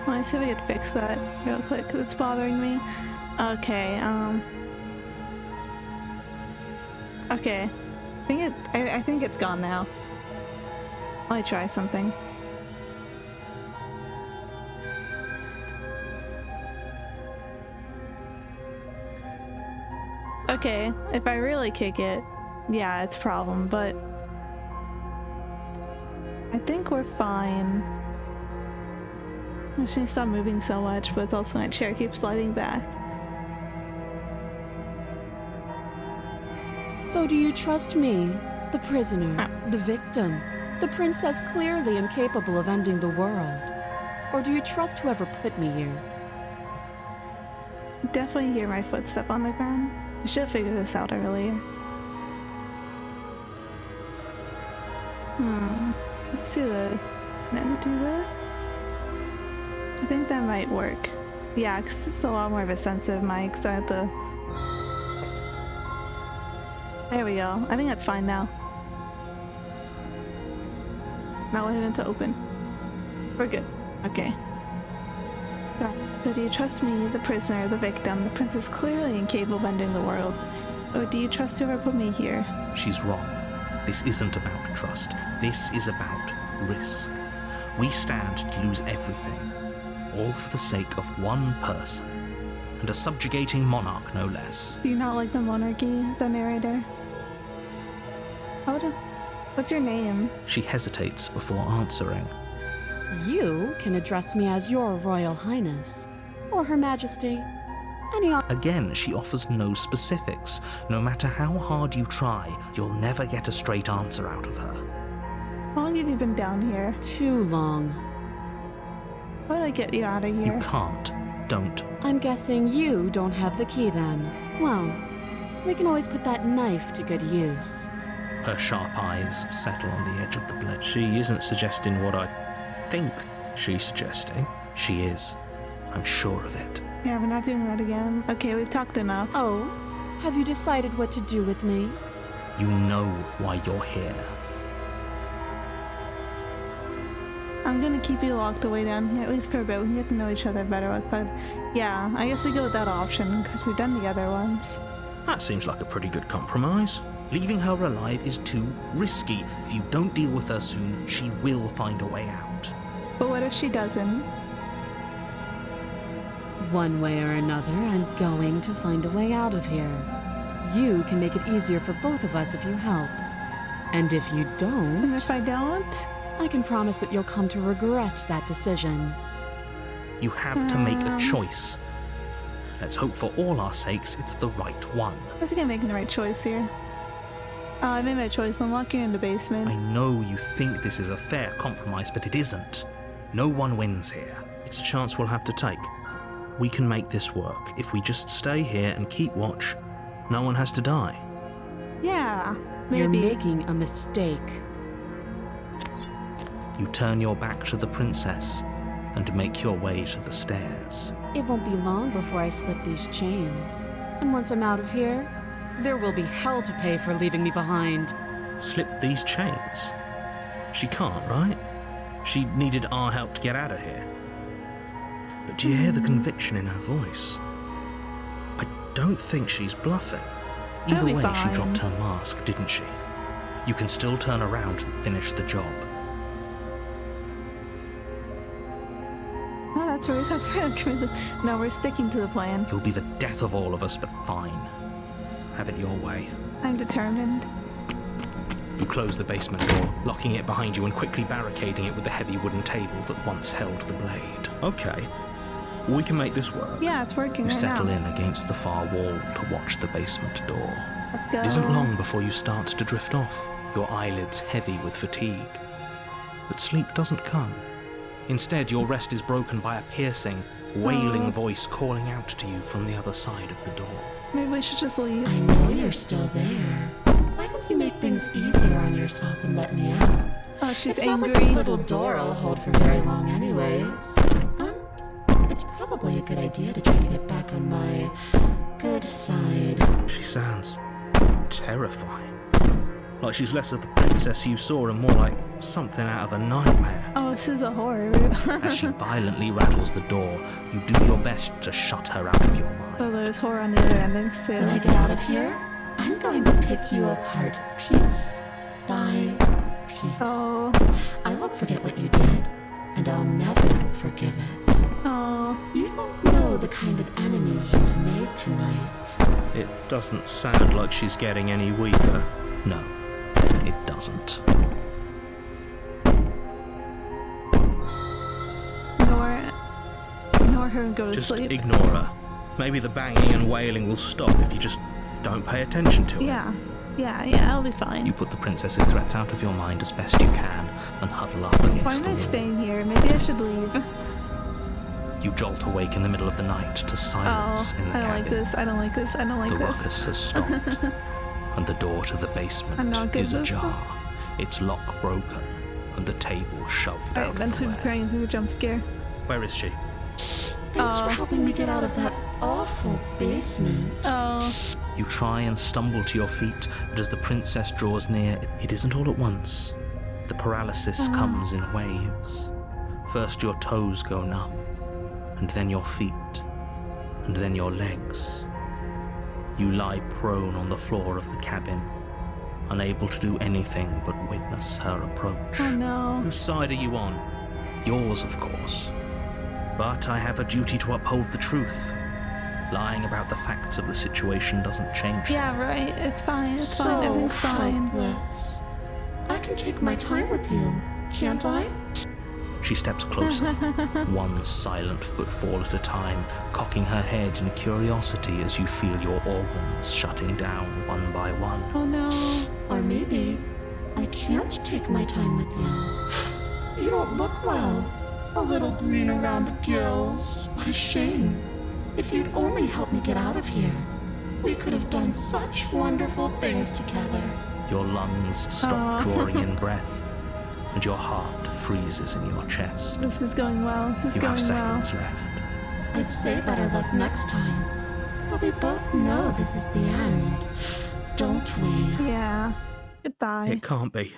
A: Let me see if we can fix that real quick, because it's bothering me. Okay, okay. I think it's gone now. Let me try something. Okay, if I really kick it, yeah, it's a problem, but I think we're fine. I just need to stop moving so much, but it's also my chair keeps sliding back.
C: So do you trust me, the prisoner, the victim, the princess clearly incapable of ending the world? Or do you trust whoever put me here?
A: Definitely hear my footstep on the ground. I should have figured this out earlier. Let's do the... Then do that? I think that might work. Yeah, because it's a lot more of a sensitive mic, so I have to... There we go. I think that's fine now. Now we're going to open. We're good. Okay. Yeah. So do you trust me, the prisoner, the victim, the princess clearly incapable of ending the world? Or do you trust whoever put me here?
B: She's wrong. This isn't about trust. This is about risk. We stand to lose everything, all for the sake of one person, and a subjugating monarch, no less.
A: Do you not like the monarchy, the narrator? What's your name?
B: She hesitates before answering.
C: You can address me as your Royal Highness, or Her Majesty.
B: Again, she offers no specifics. No matter how hard you try, you'll never get a straight answer out of her.
A: How long have you been down here?
C: Too long.
A: How did I get you out of here?
B: You can't. Don't.
C: I'm guessing you don't have the key then. Well, we can always put that knife to good use.
B: Her sharp eyes settle on the edge of the blade. She isn't suggesting what I think she's suggesting. She is. I'm sure of it.
A: Yeah, we're not doing that again. Okay, we've talked enough.
C: Oh, have you decided what to do with me?
B: You know why you're here.
A: I'm gonna keep you locked away down here, at least for a bit. We can get to know each other better, but yeah, I guess we go with that option, because we've done the other ones.
B: That seems like a pretty good compromise. Leaving her alive is too risky. If you don't deal with her soon, she will find a way out.
A: But what if she doesn't?
C: One way or another, I'm going to find a way out of here. You can make it easier for both of us if you help. And if you don't...
A: And if I don't?
C: I can promise that you'll come to regret that decision.
B: You have to make a choice. Let's hope for all our sakes it's the right one.
A: I think I'm making the right choice here. I made my choice. I'm locking you in the basement.
B: I know you think this is a fair compromise, but it isn't. No one wins here. It's a chance we'll have to take. we can make this work. If we just stay here and keep watch, no one has to die.
A: Yeah,
C: You're
A: maybe.
C: making a mistake.
B: You turn your back to the princess and make your way to the stairs.
C: It won't be long before I slip these chains. And once I'm out of here, there will be hell to pay for leaving me behind.
B: Slip these chains? She can't, right? She needed our help to get out of here. But do you hear the conviction in her voice? I don't think she's bluffing.
A: That'll
B: Either
A: be
B: way, she
A: fine.
B: dropped her mask, didn't she? You can still turn around and finish the job.
A: Oh, that's right. No, we're sticking to the plan.
B: You'll be the death of all of us, but fine. Have it your way.
A: I'm determined.
B: You close the basement door, locking it behind you and quickly barricading it with the heavy wooden table that once held the blade. Okay, we can make this work.
A: Yeah, it's working
B: You
A: right
B: settle
A: now.
B: in against the far wall to watch the basement door.
A: Let's go.
B: It isn't long before you start to drift off, your eyelids heavy with fatigue. But sleep doesn't come. Instead, your rest is broken by a piercing, wailing voice calling out to you from the other side of the door.
A: Maybe we should just leave.
D: I know you're still there. Why don't you make things easier on yourself and let me out?
A: Oh, she's
D: It's not
A: angry.
D: like this little door will hold for very long anyways. It's probably a good idea to try to get back on my good side.
B: She sounds terrifying. Like she's less of the princess you saw and more like something out of a nightmare.
A: Oh, this is a horror.
B: As she violently rattles the door, you do your best to shut her out of your mind.
A: Oh, there's horror on the other endings too.
D: When I get out of here, I'm going to pick you apart piece by piece.
A: Oh,
D: I won't forget what you did, and I'll never forgive it.
A: oh.
D: You don't know the kind of enemy you've made tonight.
B: It doesn't sound like she's getting any weaker. No, it doesn't.
A: Ignore her and go to
B: Just
A: sleep.
B: ignore her. Maybe the banging and wailing will stop if you just don't pay attention to it.
A: Yeah, I'll be fine.
B: You put the princess's threats out of your mind as best you can and huddle up against
A: Why am
B: the
A: I
B: wall.
A: staying here? Maybe I should leave.
B: You jolt awake in the middle of the night to silence in the
A: I don't
B: cabin.
A: like this. I don't like this. I don't like
B: The
A: this.
B: ruckus has stopped, and the door to the
A: I'm
B: basement
A: not good
B: is
A: with
B: ajar. Its lock broken, and the table shoved
A: Alright,
B: out of
A: mentally
B: the way.
A: preparing for the jump scare.
B: Where is she?
D: Thanks for helping me get out of that awful basement.
A: Oh,
B: You try and stumble to your feet, but as the princess draws near, it isn't all at once. The paralysis comes in waves. First your toes go numb, and then your feet, and then your legs. You lie prone on the floor of the cabin, unable to do anything but witness her approach.
A: oh no.
B: Whose side are you on? Yours, of course. But I have a duty to uphold the truth. Lying about the facts of the situation doesn't change.
A: Yeah, right. It's fine. It's
D: So
A: fine. Everything's fine.
D: helpless. I can take my time with you, can't I?
B: She steps closer, one silent footfall at a time, cocking her head in curiosity as you feel your organs shutting down one by one.
A: Oh no.
D: Or maybe I can't take my time with you. You don't look well. A little green around the gills. What a shame. If you'd only helped me get out of here, we could have done such wonderful things together.
B: Your lungs stop
A: Oh.
B: drawing in breath, and your heart freezes in your chest.
A: This is going well. This is
B: You
A: going
B: have
A: well.
B: seconds left.
D: I'd say better luck next time. But we both know this is the end, don't we?
A: Yeah. Goodbye.
B: It can't be.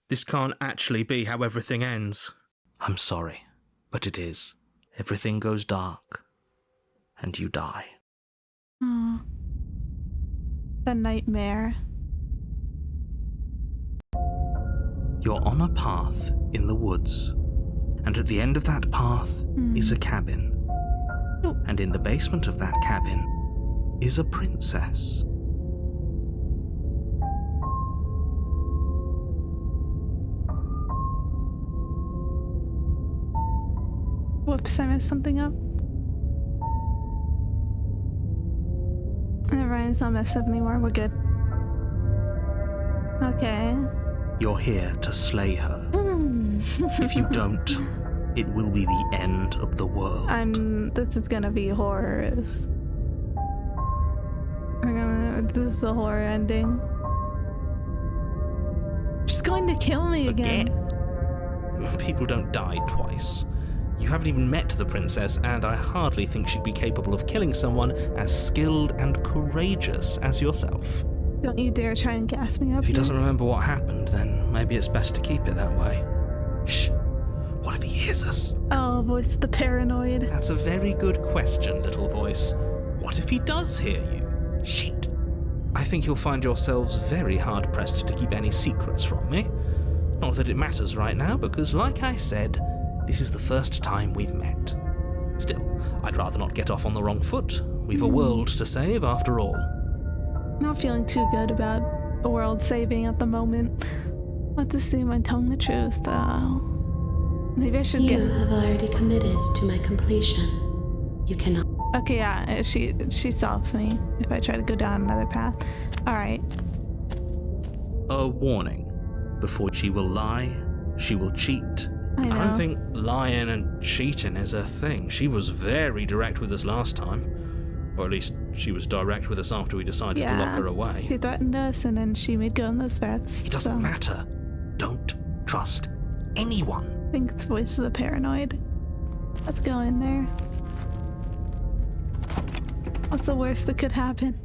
B: This can't actually be how everything ends. I'm sorry, but it is. Everything goes dark, and you die.
A: Oh. The nightmare.
B: You're on a path in the woods, and at the end of that path is a cabin.
A: Oh.
B: And in the basement of that cabin is a princess.
A: Whoops, I messed something up. Never mind, it's not messed up anymore. We're good. Okay.
B: You're here to slay her. If you don't, it will be the end of the world.
A: This is gonna be horror. This is a horror ending. She's going to kill me again.
B: People don't die twice. You haven't even met the princess, and I hardly think she'd be capable of killing someone as skilled and courageous as yourself.
A: Don't you dare try and gas me up.
E: If he doesn't remember what happened, then maybe it's best to keep it that way.
B: Shh. What if he hears us?
A: Oh, voice of the paranoid.
B: That's a very good question, little voice. What if he does hear you? Shit. I think you'll find yourselves very hard-pressed to keep any secrets from me. Not that it matters right now, because like I said, this is the first time we've met. Still, I'd rather not get off on the wrong foot. We've a world to save, after all.
A: Not feeling too good about a world saving at the moment. Let's assume I told the truth, though. Maybe I should
D: You have already committed to my completion. You cannot.
A: Okay, yeah, she stops me if I try to go down another path. Alright.
B: A warning. Before she will lie, she will cheat.
A: I know.
E: I don't think lying and cheating is a thing. She was very direct with us last time. Or at least she was direct with us after we decided to lock her away.
A: She threatened us and then she made good on those threats.
B: It doesn't matter. Don't trust anyone.
A: I think it's voice of the paranoid. Let's go in there. What's the worst that could happen?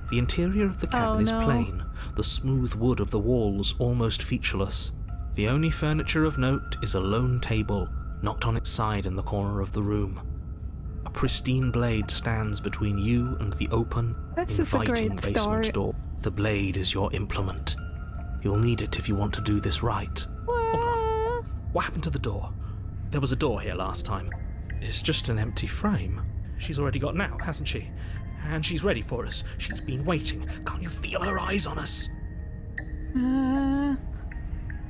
B: The interior of the cabin is plain, the smooth wood of the walls almost featureless. The only furniture of note is a lone table, knocked on its side in the corner of the room. A pristine blade stands between you and the open, inviting basement door. The blade is your implement. You'll need it if you want to do this right. Hold on. What happened to the door? There was a door here last time.
E: It's just an empty frame.
B: She's already got out, hasn't she? And she's ready for us. She's been waiting. Can't you feel her eyes on us? I'm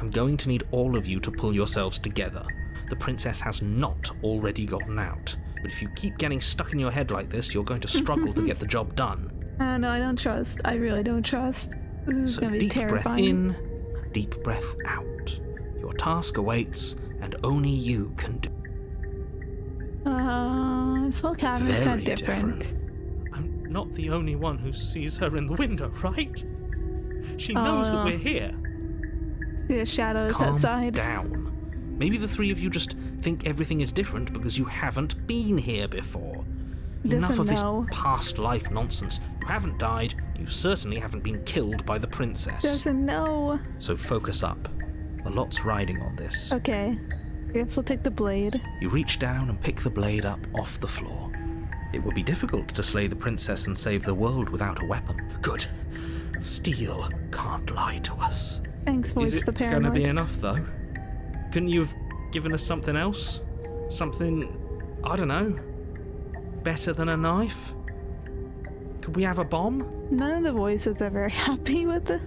B: going to need all of you to pull yourselves together. The princess has not already gotten out. But if you keep getting stuck in your head like this, you're going to struggle to get the job done.
A: No, I don't trust. I really don't trust. This is going to be terrifying.
B: Deep breath in, deep breath out. Your task awaits, and only you can do.
A: This whole cabin is kind of different.
B: I'm not the only one who sees her in the window, right? She knows that we're here.
A: The shadows
B: Calm
A: outside.
B: down. Maybe the three of you just think everything is different because you haven't been here before. Enough of this past life nonsense. You haven't died. You certainly haven't been killed by the princess.
A: Doesn't know.
B: So focus up. A lot's riding on this.
A: Okay. I guess we'll take the blade.
B: You reach down and pick the blade up off the floor. It would be difficult to slay the princess and save the world without a weapon. Good. Steel can't lie to us.
A: Thanks, voice
E: Is it
A: the paranoid.
E: gonna be enough, though?
B: Couldn't you have given us something else? Something, I don't know, better than a knife? Could we have a bomb?
A: None of the voices are very happy with the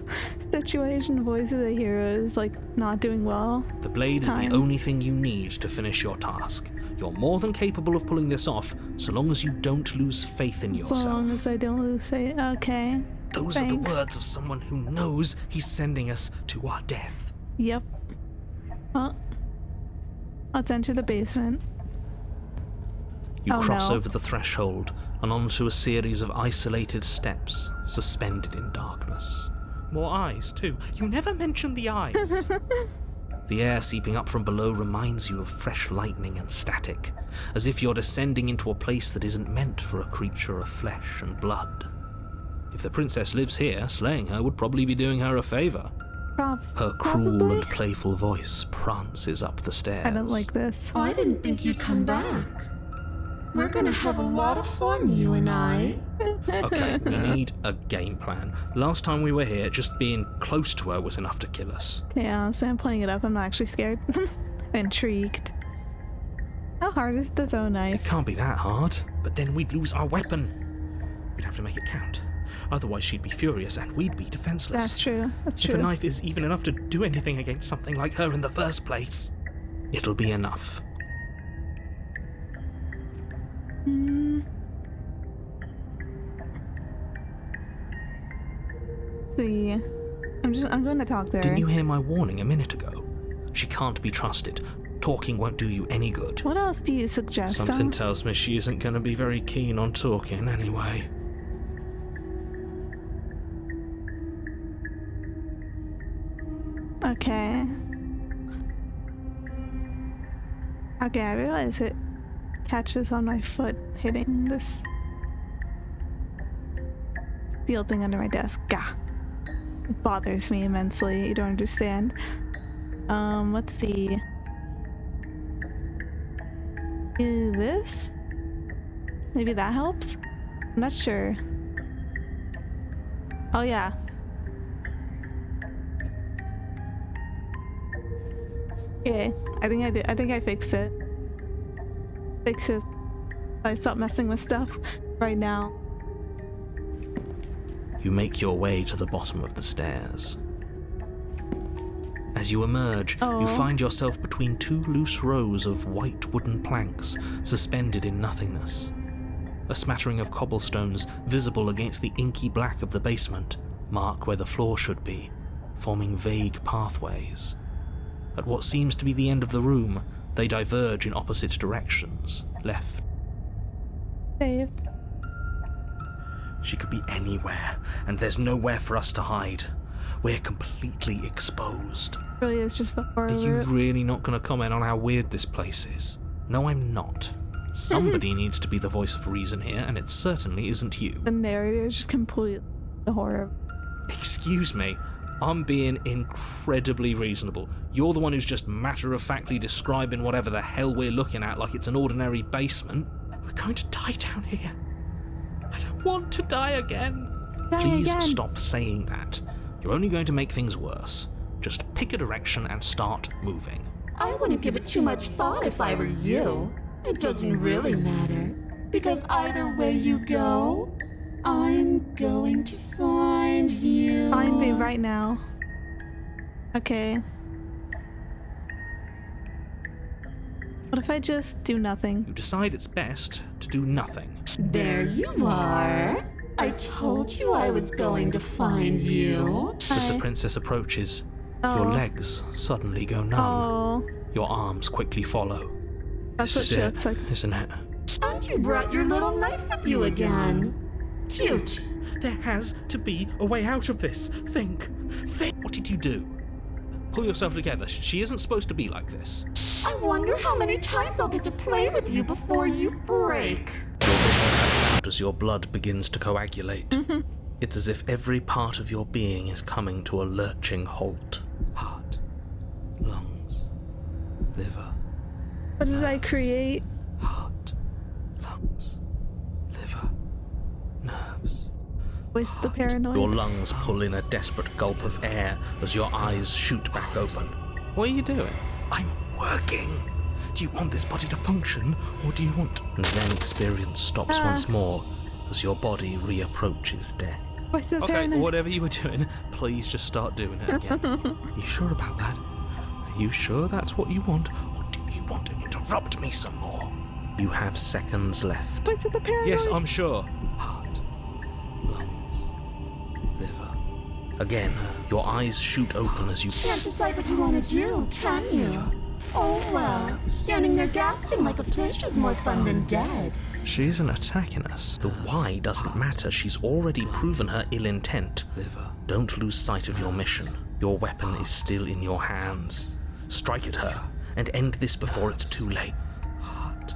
A: situation. The voice of the hero is like not doing well.
B: The blade is the only thing you need to finish your task. You're more than capable of pulling this off, so long as you don't lose faith in yourself.
A: So long as I don't lose faith. Okay.
B: Those are the words of someone who knows he's sending us to our death.
A: Yep. Well, let's enter the basement.
B: You cross over the threshold and onto a series of isolated steps, suspended in darkness. More eyes, too. You never mentioned the eyes. The air seeping up from below reminds you of fresh lightning and static, as if you're descending into a place that isn't meant for a creature of flesh and blood. If the princess lives here, slaying her would probably be doing her a favor. Her cruel and playful voice prances up the stairs.
A: I don't like this.
F: I didn't think you'd come back. We're gonna have a lot of fun, you and I.
B: Okay, we need a game plan. Last time we were here, just being close to her was enough to kill us.
A: Okay, honestly, I'm playing it up. I'm not actually scared. Intrigued. How hard is the throw knife?
B: It can't be that hard, but then we'd lose our weapon. We'd have to make it count. Otherwise she'd be furious and we'd be defenseless.
A: That's true. That's true.
B: If a knife is even enough to do anything against something like her in the first place, it'll be enough.
A: See, I'm going to talk there.
B: Didn't you hear my warning a minute ago? She can't be trusted.
E: Talking won't do you any good.
A: What else do you suggest?
E: Something tells me she isn't going to be very keen on talking anyway.
A: Okay. Okay, I realize it catches on my foot hitting this steel thing under my desk. Gah. It bothers me immensely. You don't understand. Let's see. This? Maybe that helps? I'm not sure. Oh yeah. Okay, I think I did. I think I fixed it. Fix it. I stop messing with stuff right now.
E: You make your way to the bottom of the stairs. As you emerge, you find yourself between two loose rows of white wooden planks suspended in nothingness. A smattering of cobblestones visible against the inky black of the basement mark where the floor should be, forming vague pathways. At what seems to be the end of the room, they diverge in opposite directions, left.
A: Save.
E: She could be anywhere, and there's nowhere for us to hide. We're completely exposed.
A: Really is just the horror.
E: Are you really not going to comment on how weird this place is? No, I'm not. Somebody needs to be the voice of reason here, and it certainly isn't you.
A: The narrator is just completely the horror.
E: Excuse me, I'm being incredibly reasonable. You're the one who's just matter-of-factly describing whatever the hell we're looking at like it's an ordinary basement. We're going to die down here. I don't want to die again. Please stop saying that. You're only going to make things worse. Just pick a direction and start moving.
F: I wouldn't give it too much thought if I were you. It doesn't really matter, because either way you go, I'm going to find you.
A: Find me right now. Okay. What if I just do nothing?
E: You decide it's best to do nothing.
F: There you are. I told you I was going to find you.
E: As the princess approaches, your legs suddenly go numb. Your arms quickly follow.
A: That's what she looks like.
E: Isn't it?
F: And you brought your little knife with you again. Cute.
E: There has to be a way out of this. Think. What did you do? Pull yourself together. She isn't supposed to be like this.
F: I wonder how many times I'll get to play with you before you break.
E: Your vision cuts out as your blood begins to coagulate. It's as if every part of your being is coming to a lurching halt. Heart, lungs, liver.
A: What did I create?
E: Heart, lungs, liver, nerves.
A: Voice the paranoid.
E: Your lungs pull in a desperate gulp of air as your eyes shoot back open. What are you doing? I'm working. Do you want this body to function, or do you want... And then experience stops once more as your body reapproaches death.
A: Voice the
E: Okay,
A: paranoid.
E: whatever you were doing, please just start doing it again. You sure about that? Are you sure that's what you want, or do you want to interrupt me some more? You have seconds left.
A: Voice the paranoid.
E: Yes, I'm sure. Heart, lungs, liver. Again, your eyes shoot open as you...
F: Can't decide what you want to do, can you? Oh well, standing there gasping like a fish is more fun than dead.
E: She isn't attacking us. The why doesn't matter. She's already proven her ill intent. Liver. Don't lose sight of your mission. Your weapon is still in your hands. Strike at her and end this before it's too late. Heart.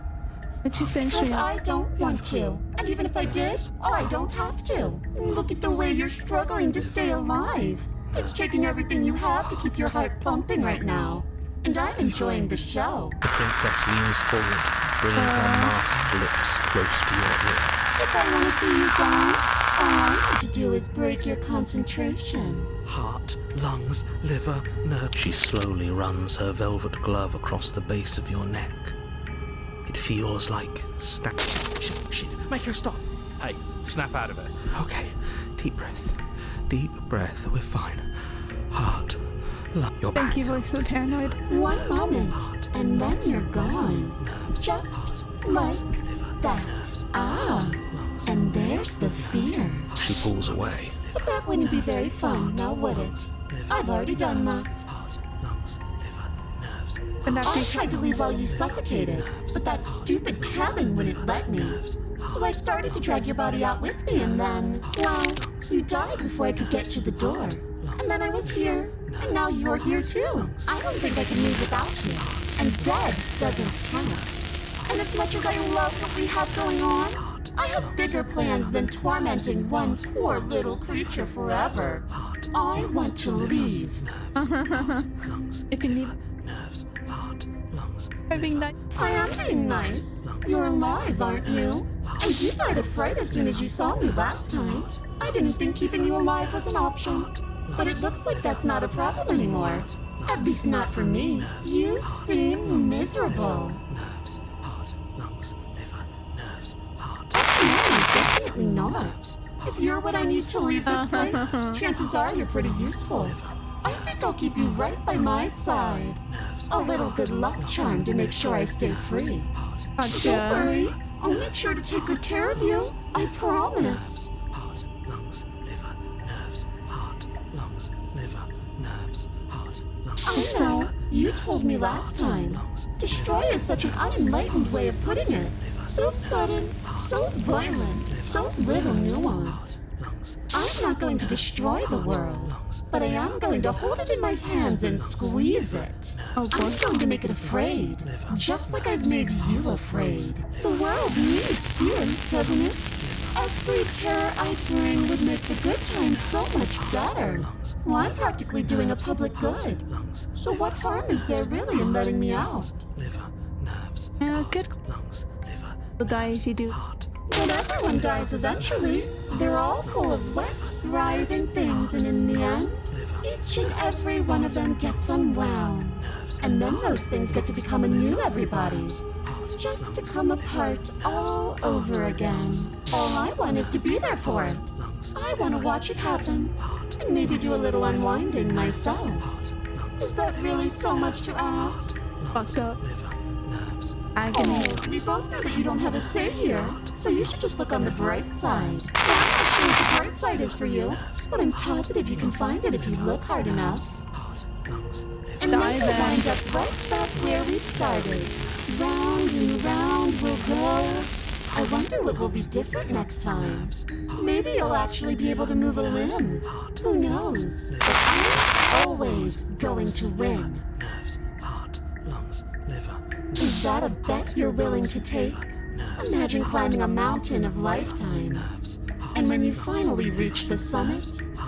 A: Did you finish
F: Because
A: me?
F: I don't want to. And even if I did, I don't have to. Look at the way you're struggling to stay alive. It's taking everything you have to keep your heart pumping right now. And I'm enjoying the show.
E: The princess leans forward, bringing her masked lips close to your ear.
F: If I want to see you gone, all I need to do is break your concentration.
E: Heart, lungs, liver, nerve. She slowly runs her velvet glove across the base of your neck. It feels like Shit, make her stop. Hey, snap out of it. Okay, deep breath. Deep breath, we're fine. Heart, you're back.
A: Thank you, voice of the paranoid.
F: One moment, and then you're gone.
E: Nerves,
F: Just
E: heart,
F: like
E: liver,
F: that.
E: nerves,
F: Ah,
E: lungs,
F: and there's the fear.
E: She pulls away.
F: But that wouldn't be very fun, now would it? I've already done that.
E: Heart, lungs, liver, nerves.
A: And
F: I
A: after
F: tried to leave while you suffocated, but that stupid cabin wouldn't let me. So I started to drag your body out with me, and then, well, you died before I could get to the door. And then I was here, and now you're here too. I don't think I can move without you. And dead doesn't count. And as much as I love what we have going on, I have bigger plans than tormenting one poor little creature forever. I want to leave.
A: if you need I'm being nice.
F: I am being nice. You're alive, aren't you? And you died of fright as soon as you saw me last time. I didn't think keeping you alive was an option. But it looks like that's not a problem anymore. At least not for me. You seem miserable.
E: Nerves, heart, lungs, liver, nerves, heart.
F: No, definitely not. If you're what I need to leave this place, chances are you're pretty useful. I think I'll keep you right by my side. A little good luck charm to make sure I stay free.
A: Gotcha.
F: Don't worry, I'll make sure to take good care of you. I promise.
E: Heart, lungs, liver, nerves, heart, lungs, liver, nerves, heart, lungs.
F: I know, you told me last time. Destroy is such an unenlightened way of putting it. So sudden, so violent, so little nuance. I'm not going to destroy the world, but I am going to hold it in my hands and squeeze it. I'm going to make it afraid, just like I've made you afraid. The world needs fear, doesn't it? Every terror I bring would make the good times so much better. Well, I'm practically doing a public good. So what harm is there really in letting me out?
E: Liver, nerves,
A: Yeah, good.
E: lungs, liver,
A: Will die if you do.
E: heart.
F: But everyone dies eventually. They're all full of wet, writhing things, and in the end, each and every one of them gets unwound. And then those things get to become a new everybody. Just to come apart all over again. All I want is to be there for it. I want to watch it happen. And maybe do a little unwinding myself. Is that really so much to ask?
A: Fucked up.
E: Liver, nerves,
A: Agony.
F: Oh, we both know that you don't have a say here, so you should just look on the bright side. I'm not sure what the bright side is for you, but I'm positive you can find it if you look hard enough.
E: heart, lungs, liver.
F: And then we'll
A: Dive in.
F: wind up right back where we started. Round and round we'll go. I wonder what will be different next time. Maybe you'll actually be able to move a limb. Who knows? But I'm always going to win.
E: Nerves, heart, lungs, liver.
F: Is that a bet you're willing to take? Imagine climbing a mountain of lifetimes. And when you finally reach the summit,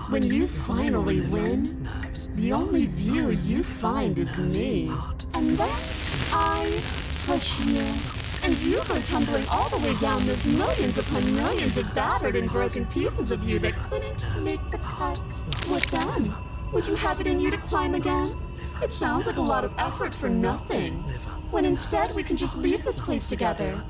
F: when you finally win, the only view you find is me. And then I push you. And you go tumbling all the way down those millions upon millions of battered and broken pieces of you that couldn't make the cut. What then? Would you have it in you to climb again? It sounds like a lot of effort for nothing. When instead we can just leave this place together.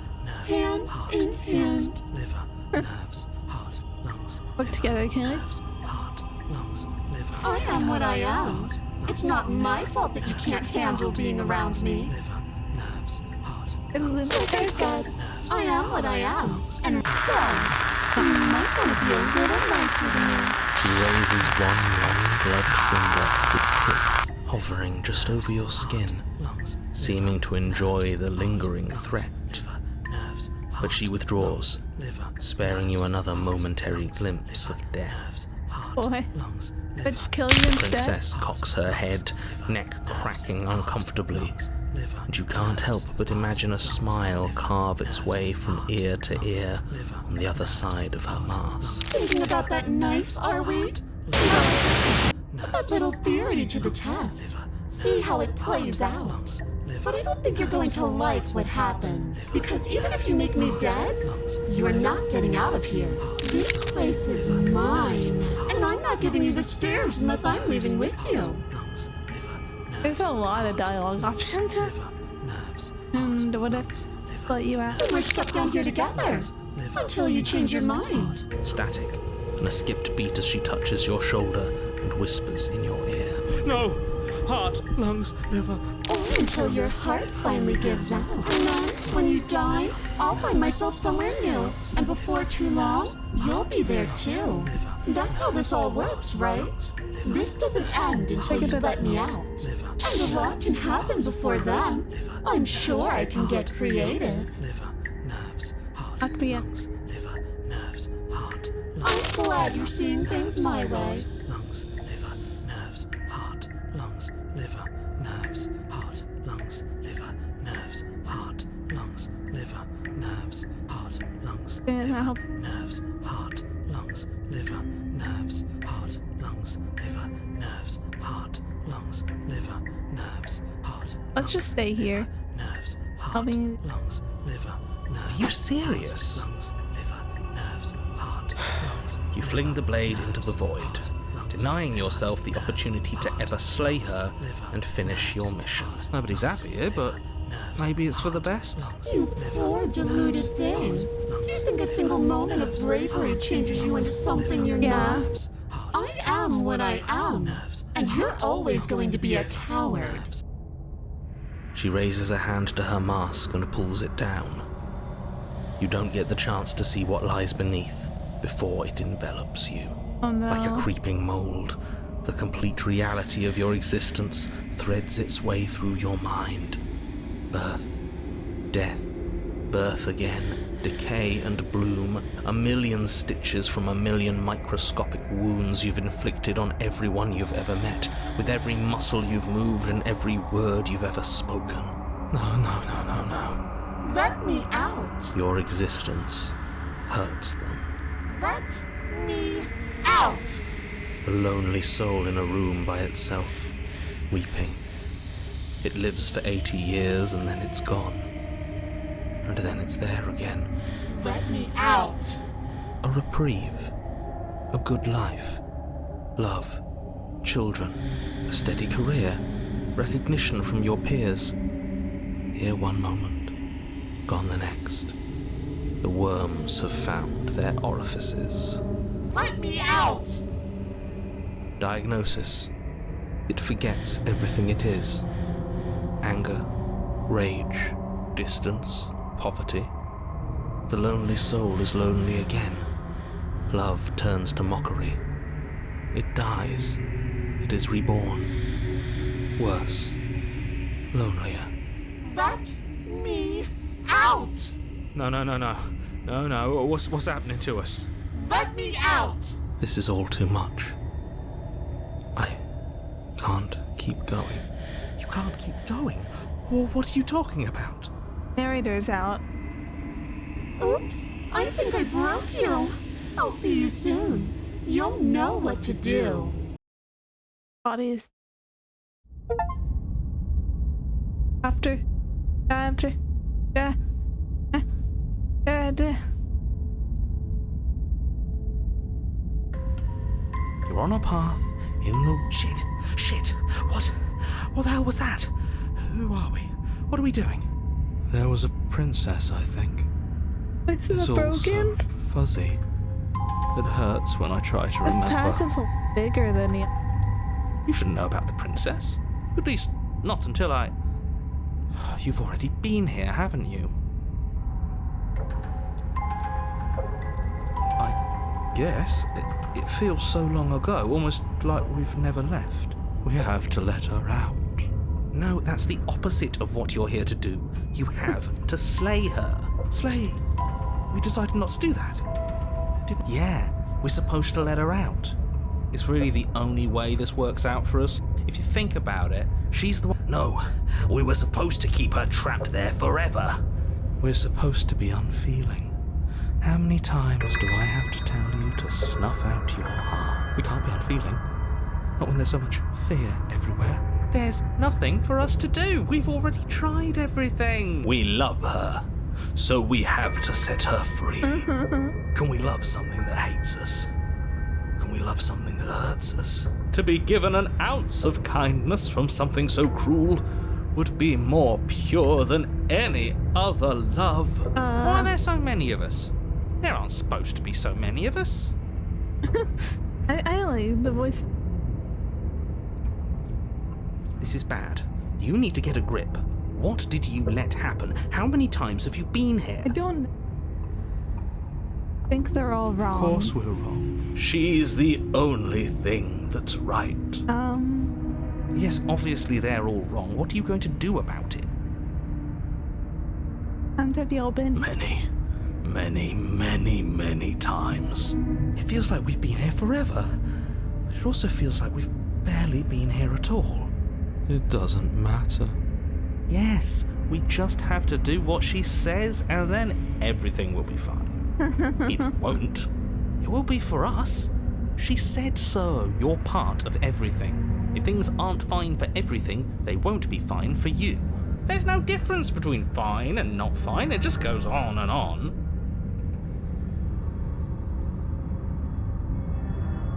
F: Hand in hand.
E: Liver, nerves, heart, lungs,
A: Work together, can
E: heart, lungs, liver.
F: I am what I am. It's not my fault that you can't handle being around me.
E: Liver, nerves, heart.
A: I?
F: Like I said, I am what I am. And so, you might want to be a little nicer to me.
E: He raises one long gloved finger, its tip hovering just over your skin, seeming to enjoy the lingering threat. But she withdraws, sparing you another momentary glimpse of death.
A: Boy. I just kill you instead.
E: Princess cocks her head, neck cracking uncomfortably, and you can't help but imagine a smile carve its way from ear to ear on the other side of her mask.
F: Thinking about that knife, are we? Put that little theory to the test. See how it plays out. But I don't think you're going to like what happens. Because even if you make me dead, you're not getting out of here. This place is mine. And I'm not giving you the stairs unless I'm leaving with you.
A: There's a lot of dialogue options. And what if let you out?
F: We're stuck down here together. Until you change your mind.
E: Static, and a skipped beat as she touches your shoulder and whispers in your ear.
B: No! Heart, lungs, liver.
F: Only until your heart finally gives out. And then When you die, I'll find myself somewhere new. And before too long, you'll be there too. That's how this all works, right? This doesn't end until you let me out. And a lot can happen before then. I'm sure I can get creative.
A: Up here.
F: I'm glad you're seeing things my way.
A: Let's just stay here. I mean,
B: Are you serious? You fling the blade into the void, denying yourself the opportunity to ever slay her and finish your mission.
E: Nobody's happy here, but maybe it's for the best.
F: You poor deluded thing. Do you think a single moment of bravery changes you into something you're not? I am what I am, and you're always going to be a coward.
B: She raises a hand to her mask and pulls it down. You don't get the chance to see what lies beneath before it envelops you.
A: oh no.
B: Like a creeping mold, the complete reality of your existence threads its way through your mind. Birth, death, birth again, decay and bloom, a million stitches from a million microscopic wounds you've inflicted on everyone you've ever met, with every muscle you've moved and every word you've ever spoken. No.
F: Let me out.
B: Your existence hurts them.
F: Let me out.
B: A lonely soul in a room by itself, weeping. It lives for 80 years and then it's gone. And then it's there again.
F: Let me out.
B: A reprieve. A good life. Love. Children. A steady career. Recognition from your peers. Here one moment, gone the next. The worms have found their orifices.
F: Let me out.
B: Diagnosis. It forgets everything it is. Anger, rage, distance, poverty. The lonely soul is lonely again. Love turns to mockery. It dies. It is reborn. Worse. Lonelier.
F: Let me out.
E: No. What's happening to us?
F: Let me out.
B: This is all too much. I can't keep going.
E: You can't keep going. Well, what are you talking about?
A: Narrator's out.
F: Oops, I think I broke you. I'll see you soon. You'll know what to do.
A: Bodies. After.
E: You're on a path in the... Shit. What the hell was that? Who are we? What are we doing?
B: There was a princess, I think.
A: This
B: It's
A: is
B: all
A: broken.
B: so fuzzy. It hurts when I try to
A: This pack
B: remember.
A: is a lot bigger than you.
E: You shouldn't know about the princess. At least, not until I... You've already been here, haven't you?
B: I guess. It feels so long ago, almost like we've never left. We have to let her out.
E: No, that's the opposite of what you're here to do. You have to slay her. Slay? We decided not to do that. Yeah, we're supposed to let her out. It's really the only way this works out for us. If you think about it, she's the one... No, we were supposed to keep her trapped there forever.
B: We're supposed to be unfeeling. How many times do I have to tell you to snuff out your heart?
E: We can't be unfeeling. Not when there's so much fear everywhere. There's nothing for us to do. We've already tried everything.
B: We love her, so we have to set her free. Can we love something that hates us? Can we love something that hurts us?
E: To be given an ounce of kindness from something so cruel would be more pure than any other love. Why are there so many of us? There aren't supposed to be so many of us.
A: I like the voice.
E: This is bad. You need to get a grip.
B: What did you let happen? How many times have you been here?
A: I don't think they're all wrong.
E: Of course we're wrong.
B: She's the only thing that's right. Yes, obviously they're all wrong. What are you going to do about it?
A: And have you all been?
B: Many times. It feels like we've been here forever. But it also feels like we've barely been here at all.
E: It doesn't matter.
B: Yes, we just have to do what she says and then everything will be fine. It won't. It will be for us. She said so. You're part of everything. If things aren't fine for everything, they won't be fine for you. There's no difference between fine and not fine. It just goes on and on.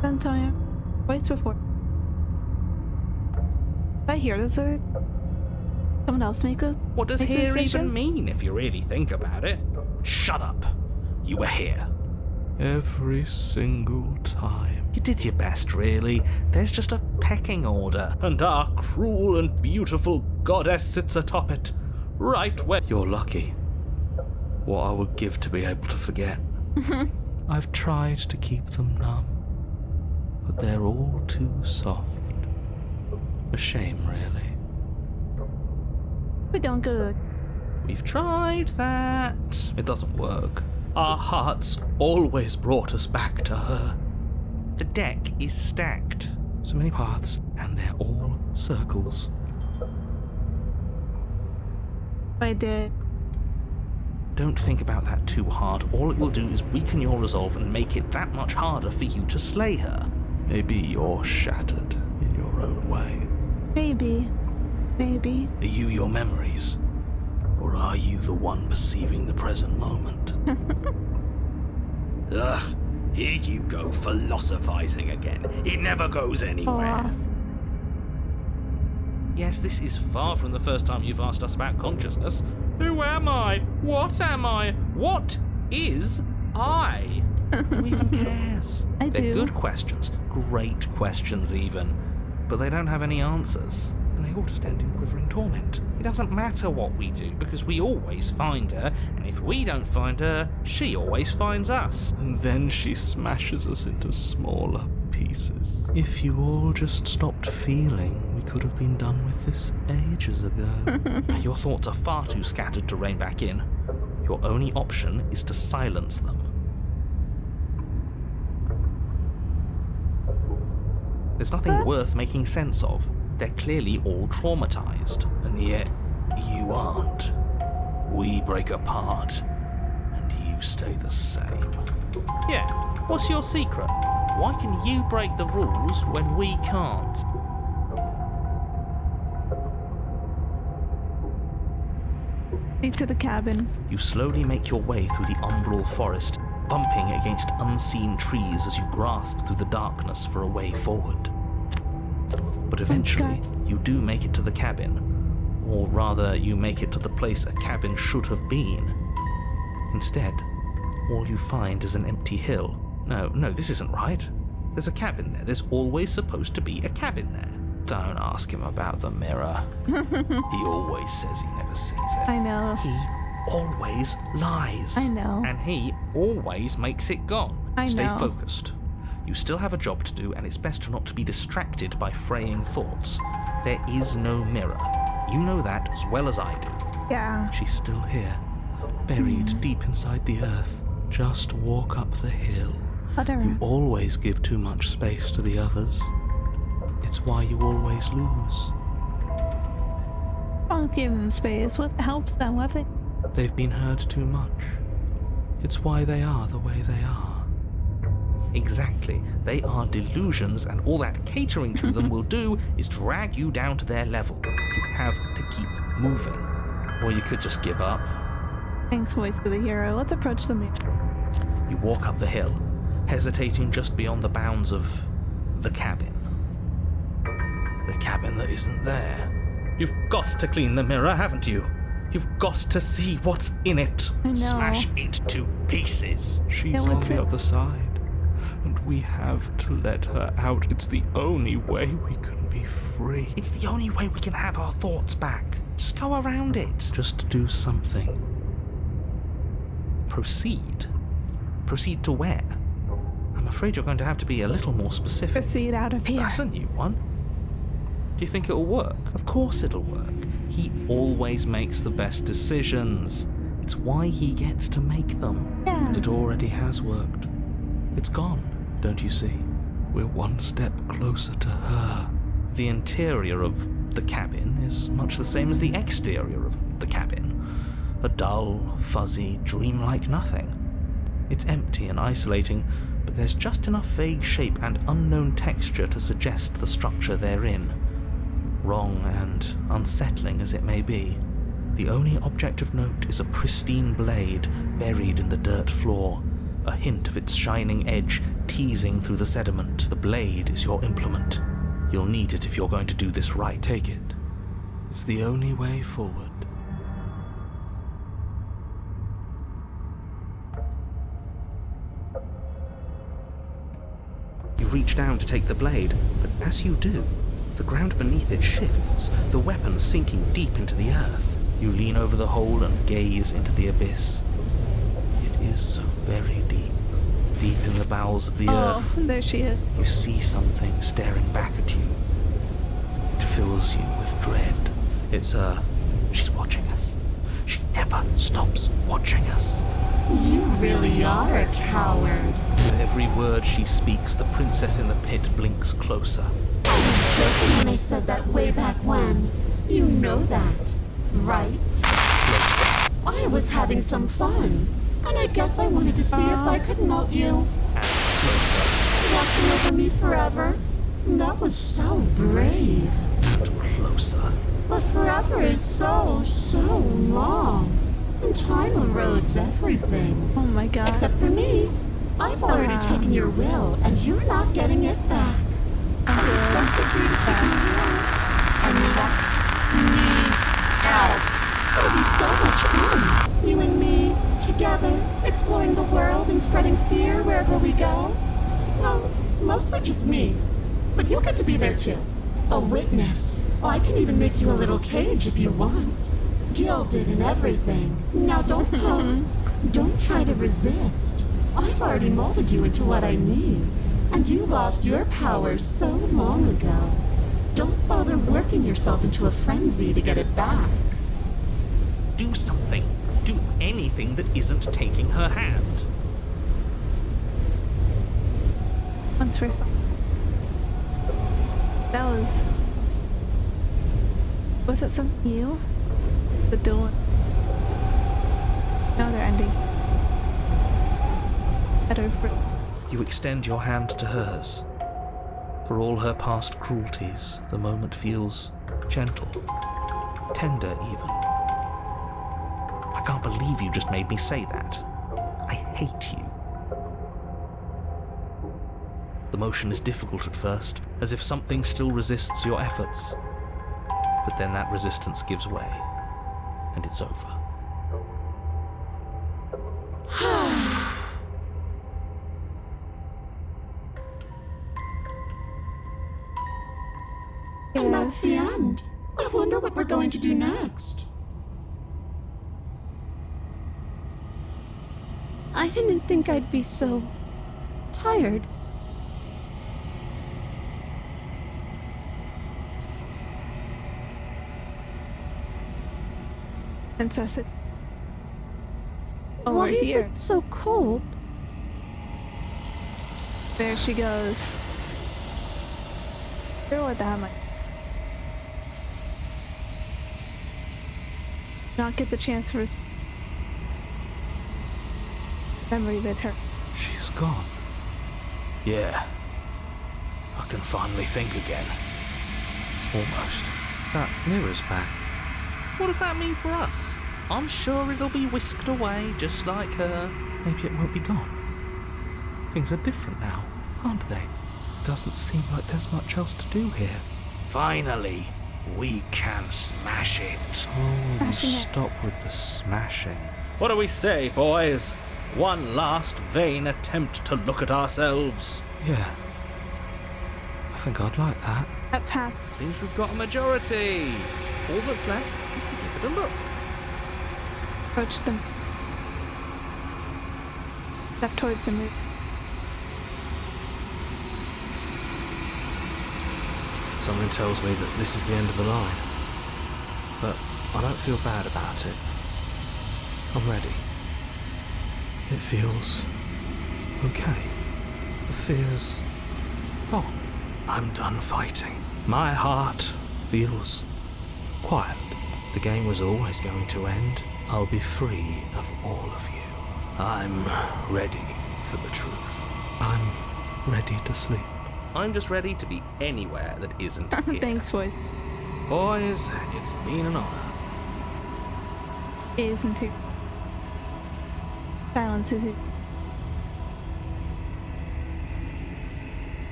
A: Then tell you twice before. Did I hear this or someone else make a
B: What does
A: make a
B: here
A: decision?
B: even mean if you really think about it? Shut up. You were here.
E: Every single time.
B: You did your best, really. There's just a pecking order. And our cruel and beautiful goddess sits atop it. Right where...
E: You're lucky. What I would give to be able to forget. I've tried to keep them numb, but they're all too soft. A shame, really.
A: We don't go to the...
B: We've tried that. It doesn't work. Our hearts always brought us back to her. The deck is stacked.
E: So many paths, and they're all circles.
A: I did.
B: Don't think about that too hard. All it will do is weaken your resolve and make it that much harder for you to slay her.
E: Maybe you're shattered in your own way.
A: Maybe.
B: Are you your memories? Or are you the one perceiving the present moment? Ugh, here you go philosophizing again. It never goes anywhere. Yes, this is far from the first time you've asked us about consciousness. Who am I? What am I? What is I? Who even cares? They're good questions, great questions even, but they don't have any answers. And they all just end in quivering torment. It doesn't matter what we do, because we always find her, and if we don't find her, she always finds us.
E: And then she smashes us into smaller pieces. If you all just stopped feeling, we could have been done with this ages ago.
B: Your thoughts are far too scattered to rein back in. Your only option is to silence them. There's nothing worth making sense of. They're clearly all traumatized. And yet, you aren't. We break apart, and you stay the same. Yeah, what's your secret? Why can you break the rules when we can't?
A: Lead to the cabin.
B: You slowly make your way through the umbral forest, bumping against unseen trees as you grasp through the darkness for a way forward. But eventually, you do make it to the cabin. Or rather, you make it to the place a cabin should have been. Instead, all you find is an empty hill. No, this isn't right. There's a cabin there. There's always supposed to be a cabin there. Don't ask him about the mirror. He always says he never sees it.
A: I know.
B: He always lies.
A: I know.
B: And he always makes it gone.
A: I
B: Stay
A: know.
B: focused. You still have a job to do, and it's best not to be distracted by fraying thoughts. There is no mirror. You know that as well as I do.
A: Yeah.
E: She's still here, buried deep inside the earth. Just walk up the hill.
A: Whatever.
E: You always give too much space to the others. It's why you always lose.
A: Don't give them space. What helps them? What they...
E: They've been hurt too much. It's why they are the way they are.
B: Exactly. They are delusions, and all that catering to them will do is drag you down to their level. You have to keep moving. Or you could just give up.
A: Thanks, voice of the hero. Let's approach the mirror.
B: You walk up the hill, hesitating just beyond the bounds of the cabin. The cabin that isn't there. You've got to clean the mirror, haven't you? You've got to see what's in it.
A: I know.
B: Smash it to pieces.
E: She's
A: Yeah,
E: on
A: what's
E: the
A: it?
E: other side, and we have to let her out. It's the only way we can be free.
B: It's the only way we can have our thoughts back. Just go around it.
E: Just do something.
B: Proceed? Proceed to where? I'm afraid you're going to have to be a little more specific.
A: Proceed out of here.
B: That's a new one. Do you think it'll work? Of course it'll work. He always makes the best decisions. It's why he gets to make them.
A: Yeah.
E: And it already has worked. It's gone, don't you see? We're one step closer to her.
B: The interior of the cabin is much the same as the exterior of the cabin. A dull, fuzzy, dreamlike nothing. It's empty and isolating, but there's just enough vague shape and unknown texture to suggest the structure they're in. Wrong and unsettling as it may be, the only object of note is a pristine blade buried in the dirt floor, a hint of its shining edge teasing through the sediment. The blade is your implement. You'll need it if you're going to do this right.
E: Take it. It's the only way forward.
B: You reach down to take the blade, but as you do, the ground beneath it shifts, the weapon sinking deep into the earth. You lean over the hole and gaze into the abyss. It is so very deep, deep in the bowels of the earth.
A: There she is.
B: You see something staring back at you. It fills you with dread. It's her. She's watching us. She never stops watching us.
F: You really are a coward.
B: With every word she speaks, the princess in the pit blinks closer.
F: I was joking when I said that way back when. You know that, right?
B: Closer
F: I was having some fun, and I guess I wanted to see if I could melt you.
B: and closer
F: Watching over me forever. That was so brave.
B: and closer.
F: But forever is so long. And time erodes everything.
A: Oh my god.
F: Except for me. I've already taken your will, and you're not getting it back. All that's left is for you to take me out and let me out. It'll be so much fun. You and me, together, exploring the world and spreading fear wherever we go. Well, mostly just me. But you'll get to be there too. A witness. I can even make you a little cage if you want. Gilded and everything. Now don't pose. Don't try to resist. I've already molded you into what I need. And you lost your power so long ago. Don't bother working yourself into a frenzy to get it back.
B: Do something. Do anything that isn't taking her hand.
A: Once for some. That was. Was that something new? The door. No, they're ending. Better for.
B: You extend your hand to hers. For all her past cruelties, the moment feels gentle, tender even. I can't believe you just made me say that. I hate you. The motion is difficult at first, as if something still resists your efforts. But then that resistance gives way, and it's over.
F: And that's the end. I wonder what we're going to do next.
C: I didn't think I'd be so tired.
A: Princess it. Over
C: Why is
A: here.
C: it so cold?
A: There she goes. Sure what that might. Not get the chance to memory bits her.
B: She's gone. Yeah. I can finally think again. Almost. That mirror's back. What does that mean for us? I'm sure it'll be whisked away just like her.
E: Maybe it won't be gone. Things are different now, aren't they? Doesn't seem like there's much else to do here.
B: Finally, we can smash it.
E: Oh,
A: Smashing it.
E: stop with the smashing.
B: What do we say, boys? One last vain attempt to look at ourselves.
E: Yeah. I think I'd like that.
A: That path.
B: Seems we've got a majority. All that's left is to give it a look.
A: Approach them. Step towards him.
E: Something tells me that this is the end of the line. But I don't feel bad about it. I'm ready. It feels okay. The fear's gone. I'm done fighting. My heart feels quiet. The game was always going to end. I'll be free of all of you. I'm ready for the truth. I'm ready to sleep.
B: I'm just ready to be anywhere that isn't here.
A: Thanks, voice.
B: Boys, it's been an honor.
A: Isn't it? Silence is it.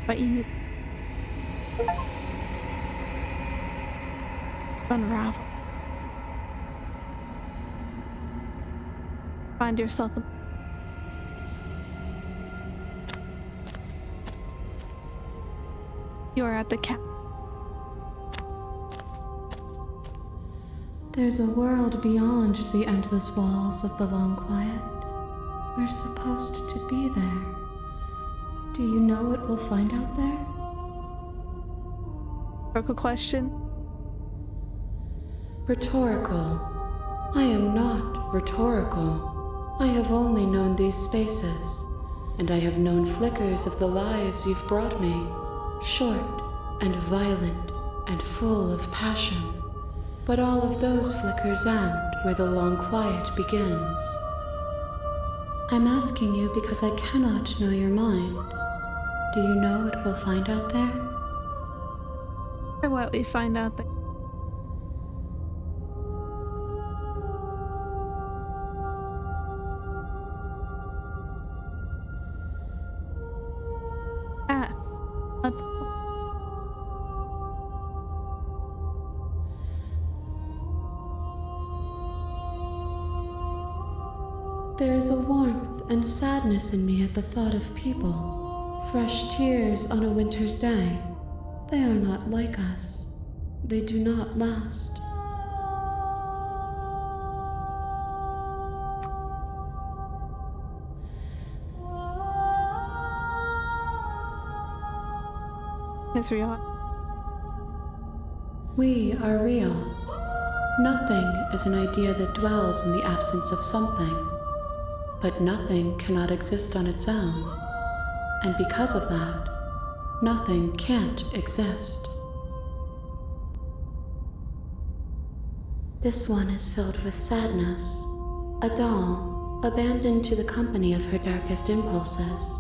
A: But you unravel. Find yourself in you are at the cap.
D: There's a world beyond the endless walls of the long quiet. We're supposed to be there. Do you know what we'll find out there?
A: Rhetorical question.
D: Rhetorical. I am not rhetorical. I have only known these spaces, and I have known flickers of the lives you've brought me. Short and violent and full of passion. But all of those flickers end where the long quiet begins. I'm asking you because I cannot know your mind. Do you know what we'll find out there?
A: Or what we find out that
D: There is a warmth and sadness in me at the thought of people. Fresh tears on a winter's day. They are not like us. They do not last.
A: is real.
D: We are real. Nothing is an idea that dwells in the absence of something. But nothing cannot exist on its own. And because of that, nothing can't exist. This one is filled with sadness. A doll, abandoned to the company of her darkest impulses.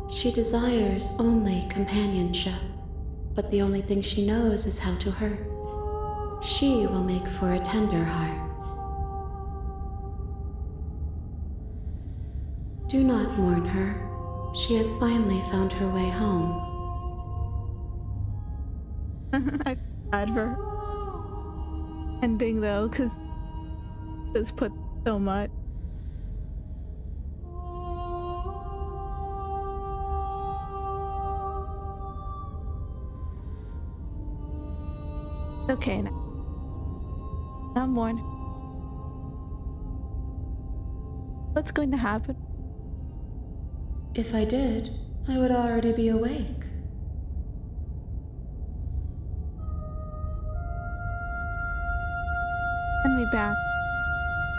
D: She desires only companionship, but the only thing she knows is how to hurt. She will make for a tender heart. Do not mourn her. She has finally found her way home.
A: I bad for ending though, because just put so much. Okay now. Not mourn. What's going to happen?
D: If I did, I would already be awake.
A: Send me back.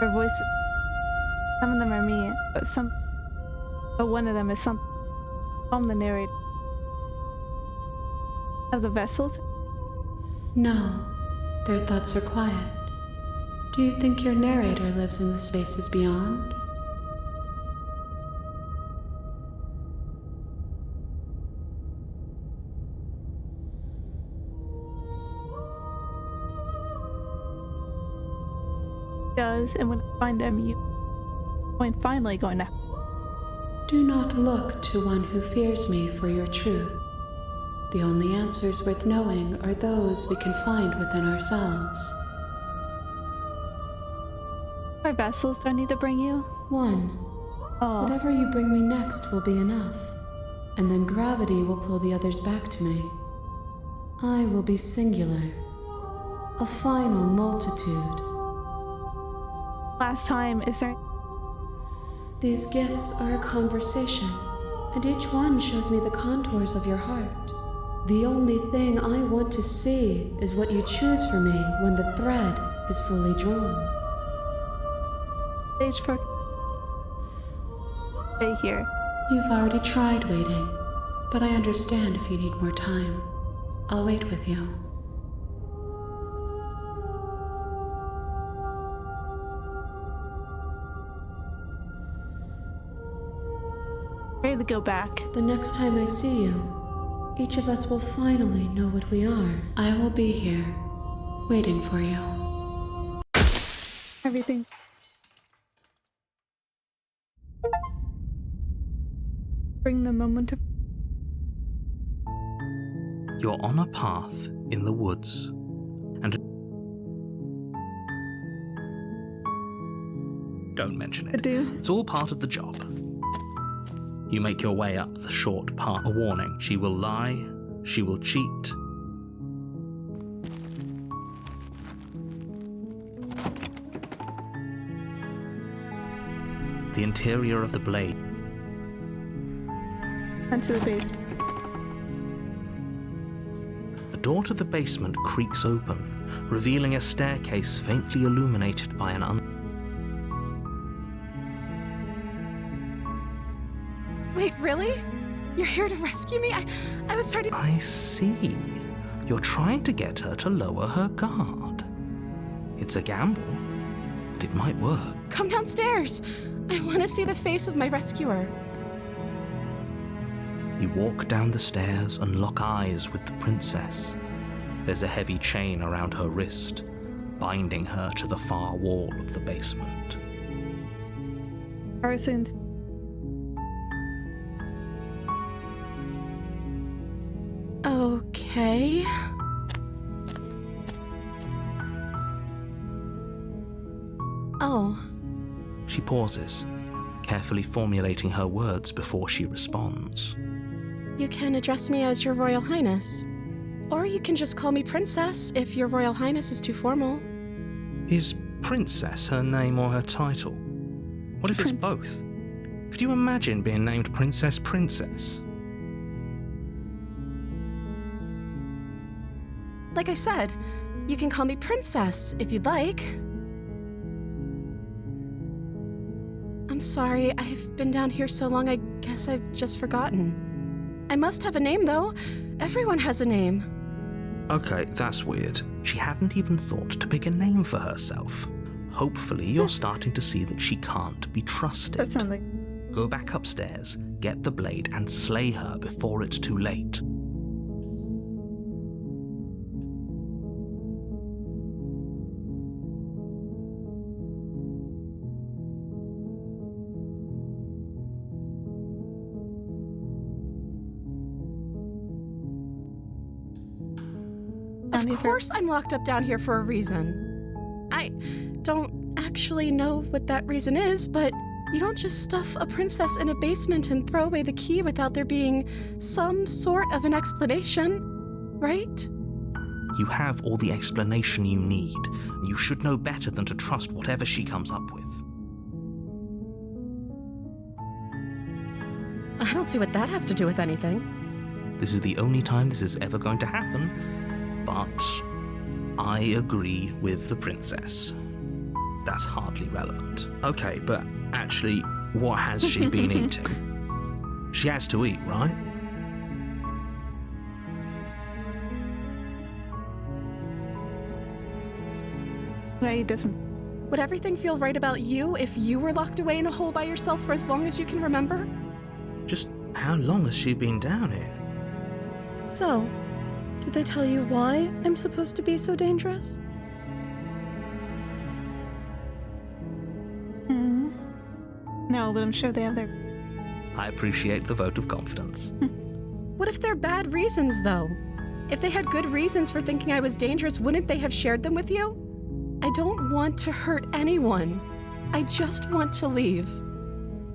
A: Their voices. Some of them are me, but one of them is some. I'm the narrator. Of the vessels?
D: No, their thoughts are quiet. Do you think your narrator lives in the spaces beyond?
A: Does, and when I find them, I'm finally going to.
D: Do not look to one who fears me for your truth. The only answers worth knowing are those we can find within ourselves.
A: What vessels do I need to bring you?
D: One.
A: Oh,
D: Whatever you bring me next will be enough, and then gravity will pull the others back to me. I will be singular. a final multitude.
A: Last time, is there...
D: These gifts are a conversation, and each one shows me the contours of your heart. The only thing I want to see is what you choose for me when the thread is fully drawn.
A: Stage 4... Stay here.
D: You've already tried waiting, but I understand if you need more time. I'll wait with you.
A: Ready to go back.
D: The next time I see you, each of us will finally know what we are. I will be here, waiting for you.
A: Everything. Bring the moment of...
B: You're on a path in the woods, and don't mention it.
A: I do.
B: It's all part of the job. You make your way up the short path. A warning: she will lie, she will cheat. The interior of the blade.
A: Onto the base.
B: The door to the basement creaks open, revealing a staircase faintly illuminated by an
C: Wait, really? You're here to rescue me? I was starting...
B: I see. You're trying to get her to lower her guard. It's a gamble, but it might work.
C: Come downstairs. I want to see the face of my rescuer.
B: You walk down the stairs and lock eyes with the princess. There's a heavy chain around her wrist, binding her to the far wall of the basement.
A: Arsene.
C: Okay. Oh.
B: She pauses, carefully formulating her words before she responds.
C: You can address me as Your Royal Highness. Or you can just call me Princess if Your Royal Highness is too formal.
B: Is Princess her name or her title? What if it's both? Could you imagine being named Princess?
C: Like I said, you can call me Princess if you'd like. I'm sorry, I've been down here so long, I guess I've just forgotten. I must have a name, though. Everyone has a name.
B: Okay, that's weird. She hadn't even thought to pick a name for herself. Hopefully, you're starting to see that she can't be trusted.
A: That sounds like...
B: Go back upstairs, get the blade, and slay her before it's too late.
C: Of course I'm locked up down here for a reason. I don't actually know what that reason is, but you don't just stuff a princess in a basement and throw away the key without there being some sort of an explanation, right?
B: You have all the explanation you need. You should know better than to trust whatever she comes up with.
C: I don't see what that has to do with anything.
B: This is the only time this is ever going to happen, but I agree with the princess. That's hardly relevant. Okay, but actually, what has she been eating? She has to eat, right?
A: Right, doesn't...
C: Would everything feel right about you if you were locked away in a hole by yourself for as long as you can remember?
B: Just how long has she been down here?
C: So, did they tell you why I'm supposed to be so dangerous?
A: No, but I'm sure they have their...
B: I appreciate the vote of confidence.
C: What if they're bad reasons, though? If they had good reasons for thinking I was dangerous, wouldn't they have shared them with you? I don't want to hurt anyone. I just want to leave.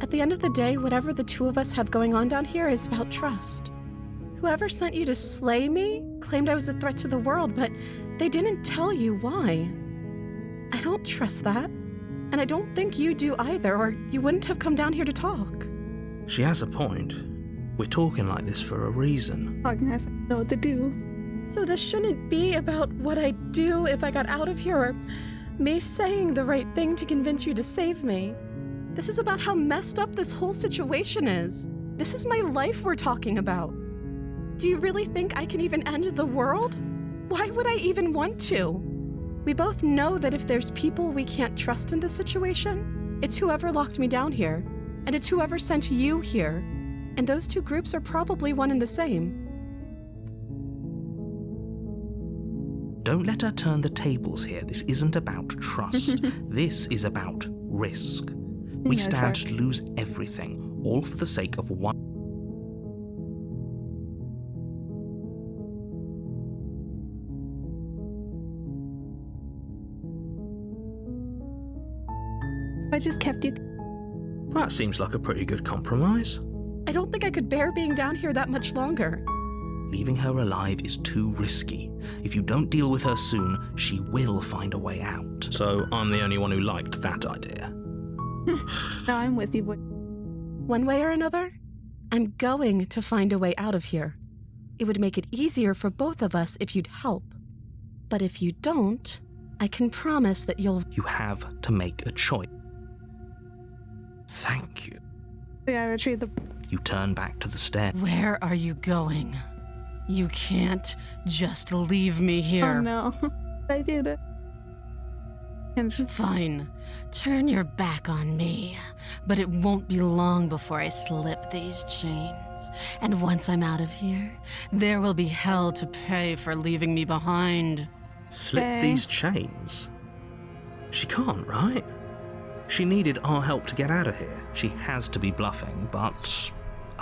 C: At the end of the day, whatever the two of us have going on down here is about trust. Whoever sent you to slay me claimed I was a threat to the world, but they didn't tell you why. I don't trust that, and I don't think you do either, or you wouldn't have come down here to talk.
E: She has a point. We're talking like this for a reason.
A: Agnes, I know what to do.
C: So this shouldn't be about what I'd do if I got out of here, or me saying the right thing to convince you to save me. This is about how messed up this whole situation is. This is my life we're talking about. Do you really think I can even end the world? Why would I even want to? We both know that if there's people we can't trust in this situation, it's whoever locked me down here, and it's whoever sent you here. And those two groups are probably one and the same.
B: Don't let her turn the tables here. This isn't about trust. This is about risk. We
A: No,
B: stand
A: sir.
B: to lose everything, all for the sake of one.
A: I just kept you.
E: That seems like a pretty good compromise.
C: I don't think I could bear being down here that much longer.
B: Leaving her alive is too risky. If you don't deal with her soon, she will find a way out.
E: So I'm the only one who liked that idea.
A: No, I'm with you, boy.
C: One way or another, I'm going to find a way out of here. It would make it easier for both of us if you'd help. But if you don't, I can promise that you'll...
B: You have to make a choice.
E: Thank you.
A: Yeah, I retrieved the.
B: You turn back to the stair.
C: Where are you going? You can't just leave me here.
A: Oh no. I did it. And just.
C: Fine. Turn your back on me. But it won't be long before I slip these chains. And once I'm out of here, there will be hell to pay for leaving me behind.
E: Slip
A: Okay.
E: these chains? She can't, right? She needed our help to get out of here.
B: She has to be bluffing, but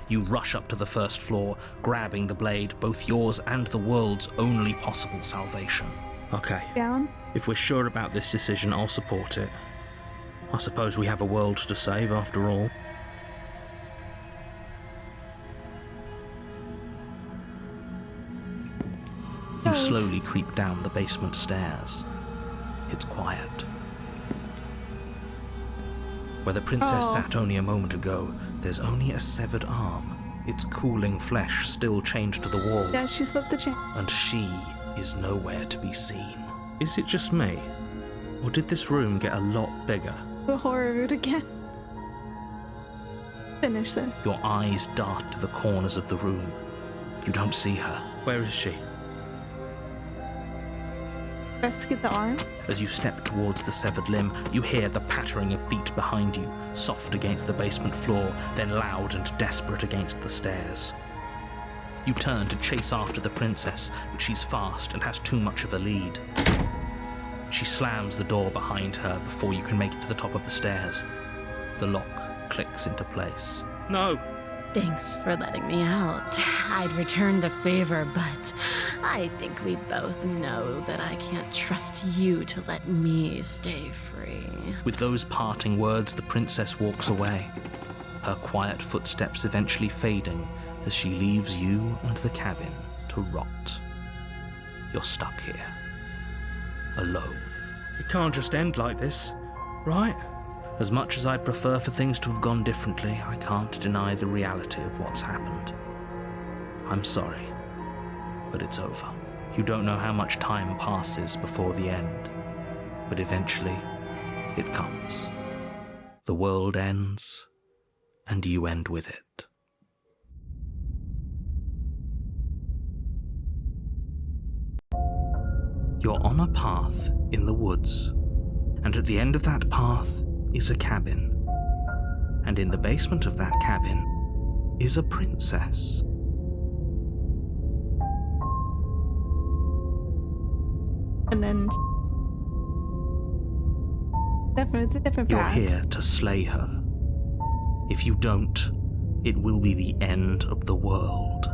B: you rush up to the first floor, grabbing the blade, both yours and the world's only possible salvation.
E: Okay,
A: Down.
E: if we're sure about this decision, I'll support it. I suppose we have a world to save after all.
B: You slowly creep down the basement stairs. It's quiet. Where the princess
A: Oh.
B: sat only a moment ago, there's only a severed arm, its cooling flesh still chained to the wall,
A: Yeah, she slipped the chain.
B: and she is nowhere to be seen.
E: Is it just me? Or did this room get a lot bigger?
A: The horror route again. Finish this.
B: Your eyes dart to the corners of the room. You don't see her.
E: Where is she?
A: Best to get the arm.
B: As you step towards the severed limb, you hear the pattering of feet behind you, soft against the basement floor, then loud and desperate against the stairs. You turn to chase after the princess, but she's fast and has too much of a lead. She slams the door behind her before you can make it to the top of the stairs. The lock clicks into place.
E: No!
C: Thanks for letting me out. I'd return the favor, but I think we both know that I can't trust you to let me stay free.
B: With those parting words, the princess walks away, her quiet footsteps eventually fading as she leaves you and the cabin to rot. You're stuck here, alone.
E: It can't just end like this, right?
B: As much as I'd prefer for things to have gone differently, I can't deny the reality of what's happened. I'm sorry, but it's over. You don't know how much time passes before the end, but eventually it comes. The world ends, and you end with it. You're on a path in the woods, and at the end of that path is a cabin. And in the basement of that cabin is a princess.
A: And then. Definitely, it's a different
B: You're
A: path.
B: here to slay her. If you don't, it will be the end of the world.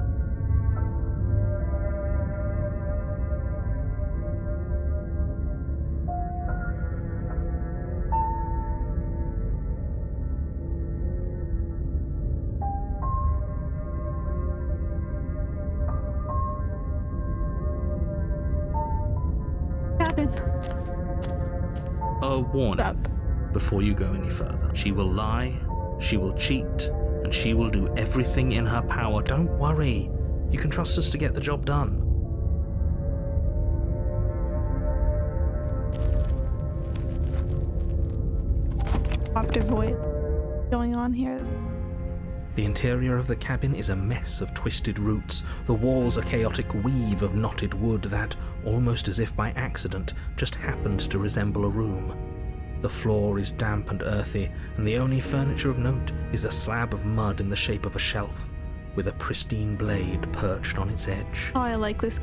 A: happened?
B: A warning before you go any further. She will lie, she will cheat, and she will do everything in her power. Don't worry. You can trust us to get the job done.
A: Operative voice going on here.
E: The interior of the cabin is a mess of twisted roots. The walls a chaotic weave of knotted wood that, almost as if by accident, just happened to resemble a room. The floor is damp and earthy, and the only furniture of note is a slab of mud in the shape of a shelf, with a pristine blade perched on its edge.
A: Oh, I like this.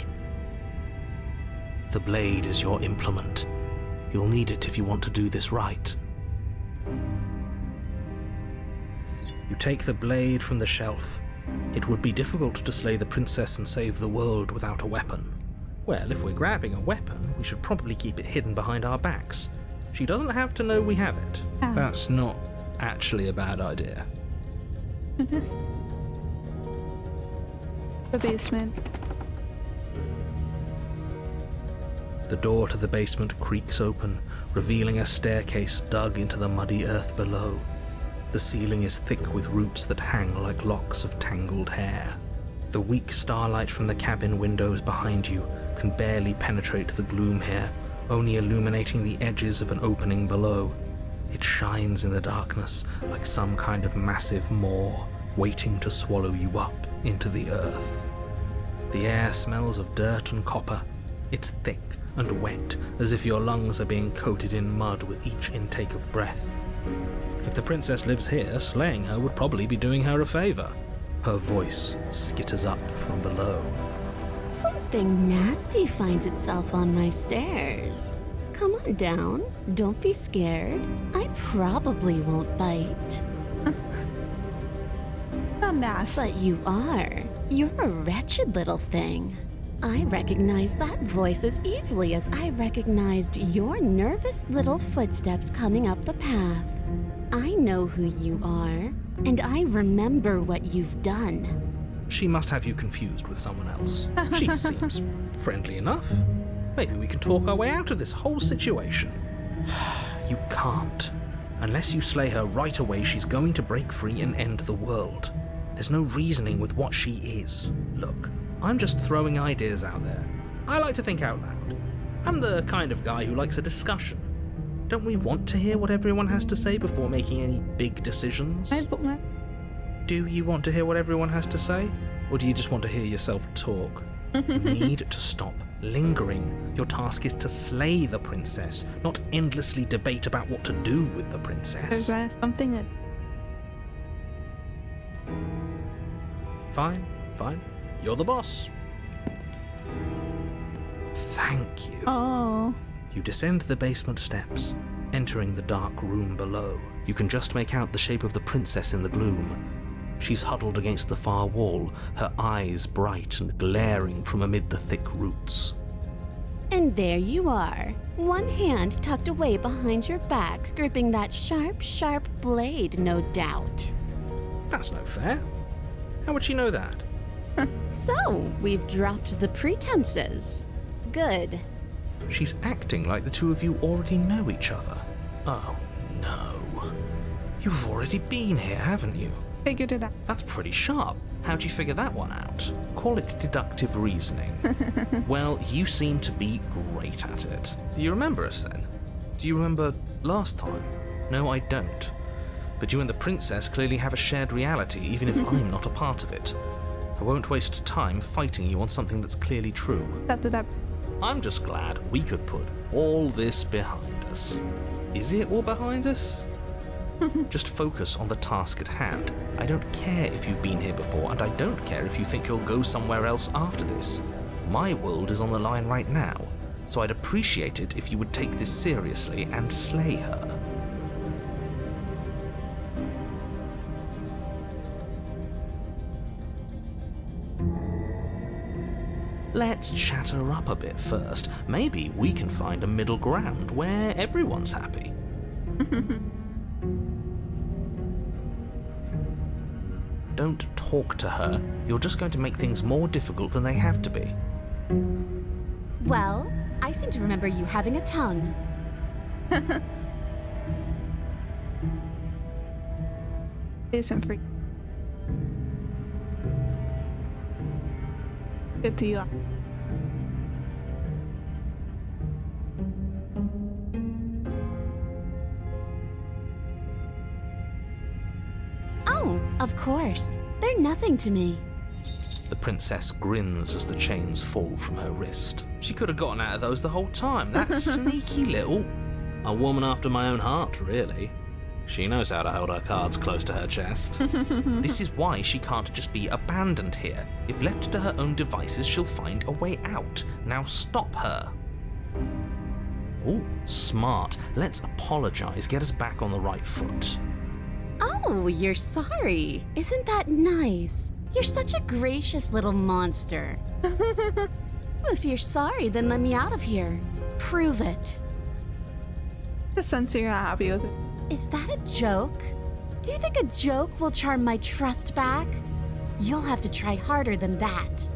E: The blade is your implement. You'll need it if you want to do this right. You take the blade from the shelf. It would be difficult to slay the princess and save the world without a weapon. Well, if we're grabbing a weapon, we should probably keep it hidden behind our backs. She doesn't have to know we have it.
A: Ah.
B: That's not actually a bad idea.
A: The basement.
E: The door to the basement creaks open, revealing a staircase dug into the muddy earth below. The ceiling is thick with roots that hang like locks of tangled hair. The weak starlight from the cabin windows behind you can barely penetrate the gloom here, only illuminating the edges of an opening below. It shines in the darkness like some kind of massive maw waiting to swallow you up into the earth. The air smells of dirt and copper. It's thick and wet, as if your lungs are being coated in mud with each intake of breath. If the princess lives here, slaying her would probably be doing her a favor. Her voice skitters up from below.
C: Something nasty finds itself on my stairs. Come on down. Don't be scared. I probably won't bite.
A: Not nasty.
C: But you are. You're a wretched little thing. I recognize that voice as easily as I recognized your nervous little footsteps coming up the path. I know who you are, and I remember what you've done.
E: She must have you confused with someone else. She seems friendly enough. Maybe we can talk our way out of this whole situation. You can't. Unless you slay her right away, she's going to break free and end the world. There's no reasoning with what she is. Look, I'm just throwing ideas out there. I like to think out loud. I'm the kind of guy who likes a discussion. Don't we want to hear what everyone has to say before making any big decisions? Do you want to hear what everyone has to say? Or do you just want to hear yourself talk? You need to stop lingering. Your task is to slay the princess, not endlessly debate about what to do with the princess.
A: There's something that...
E: Fine. You're the boss. Thank you.
A: Oh.
E: You descend the basement steps, entering the dark room below. You can just make out the shape of the princess in the gloom. She's huddled against the far wall, her eyes bright and glaring from amid the thick roots.
C: And there you are, one hand tucked away behind your back, gripping that sharp, sharp blade, no doubt.
E: That's no fair. How would she know that?
C: So, we've dropped the pretenses. Good.
E: She's acting like the two of you already know each other. Oh, no. You've already been here, haven't you?
A: Figured it out.
E: That's pretty sharp. How'd you figure that one out? Call it deductive reasoning. Well, you seem to be great at it. Do you remember us then? Do you remember last time? No, I don't. But you and the princess clearly have a shared reality, even if I'm not a part of it. I won't waste time fighting you on something that's clearly true. I'm just glad we could put all this behind us. Is it all behind us? Just focus on the task at hand. I don't care if you've been here before, and I don't care if you think you'll go somewhere else after this. My world is on the line right now, so I'd appreciate it if you would take this seriously and slay her. Let's chat her up a bit first. Maybe we can find a middle ground where everyone's happy. Don't talk to her. You're just going to make things more difficult than they have to be.
C: Well, I seem to remember you having a tongue.
A: Isn't free. Good to you.
C: Oh, of course. They're nothing to me.
E: The princess grins as the chains fall from her wrist. She could have gotten out of those the whole time. That sneaky little... A woman after my own heart, really. She knows how to hold her cards close to her chest. This is why she can't just be abandoned here. If left to her own devices, she'll find a way out. Now stop her. Ooh, smart. Let's apologize, get us back on the right foot.
C: Oh, you're sorry. Isn't that nice? You're such a gracious little monster. If you're sorry, then let me out of here. Prove it.
A: The sense you're not happy with it.
C: Is that a joke? Do you think a joke will charm my trust back? You'll have to try harder than that.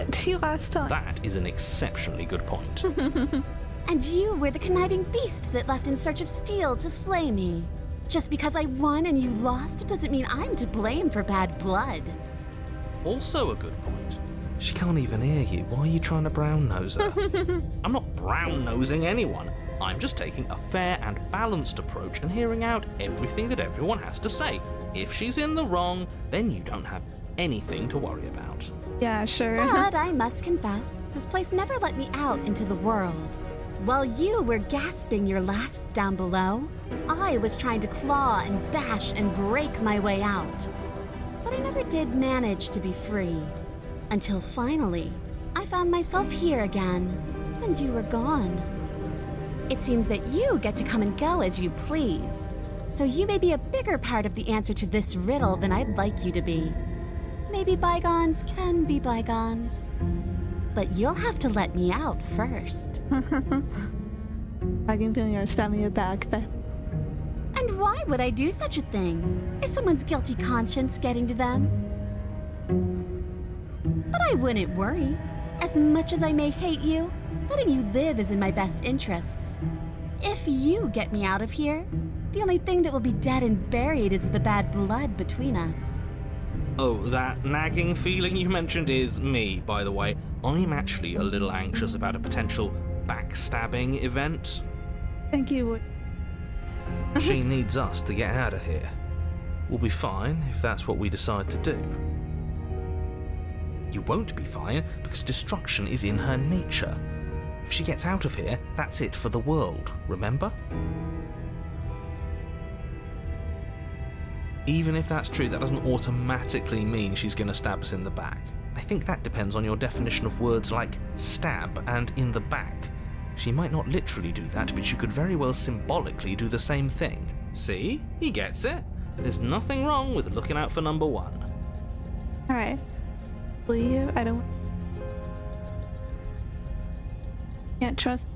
A: To you last time.
E: That is an exceptionally good point.
C: And you were the conniving beast that left in search of steel to slay me. Just because I won and you lost doesn't mean I'm to blame for bad blood.
E: Also a good point. She can't even hear you. Why are you trying to brown-nose her? I'm not brown-nosing anyone. I'm just taking a fair and balanced approach and hearing out everything that everyone has to say. If she's in the wrong, then you don't have anything to worry about.
A: Yeah, sure.
C: But I must confess, this place never let me out into the world. While you were gasping your last down below, I was trying to claw and bash and break my way out. But I never did manage to be free. Until finally, I found myself here again, and you were gone. It seems that you get to come and go as you please. So you may be a bigger part of the answer to this riddle than I'd like you to be. Maybe bygones can be bygones. But you'll have to let me out first.
A: I can feel your stab me in the back.
C: And why would I do such a thing? Is someone's guilty conscience getting to them? But I wouldn't worry. As much as I may hate you, letting you live is in my best interests. If you get me out of here, the only thing that will be dead and buried is the bad blood between us.
E: Oh, that nagging feeling you mentioned is me, by the way. I'm actually a little anxious about a potential backstabbing event.
A: Thank you.
E: She needs us to get out of here. We'll be fine if that's what we decide to do. You won't be fine because destruction is in her nature. If she gets out of here, that's it for the world, remember? Even if that's true, that doesn't automatically mean she's going to stab us in the back. I think that depends on your definition of words like stab and in the back. She might not literally do that, but she could very well symbolically do the same thing. See? He gets it. There's nothing wrong with looking out for number one.
A: Alright. Leave. I don't... Can't trust...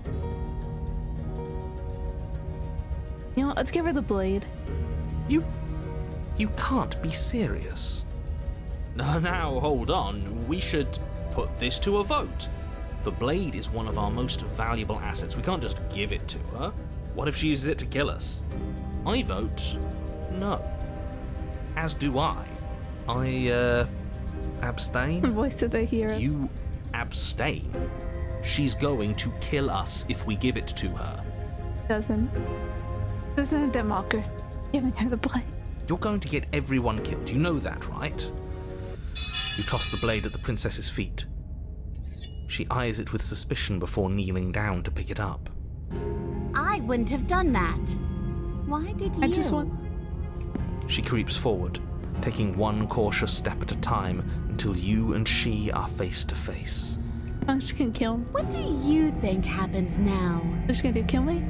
A: You know what? Let's give her the blade.
E: You can't be serious. Now, hold on. We should put this to a vote. The blade is one of our most valuable assets. We can't just give it to her. What if she uses it to kill us? I vote no. As do I. Abstain?
A: Voice of the hero.
E: You abstain. She's going to kill us if we give it to her.
A: Doesn't. This isn't a democracy. Giving her the blade.
E: You're going to get everyone killed. You know that, right? You toss the blade at the princess's feet. She eyes it with suspicion before kneeling down to pick it up.
C: I wouldn't have done that. Why did you?
A: I just want...
E: She creeps forward, taking one cautious step at a time until you and she are face to face.
A: Oh, she can kill me.
C: What do you think happens now?
A: What's she gonna do? Kill me?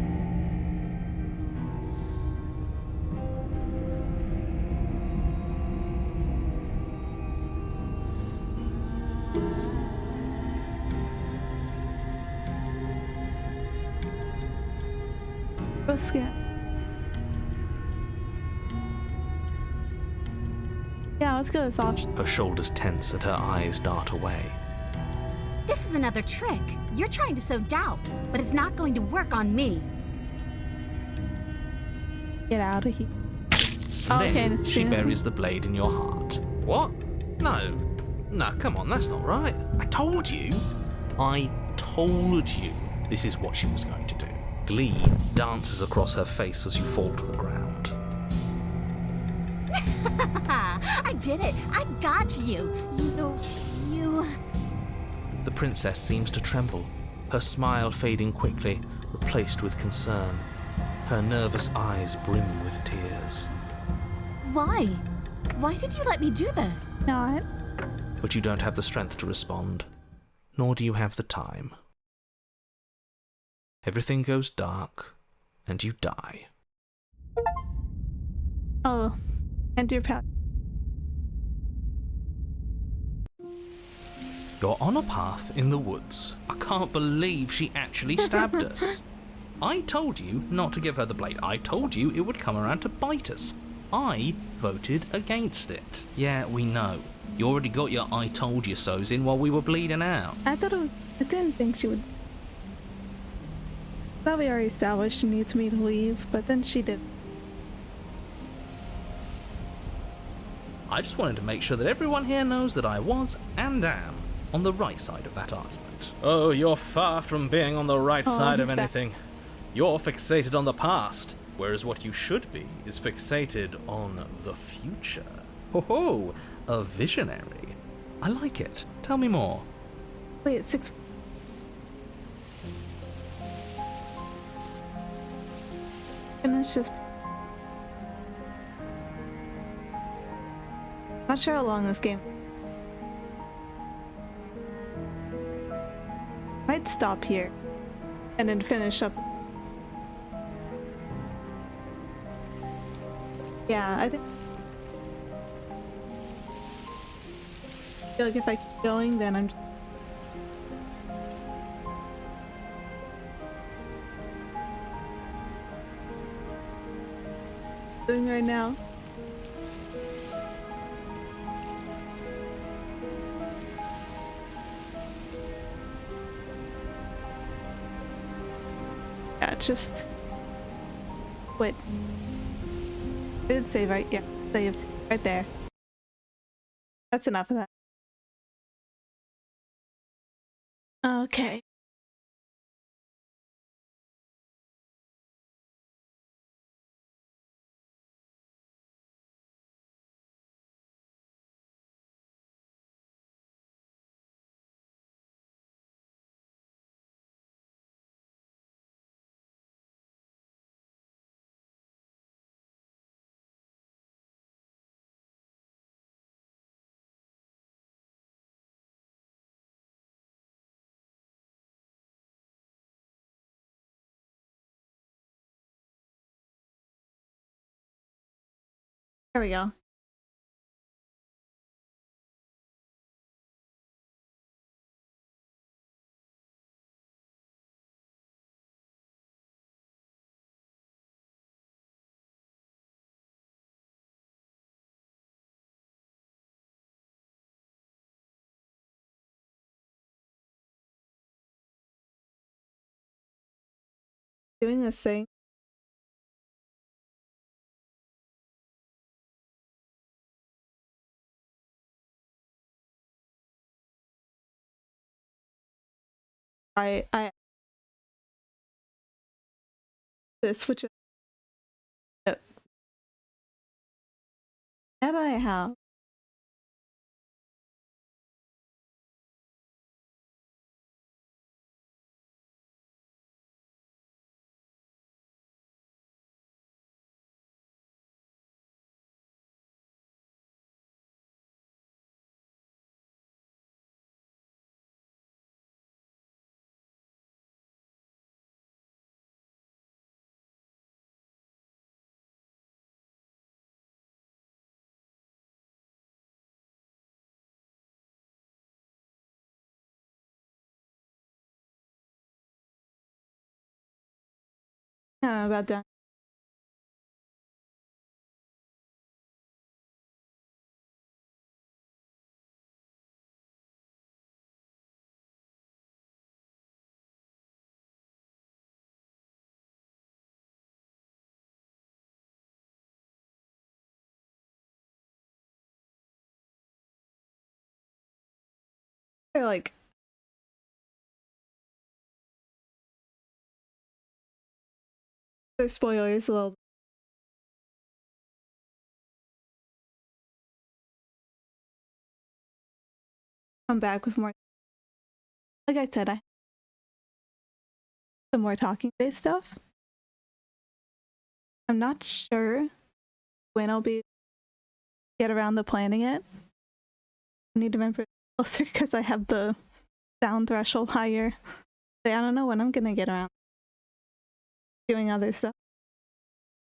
A: Risk it. Yeah, let's go this option.
E: Her shoulders tense and her eyes dart away.
F: This is another trick. You're trying to sow doubt, but it's not going to work on me.
A: Get out of here.
B: And then
A: Okay,
B: she
A: yeah.
B: buries the blade in your heart. What? No. No, come on, that's not right. I told you. This is what she was going to do. Glee dances across her face as you fall to the ground.
F: I did it. I got you. You...
B: The princess seems to tremble, her smile fading quickly, replaced with concern. Her nervous eyes brim with tears.
F: Why? Why did you let me do this?
A: Not.
B: But you don't have the strength to respond, nor do you have the time. Everything goes dark, and you die.
A: Oh, and your power.
B: You're on a path in the woods. I can't believe she actually stabbed us. I told you not to give her the blade. I told you it would come around to bite us. I voted against it. Yeah, we know. You already got your I told you so's in while we were bleeding out.
A: I didn't think she would. I thought we already established she needs me to leave, but then she did.
B: I just wanted to make sure that everyone here knows that I was and am on the right side of that argument. Oh, you're far from being on the right side of
A: he's back.
B: anything. You're fixated on the past, whereas what you should be is fixated on the future. Ho ho, a visionary. I like it. Tell me more.
A: Wait, 6. And it's just. Not sure how long this game. Might stop here and then finish up. Yeah, I think. I feel like if I keep going, then I'm. Doing right now. Yeah, just wait. I did save right. Yeah, saved right there. That's enough of that. Okay. There we go. Doing this thing. I switch it. And I have. I don't know about that. They're like they're spoilers a little. Come back with more. Like I said, I some more talking based stuff. I'm not sure when I'll be get around to planning it. I need to remember closer because I have the sound threshold higher. But I don't know when I'm gonna get around doing other stuff.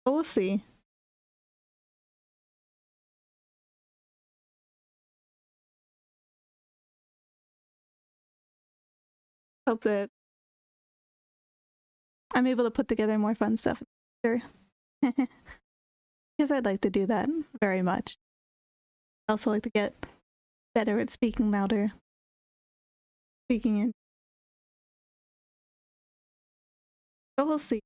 A: But we'll see. Hope that I'm able to put together more fun stuff. Sure. Because I'd like to do that very much. I also like to get better at speaking louder. Speaking in. So we'll see.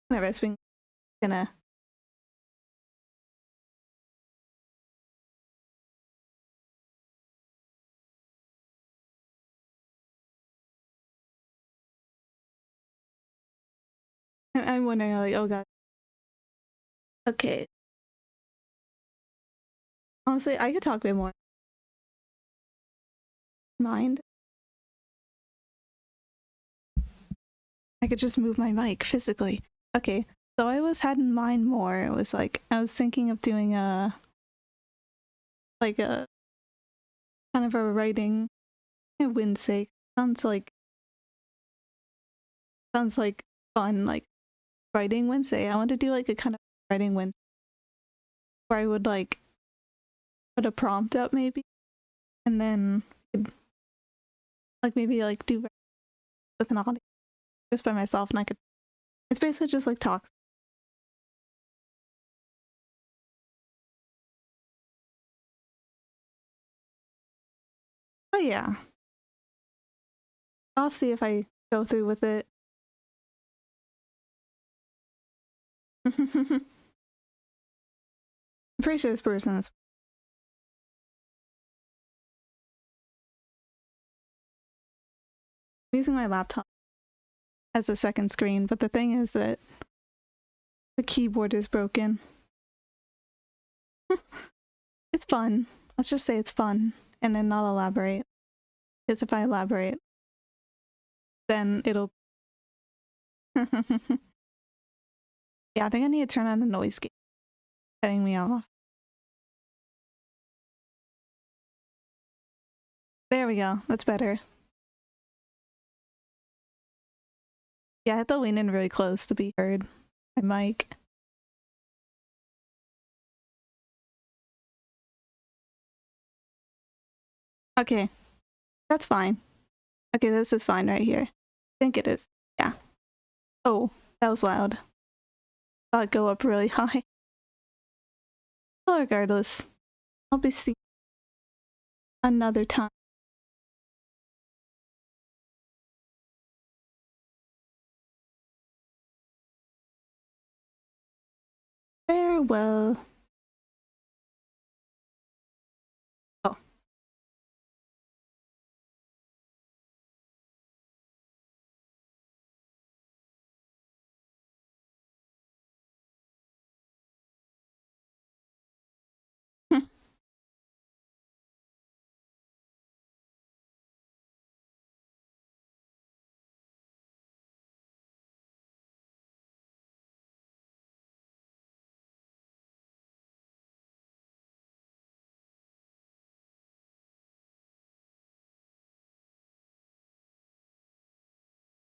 A: My best thing gonna I'm wondering like, oh god. Okay. Honestly, I could talk a bit more. Mind. I could just move my mic physically. Okay. So I had in mind more. It was like I was thinking of doing a kind of a writing Wednesday. Sounds like fun, like writing Wednesday. I want to do like a kind of writing Wednesday where I would like put a prompt up maybe and then like maybe like do with an audience just by myself and I could it's basically just like talk. But yeah. I'll see if I go through with it. I'm pretty sure this person is I'm using my laptop as a second screen, but the thing is that the keyboard is broken. It's fun. Let's just say it's fun and then not elaborate. Because if I elaborate, then it'll. Yeah, I think I need to turn on the noise gate. Cutting me off. There we go. That's better. Yeah, I have to lean in really close to be heard. My mic. Okay. That's fine. Okay, this is fine right here. I think it is. Yeah. Oh, that was loud. Thought it'd go up really high. Well, regardless, I'll be seeing another time. Farewell. Oh.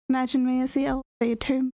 A: Imagine me as the elevator